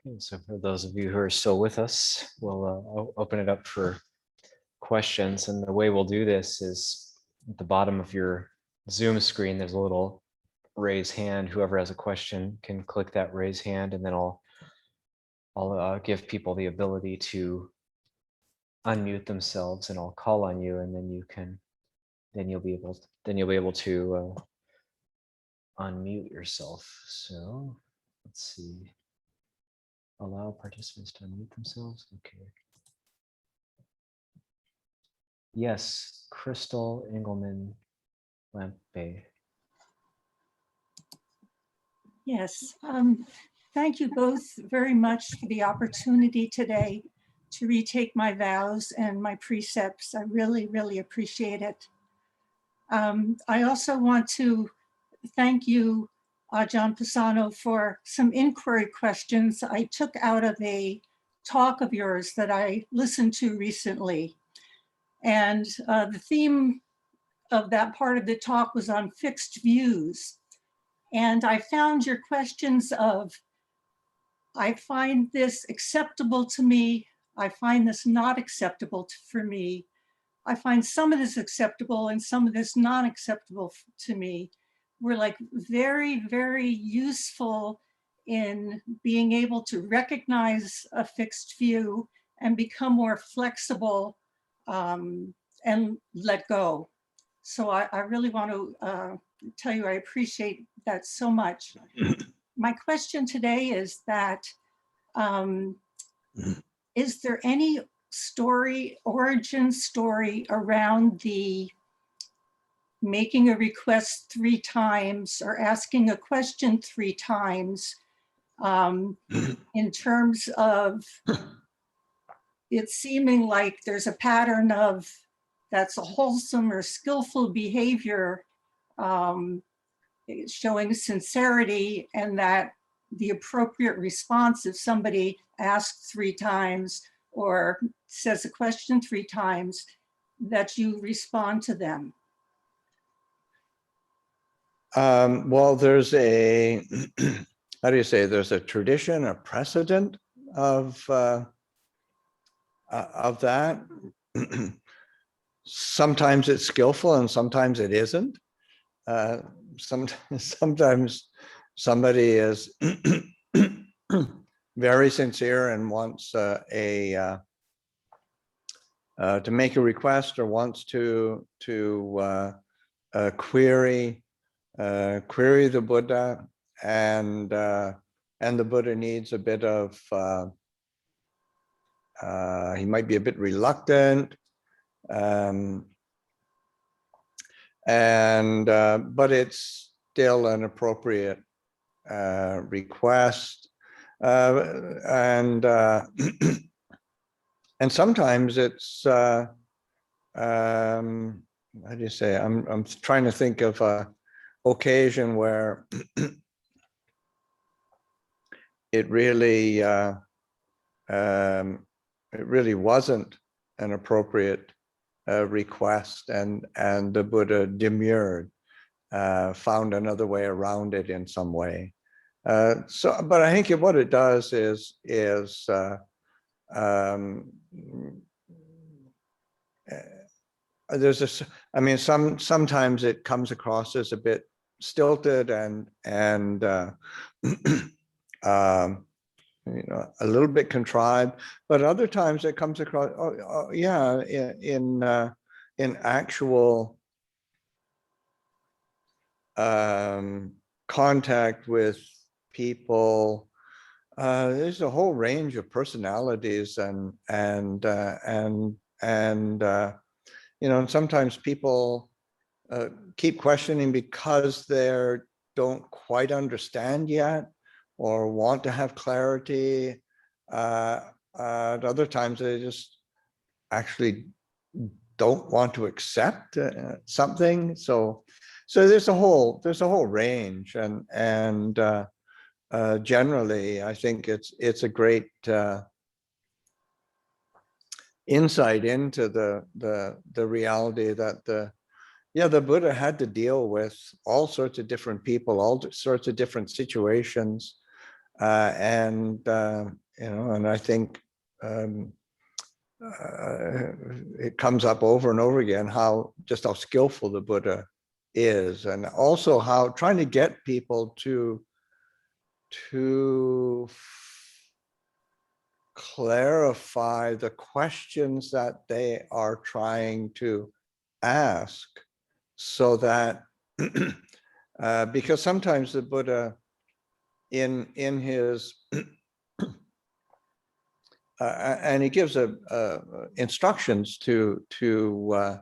Okay, so for those of you who are still with us, we'll open it up for questions. And the way we'll do this is at the bottom of your Zoom screen, there's a little raise hand. Whoever has a question can click that raise hand, and then I'll give people the ability to unmute themselves, and I'll call on you, and then you'll be able to unmute yourself. So let's see. Allow participants to unmute themselves. Okay. Yes, Crystal Engelman Lampe. Yes, thank you both very much for the opportunity today to retake my vows and my precepts. I really, really appreciate it. I also want to thank you, Ajahn Pasanno, for some inquiry questions I took out of a talk of yours that I listened to recently. And the theme of that part of the talk was on fixed views. And I found your questions of, I find this acceptable to me, I find this not acceptable for me, I find some of this acceptable and some of this not acceptable to me, were like very, very useful in being able to recognize a fixed view and become more flexible and let go. So I really want to tell you I appreciate that so much. My question today is that, is there any origin story around the making a request 3 times or asking a question 3 times in terms of it seeming like there's a pattern of that's a wholesome or skillful behavior showing sincerity, and that the appropriate response if somebody asks 3 times or says a question 3 times, that you respond to them? Well, there's a, how do you say, there's a tradition, a precedent of that. Sometimes it's skillful and sometimes it isn't. Sometimes somebody is very sincere and wants to make a request or wants to query the Buddha, and the Buddha needs a bit of he might be a bit reluctant, but it's still an appropriate request, and sometimes it's how do you say? I'm trying to think of a occasion where it really wasn't an appropriate request, and the Buddha demurred, found another way around it in some way. But I think what it does is there's I mean, sometimes it comes across as a bit stilted and a little bit contrived, but other times it comes across, yeah, in actual contact with people. There's a whole range of personalities, and sometimes people keep questioning because they don't quite understand yet or want to have clarity. At other times they just actually don't want to accept something. So there's a whole range, and generally, I think it's a great insight into the reality that the Buddha had to deal with all sorts of different people, all sorts of different situations, and I think it comes up over and over again how skillful the Buddha is, and also how trying to get people to clarify the questions that they are trying to ask, so that because sometimes the Buddha in his and he gives instructions to the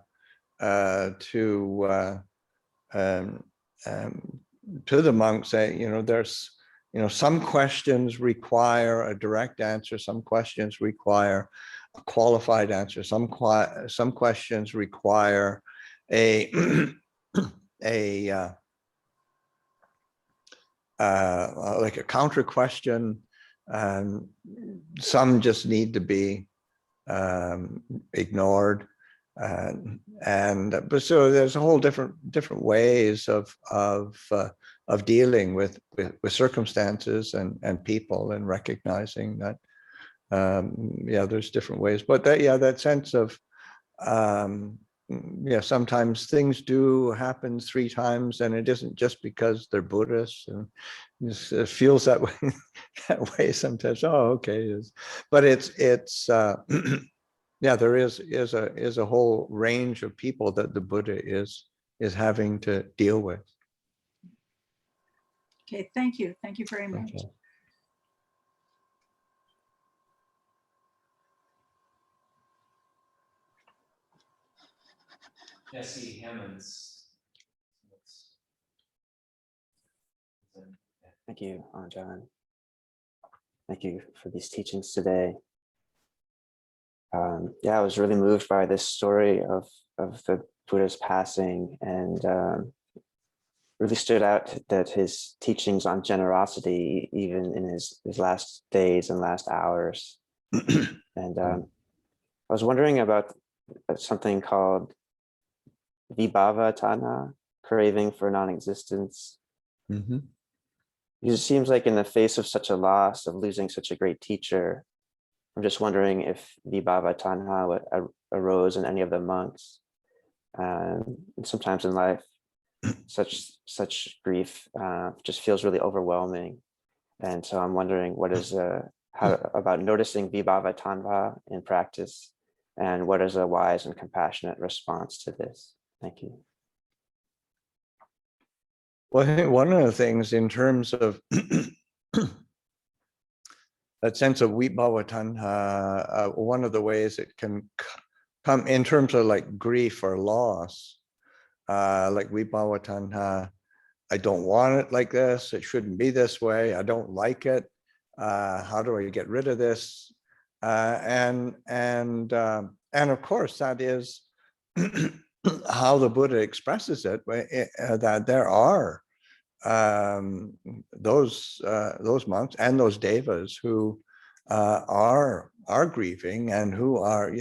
monks, say, there's some questions require a direct answer, some questions require a qualified answer, some questions require a like a counter question. Some just need to be ignored, but so there's a whole different ways of dealing with circumstances and people, and recognizing that there's different ways. But that sense of sometimes things do happen 3 times, and it isn't just because they're Buddhists, and it feels that way sometimes. Oh, okay. But it's there is a whole range of people that the Buddha is having to deal with. Okay, thank you very much. Okay. Jesse Hammonds. Thank you, Ajahn. Thank you for these teachings today. I was really moved by this story of the Buddha's passing, and really stood out that his teachings on generosity, even in his last days and last hours. And I was wondering about something called vibhava tanha, craving for non-existence. Mm-hmm. It seems like in the face of such a loss, of losing such a great teacher, I'm just wondering if vibhava tanha arose in any of the monks. And sometimes in life, such grief just feels really overwhelming. And so I'm wondering, what is how about noticing vibhava tanha in practice, and what is a wise and compassionate response to this? Thank you. Well, I think one of the things in terms of that sense of vibhava tanha, one of the ways it can come in terms of like grief or loss, like vibhava tanha, I don't want it like this, it shouldn't be this way, I don't like it, how do I get rid of this? And of course that is how the Buddha expresses it, that there are those monks and those devas who are grieving, and who are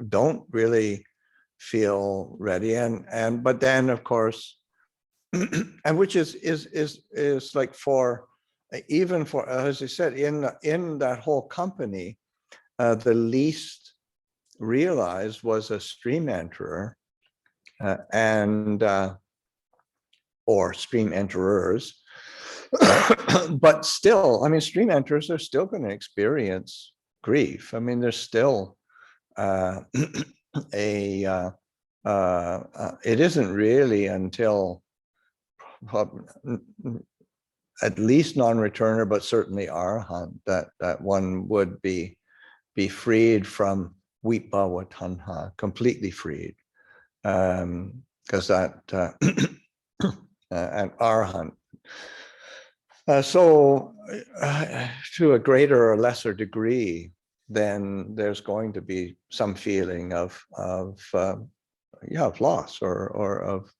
don't really feel ready, and but then of course and which is like for even for, as I said, in that whole company, the least realized was a stream enterer, or stream enterers. But still, I mean, stream enterers are still going to experience grief. I mean, there's still it isn't really until at least non-returner, but certainly arahant, that one would be freed from vibhava tanha, completely freed, because that and arahant. So to a greater or lesser degree, then there's going to be some feeling of loss or of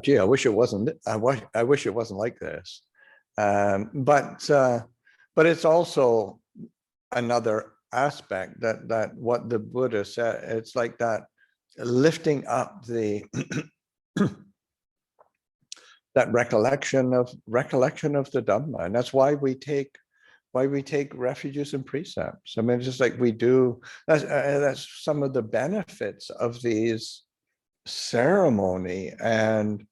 gee, I wish it wasn't. I wish it wasn't like this. But it's also another aspect that what the Buddha said. It's like that lifting up the that recollection of the Dhamma, and that's why we take refuges and precepts. I mean, it's just like we do. That's some of the benefits of these ceremony and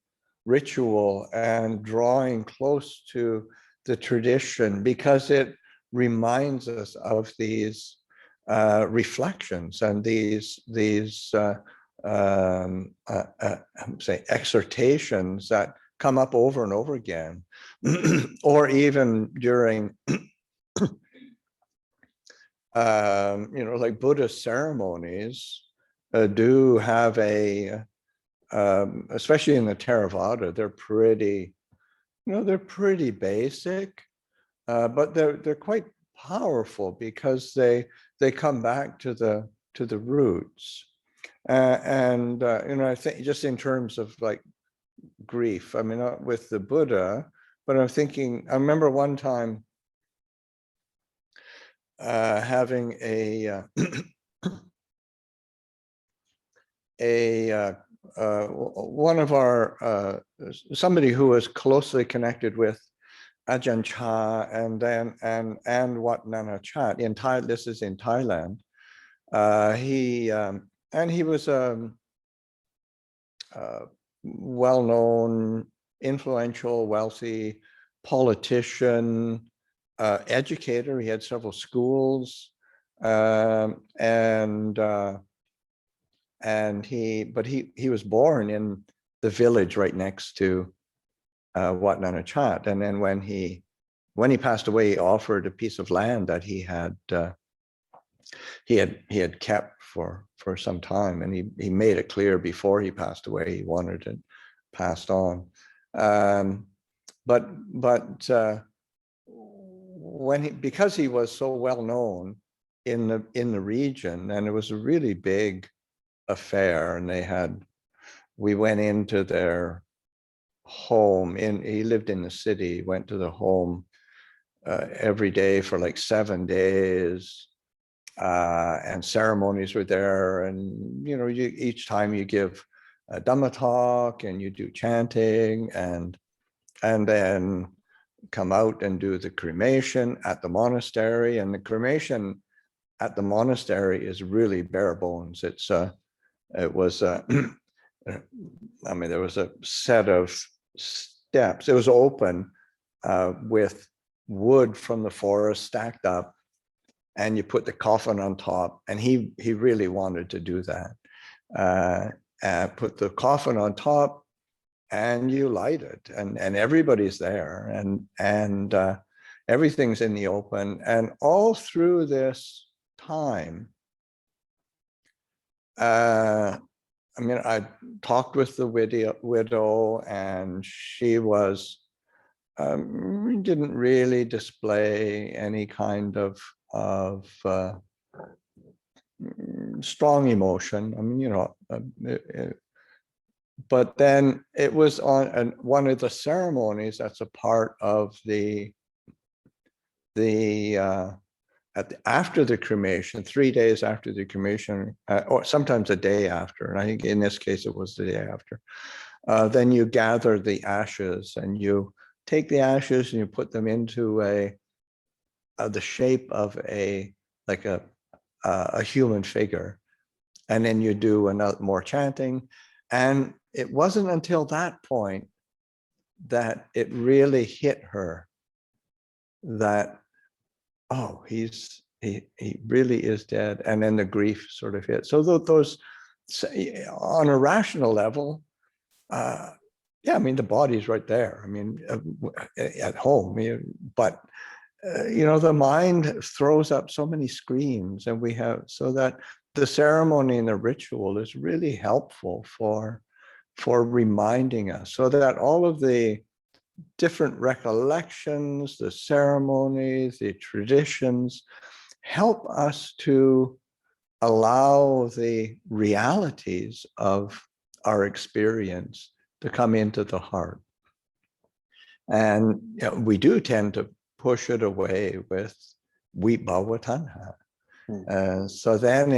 ritual and drawing close to the tradition, because it reminds us of these reflections and these say exhortations that come up over and over again, or even during like Buddhist ceremonies do have a especially in the Theravada, they're pretty basic, but they're quite powerful because they come back to the roots. I think just in terms of like grief, I mean, not with the Buddha, but I remember one time having one of our somebody who was closely connected with Ajahn Chah and Wat Nana Chat in Thailand. This is in Thailand. He was a well-known, influential, wealthy politician, educator. He had several schools, and he was born in the village right next to Wat Nana Chat. And then when he passed away, he offered a piece of land that he had kept for some time, and he made it clear before he passed away he wanted it passed on. Because he was so well known in the region, and it was a really big affair, and we went into their home. He lived in the city, went to the home every day for like 7 days, and ceremonies were there, and each time you give a Dhamma talk and you do chanting, and then come out and do the cremation at the monastery. And the cremation at the monastery is really bare bones. It was I mean, there was a set of steps. It was open with wood from the forest stacked up, and you put the coffin on top. And he really wanted to do that. Put the coffin on top, and you light it, and everybody's there, and everything's in the open. And all through this time, I mean, I talked with the widow, and she didn't really display any kind of strong emotion. I mean, but then it was on one of the ceremonies that's a part of after the cremation, 3 days after the cremation, or sometimes a day after, and I think in this case it was the day after, then you gather the ashes, and you take the ashes and you put them into the shape of a human figure, and then you do more chanting. And it wasn't until that point that it really hit her that, oh, he really is dead. And then the grief sort of hit. So those, on a rational level, yeah, I mean, the body's right there. I mean, at home, but the mind throws up so many screens, and so that the ceremony and the ritual is really helpful for reminding us, so that all of the different recollections, the ceremonies, the traditions help us to allow the realities of our experience to come into the heart. And we do tend to push it away with vibhava tanha. So then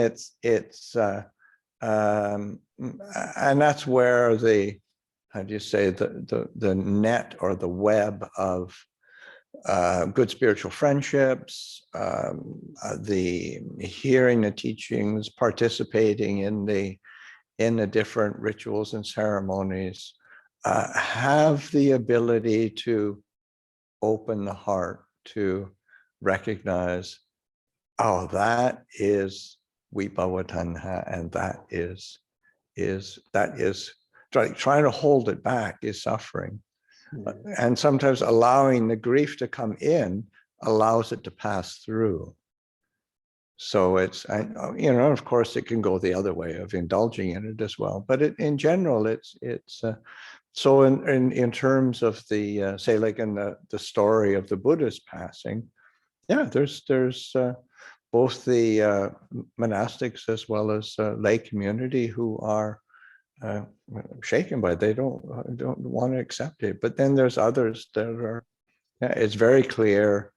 and that's where the, how do you say, the net or the web of good spiritual friendships, the hearing the teachings, participating in the different rituals and ceremonies, have the ability to open the heart to recognize, oh, that is vibhava tanha, and that is trying to hold it back is suffering. And sometimes allowing the grief to come in allows it to pass through. So it's, of course, it can go the other way of indulging in it as well. But in general, it's so in terms of the, say, like in the story of the Buddha's passing, yeah, there's both the monastics as well as lay community who are shaken by it. They don't want to accept it. But then there's others that are, it's very clear,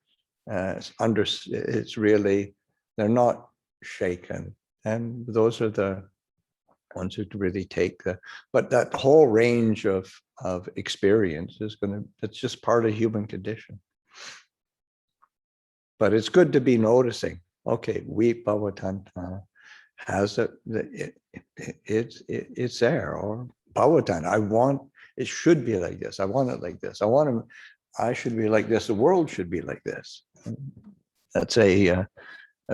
it's really, they're not shaken. And those are the ones who really take but that whole range of experience is it's just part of human condition. But it's good to be noticing, okay, vibhava tanha has it's there, or bhava tanha, it should be like this. I want it like this. I should be like this. The world should be like this. That's a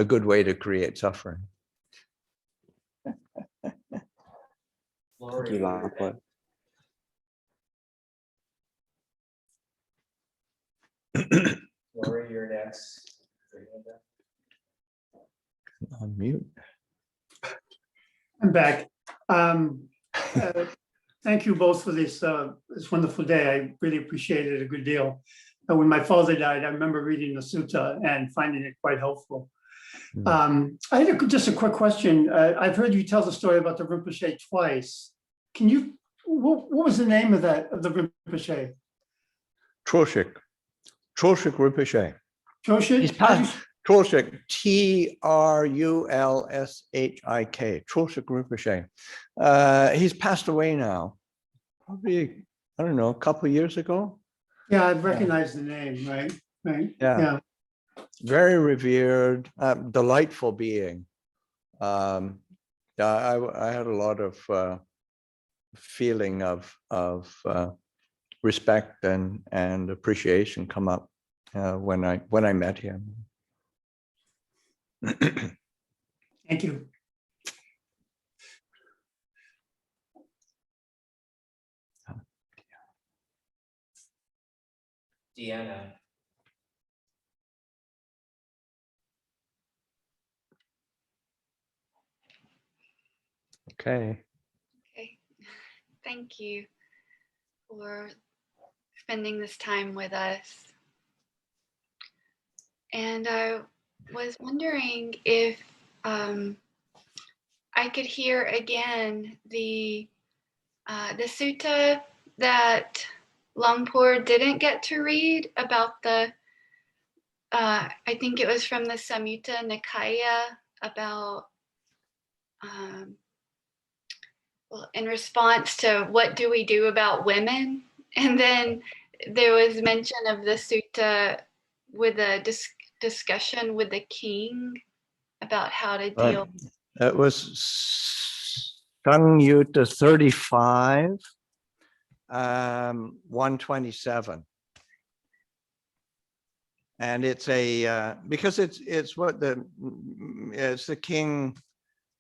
good way to create suffering. Thank you, Longport. Lori, you're next. On mute. I'm back. Thank you both for this wonderful day. I really appreciate it a good deal. And when my father died, I remember reading the sutta and finding it quite helpful. I had just a quick question. I've heard you tell the story about the Rinpoche twice. Can you, what was the name of the Rinpoche? Troshik Rinpoche. Troshik? Troshik, Trulshik, Troshik Rinpoche. He's passed away now, probably, I don't know, a couple of years ago. Yeah, I've recognized the name, right? Yeah. Very revered, delightful being. I had a lot of feeling of respect and appreciation come up when I met him. Thank you. Deanna. Okay. Okay, thank you for spending this time with us. And I was wondering if I could hear again the sutta that Longpor didn't get to read about I think it was from the Samyutta Nikāya about well, in response to what do we do about women? And then there was mention of the sutta with a discussion with the king about how to deal. It was Samyutta 35, 127. And it's because it's what it's the king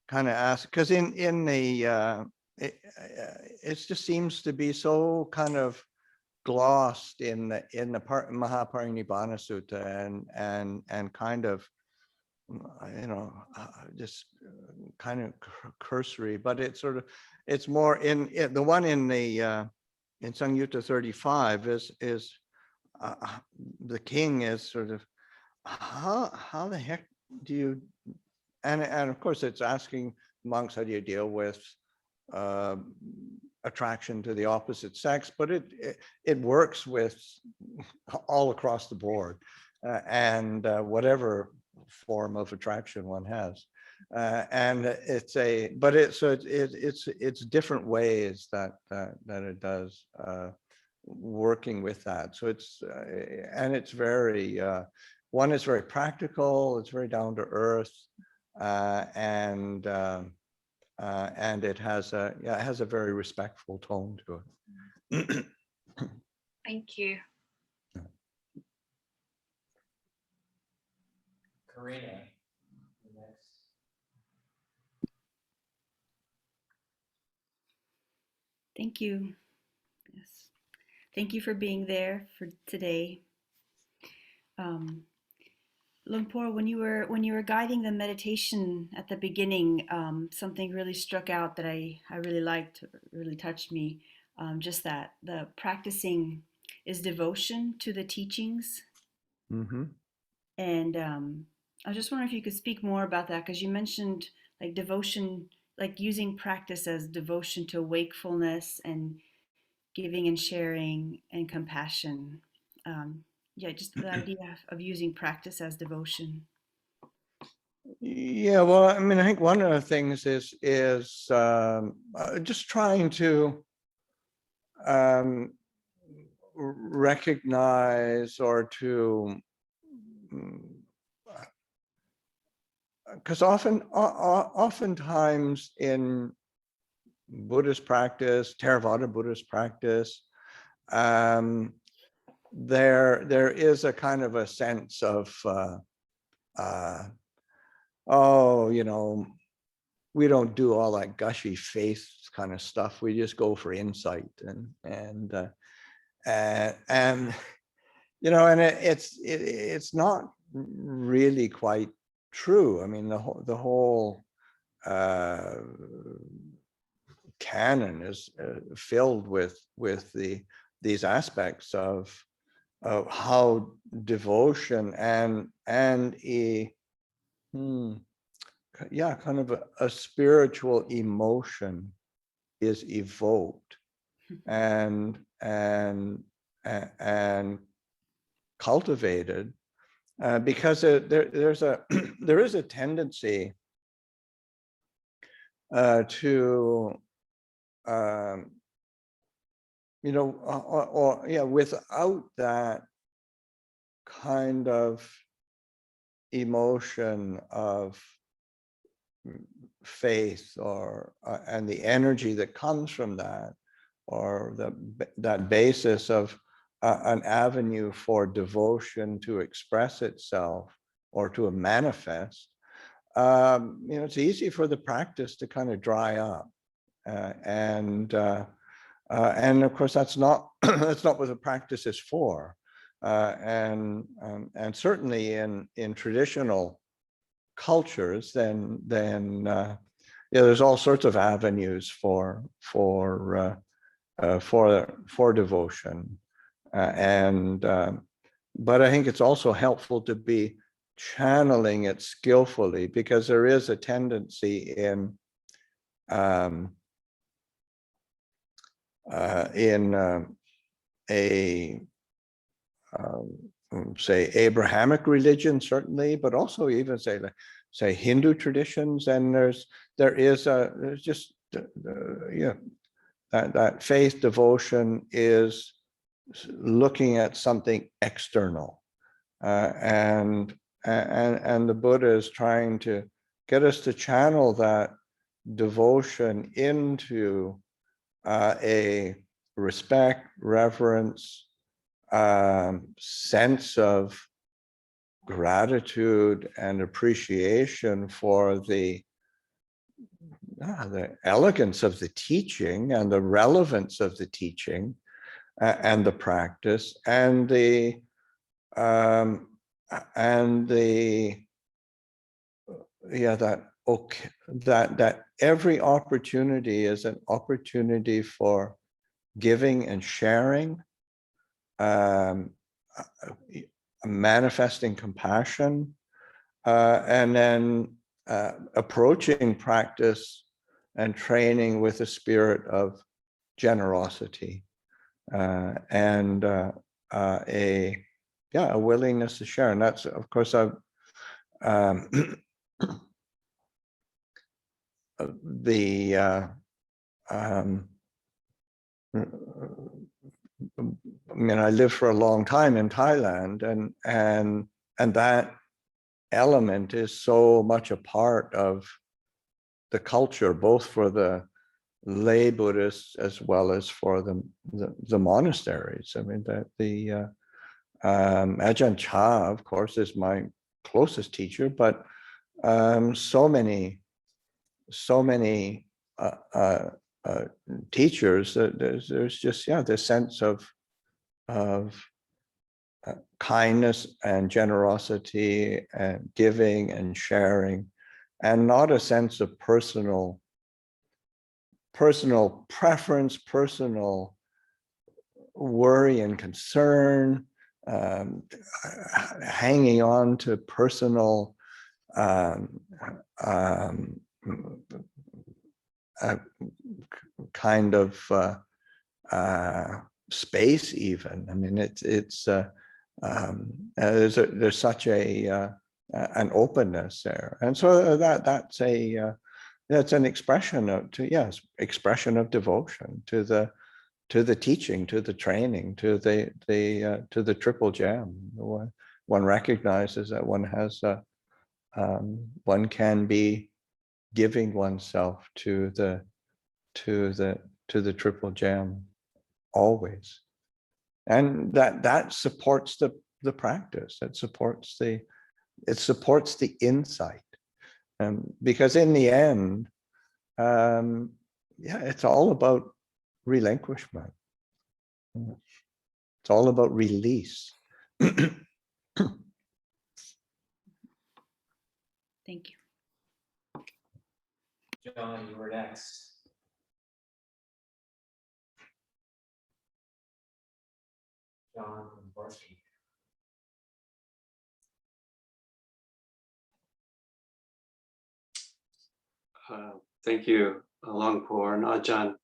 kind of asked, because in the it just seems to be so kind of glossed in the Mahāparinibbāna Sutta and kind of, just kind of cursory, but it's sort of, it's more in the one in the in Samyutta 35 is the king is sort of, how the heck do you, and of course it's asking monks, how do you deal with attraction to the opposite sex, but it works with all across the board, and whatever form of attraction one has, and it's different ways that it does working with that. So it's and it's very one is very practical, it's very down to earth, and it has a very respectful tone to it. Thank you. Karina. Thank you. Yes. Thank you for being there for today. Lumpur, when you were guiding the meditation at the beginning, something really struck out that I really liked, really touched me. Just that the practicing is devotion to the teachings. Mm-hmm. And I was just wondering if you could speak more about that, because you mentioned like devotion, like using practice as devotion to wakefulness and giving and sharing and compassion. Just the idea of using practice as devotion. Yeah, well, I mean, I think one of the things is just trying to recognize or to, because oftentimes in Buddhist practice, Theravada Buddhist practice, there is a kind of a sense of oh, we don't do all that gushy faith kind of stuff. We just go for insight, and it's not really quite true. I mean, the whole canon is filled with these aspects of how devotion and kind of a spiritual emotion is evoked and cultivated, because there is a tendency to without that kind of emotion of faith or and the energy that comes from that, or that basis of an avenue for devotion to express itself or to manifest, it's easy for the practice to kind of dry up, and of course that's not that's not what the practice is for, and certainly in traditional cultures, then there's all sorts of avenues for devotion, but I think it's also helpful to be channeling it skillfully, because there is a tendency in say Abrahamic religion, certainly, but also even say Hindu traditions, and there's just that faith devotion is looking at something external, and the Buddha is trying to get us to channel that devotion into a respect, reverence, sense of gratitude and appreciation for the elegance of the teaching and the relevance of the teaching, and the practice, and that every opportunity is an opportunity for giving and sharing, manifesting compassion, and then approaching practice and training with a spirit of generosity, and a willingness to share. And that's, of course, I mean, I lived for a long time in Thailand, and that element is so much a part of the culture, both for the lay Buddhists as well as for the monasteries. I mean, that the Ajahn Chah, of course, is my closest teacher, but so many teachers, that there's just this sense of kindness and generosity and giving and sharing, and not a sense of personal preference, personal worry and concern, hanging on to personal kind of space even. I mean, there's such an openness there, and so that's an expression of expression of devotion to the teaching, to the training, to the triple gem. One recognizes that one has one can be giving oneself to the triple gem always, and that supports the practice. It supports the insight, because in the end, it's all about relinquishment. It's all about release. Thank you. John, you were next. John Borsky. Thank you, Longpo and Ajahn.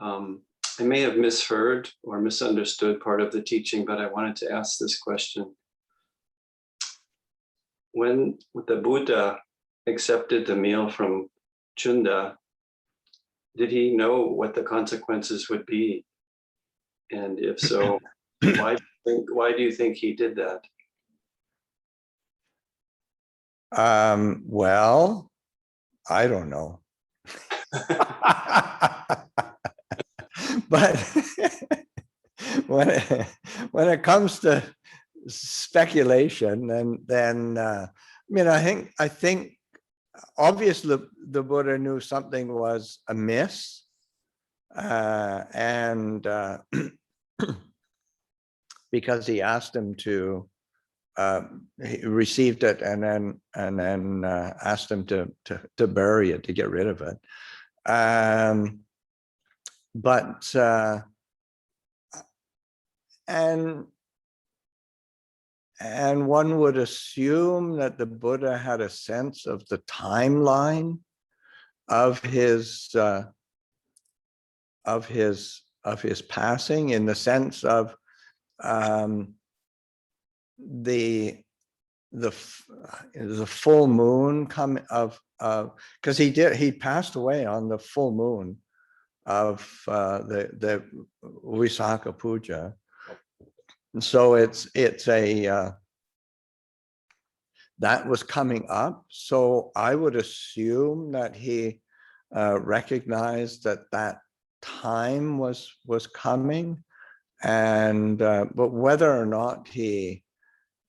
I may have misheard or misunderstood part of the teaching, but I wanted to ask this question. When the Buddha accepted the meal from Chunda, did he know what the consequences would be? And if so, why do you think he did that? Well, I don't know. But when it comes to speculation, then I mean, I think obviously the Buddha knew something was amiss, and because he asked him to, he received it and then asked him to bury it, to get rid of it. But and one would assume that the Buddha had a sense of the timeline of his passing, in the sense of the full moon coming of because he passed away on the full moon of the Upasika puja. And so it's a that was coming up. So I would assume that he recognized that time was coming, and but whether or not he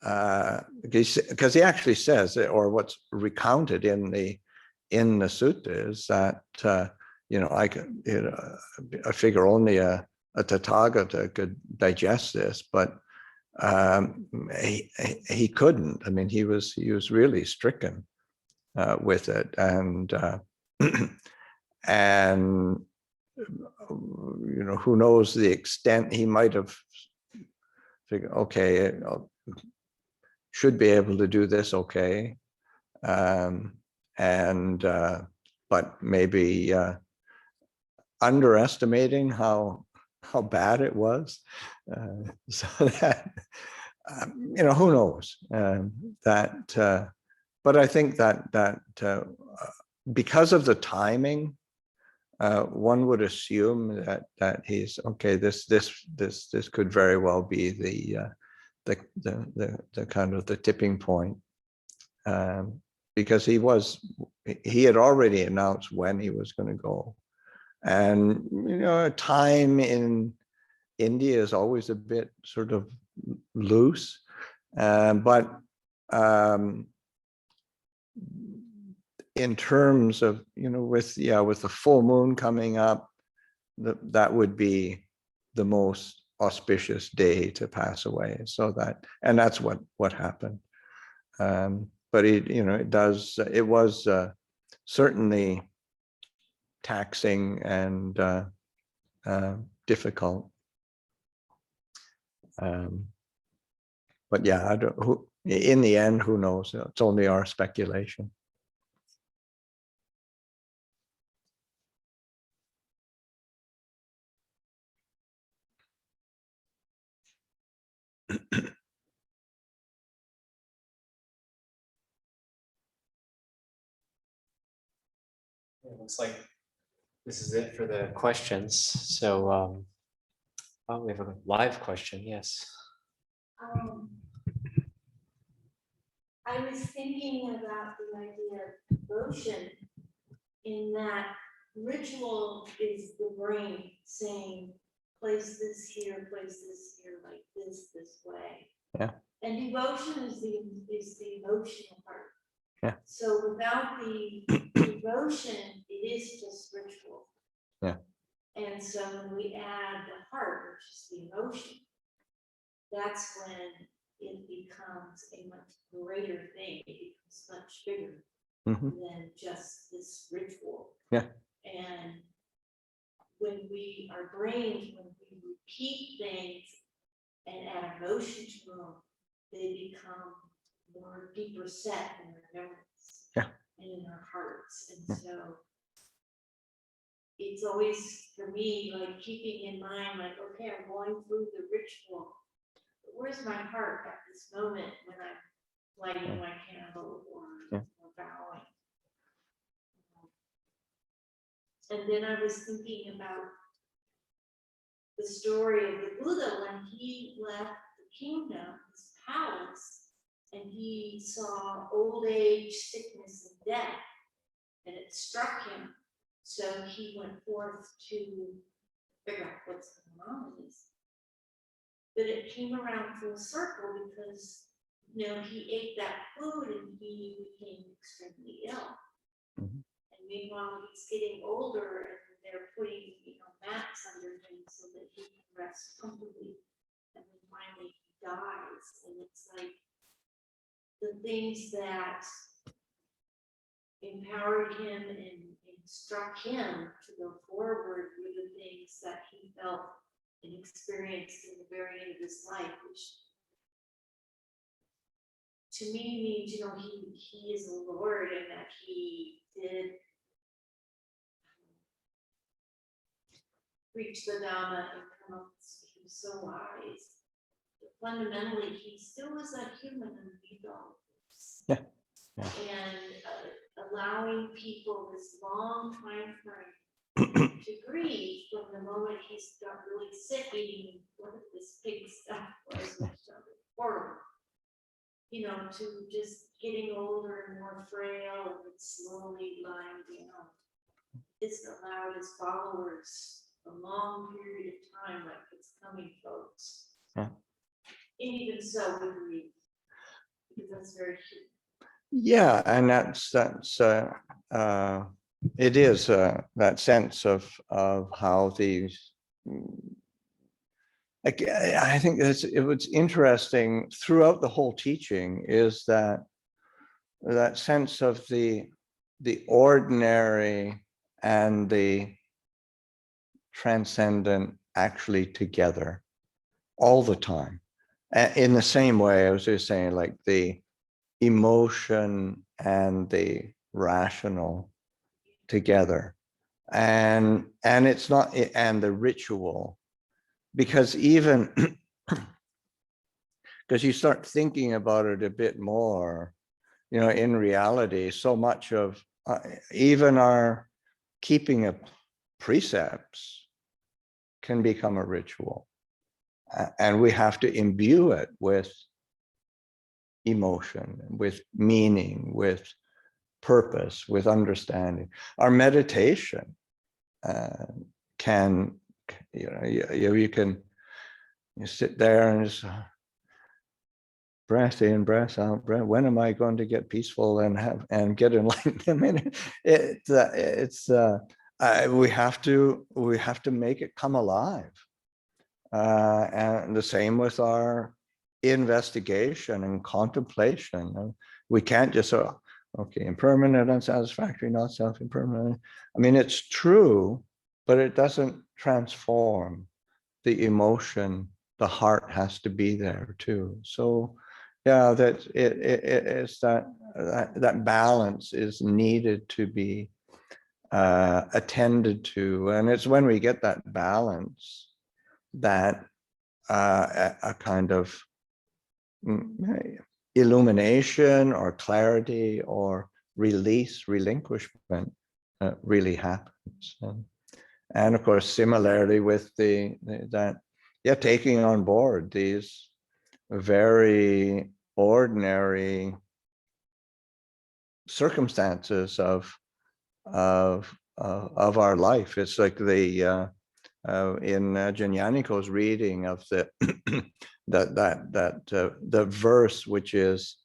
because he actually says, or what's recounted in the sutta is that I figure only a Tathagata could digest this, but he couldn't. I mean, he was really stricken with it, and and who knows the extent he might have figured, okay, should be able to do this, okay. But maybe underestimating how bad it was. So that, who knows that, but I think that because of the timing, one would assume that he's okay. This could very well be the kind of the tipping point, because he had already announced when he was going to go, and time in India is always a bit sort of loose, but in terms of with the full moon coming up, that would be the most auspicious day to pass away. So that's what happened. But it was certainly taxing and difficult. But yeah, in the end, who knows? It's only our speculation. It looks like this is it for the questions. So we have a live question. Yes. I was thinking about the idea of devotion, in that ritual is the brain saying, place this here, like this way. Yeah. And devotion is the emotional part. Yeah. So without the devotion, it is just ritual. Yeah. And so when we add the heart, which is the emotion, that's when it becomes a much greater thing. It becomes much bigger than just this ritual. Yeah. And when our brains, when we repeat things and add emotion to them, they become more deeper set in our memories and in our hearts. And so it's always, for me, like keeping in mind, like, okay, I'm going through the ritual. But where's my heart at this moment when I'm lighting my candle or bowing? And then I was thinking about the story of the Buddha when he left the kingdom, his palace, and he saw old age, sickness, and death, and it struck him. So he went forth to figure out what's going on with this. But it came around full circle because, he ate that food and he became extremely ill. And meanwhile, he's getting older and they're putting, mats under him so that he can rest comfortably. And then finally he dies. And it's like the things that empowered him and struck him to go forward were the things that he felt and experienced in the very end of his life, which to me means, he is a Lord and that he did preach the Dhamma and come up, he was so wise. But fundamentally, he still was a human underneath all of this. Yeah. And allowing people this long time frame to grieve from the moment he's got really sick, eating what this pig stuff was, which sounded horrible. To just getting older and more frail and slowly lying down. It's allowed his followers a long period of time, like it's coming, folks. Yeah. And even so, we grieve, because that's very cute. Yeah, and that's it is that sense of how these. I think it was interesting throughout the whole teaching is that sense of the ordinary and the transcendent actually together all the time. In the same way, I was just saying, like the emotion and the rational together, and it's not, and the ritual, because even because you start thinking about it a bit more, in reality, so much of even our keeping of precepts can become a ritual. And we have to imbue it with emotion, with meaning, with purpose, with understanding. Our meditation can, you can sit there and just breath in, breath out, breath. When am I going to get peaceful and get enlightened? I mean, we have to make it come alive. And the same with our investigation and contemplation. We can't just say, okay, impermanent, unsatisfactory, not self-impermanent. I mean, it's true, but it doesn't transform the emotion. The heart has to be there too. So yeah, that it's that balance is needed to be attended to. And it's when we get that balance that a kind of illumination or clarity or release, relinquishment really happens. And of course, similarly with taking on board these very ordinary circumstances of our life. It's like in Ajahn Ñāṇiko's reading of the verse, which is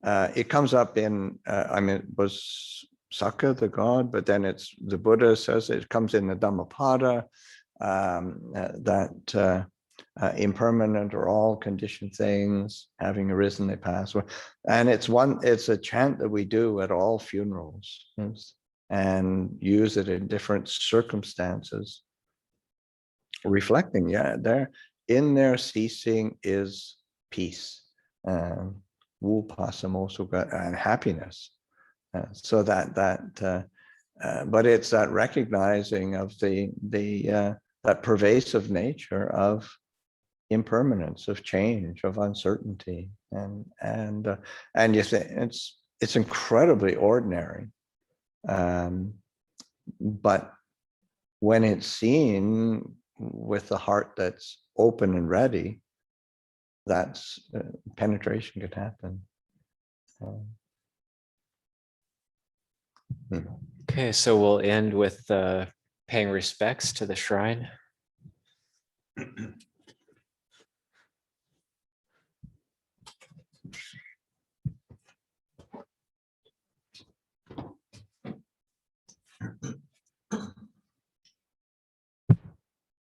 it comes up in it was Saka, the god, but then it's the Buddha says it comes in the Dhammapada that impermanent or all conditioned things having arisen, they pass away. And it's a chant that we do at all funerals and use it in different circumstances, reflecting, in their ceasing is peace, and happiness. So but it's that recognizing of that pervasive nature of impermanence, of change, of uncertainty, and you think it's incredibly ordinary, but when it's seen with the heart that's open and ready, that's penetration can happen. Okay, so we'll end with paying respects to the shrine.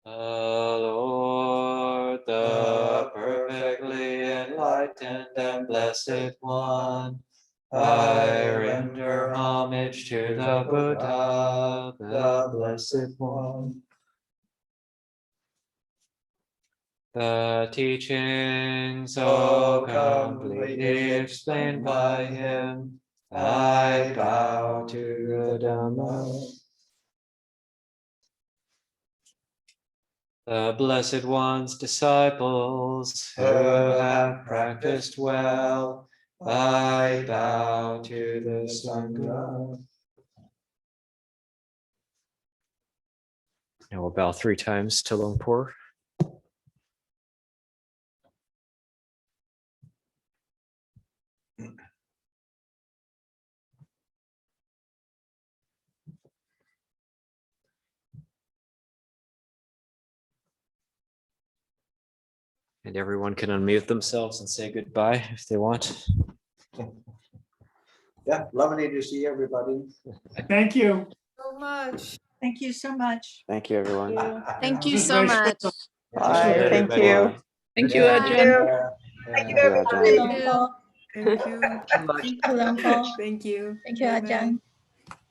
Lord, the perfectly enlightened and blessed one, I render homage to the Buddha, the blessed one. The teachings so completely explained by him, I bow to the Dhamma. The Blessed One's disciples who have practiced well, I bow to the Sangha. Now we'll bow 3 times to Lumpur. And everyone can unmute themselves and say goodbye if they want. Yeah, lovely to see everybody. Thank you. So much. Thank you so much. Thank you, everyone. Thank you This is so very much. special. Bye. Thank you. Thank you, Ajahn. Thank you, Ajahn. Thank you. Thank you, Lumpur. Thank you. Thank you, Ajahn.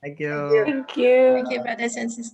Thank you. Thank you. Thank you, brothers and sisters.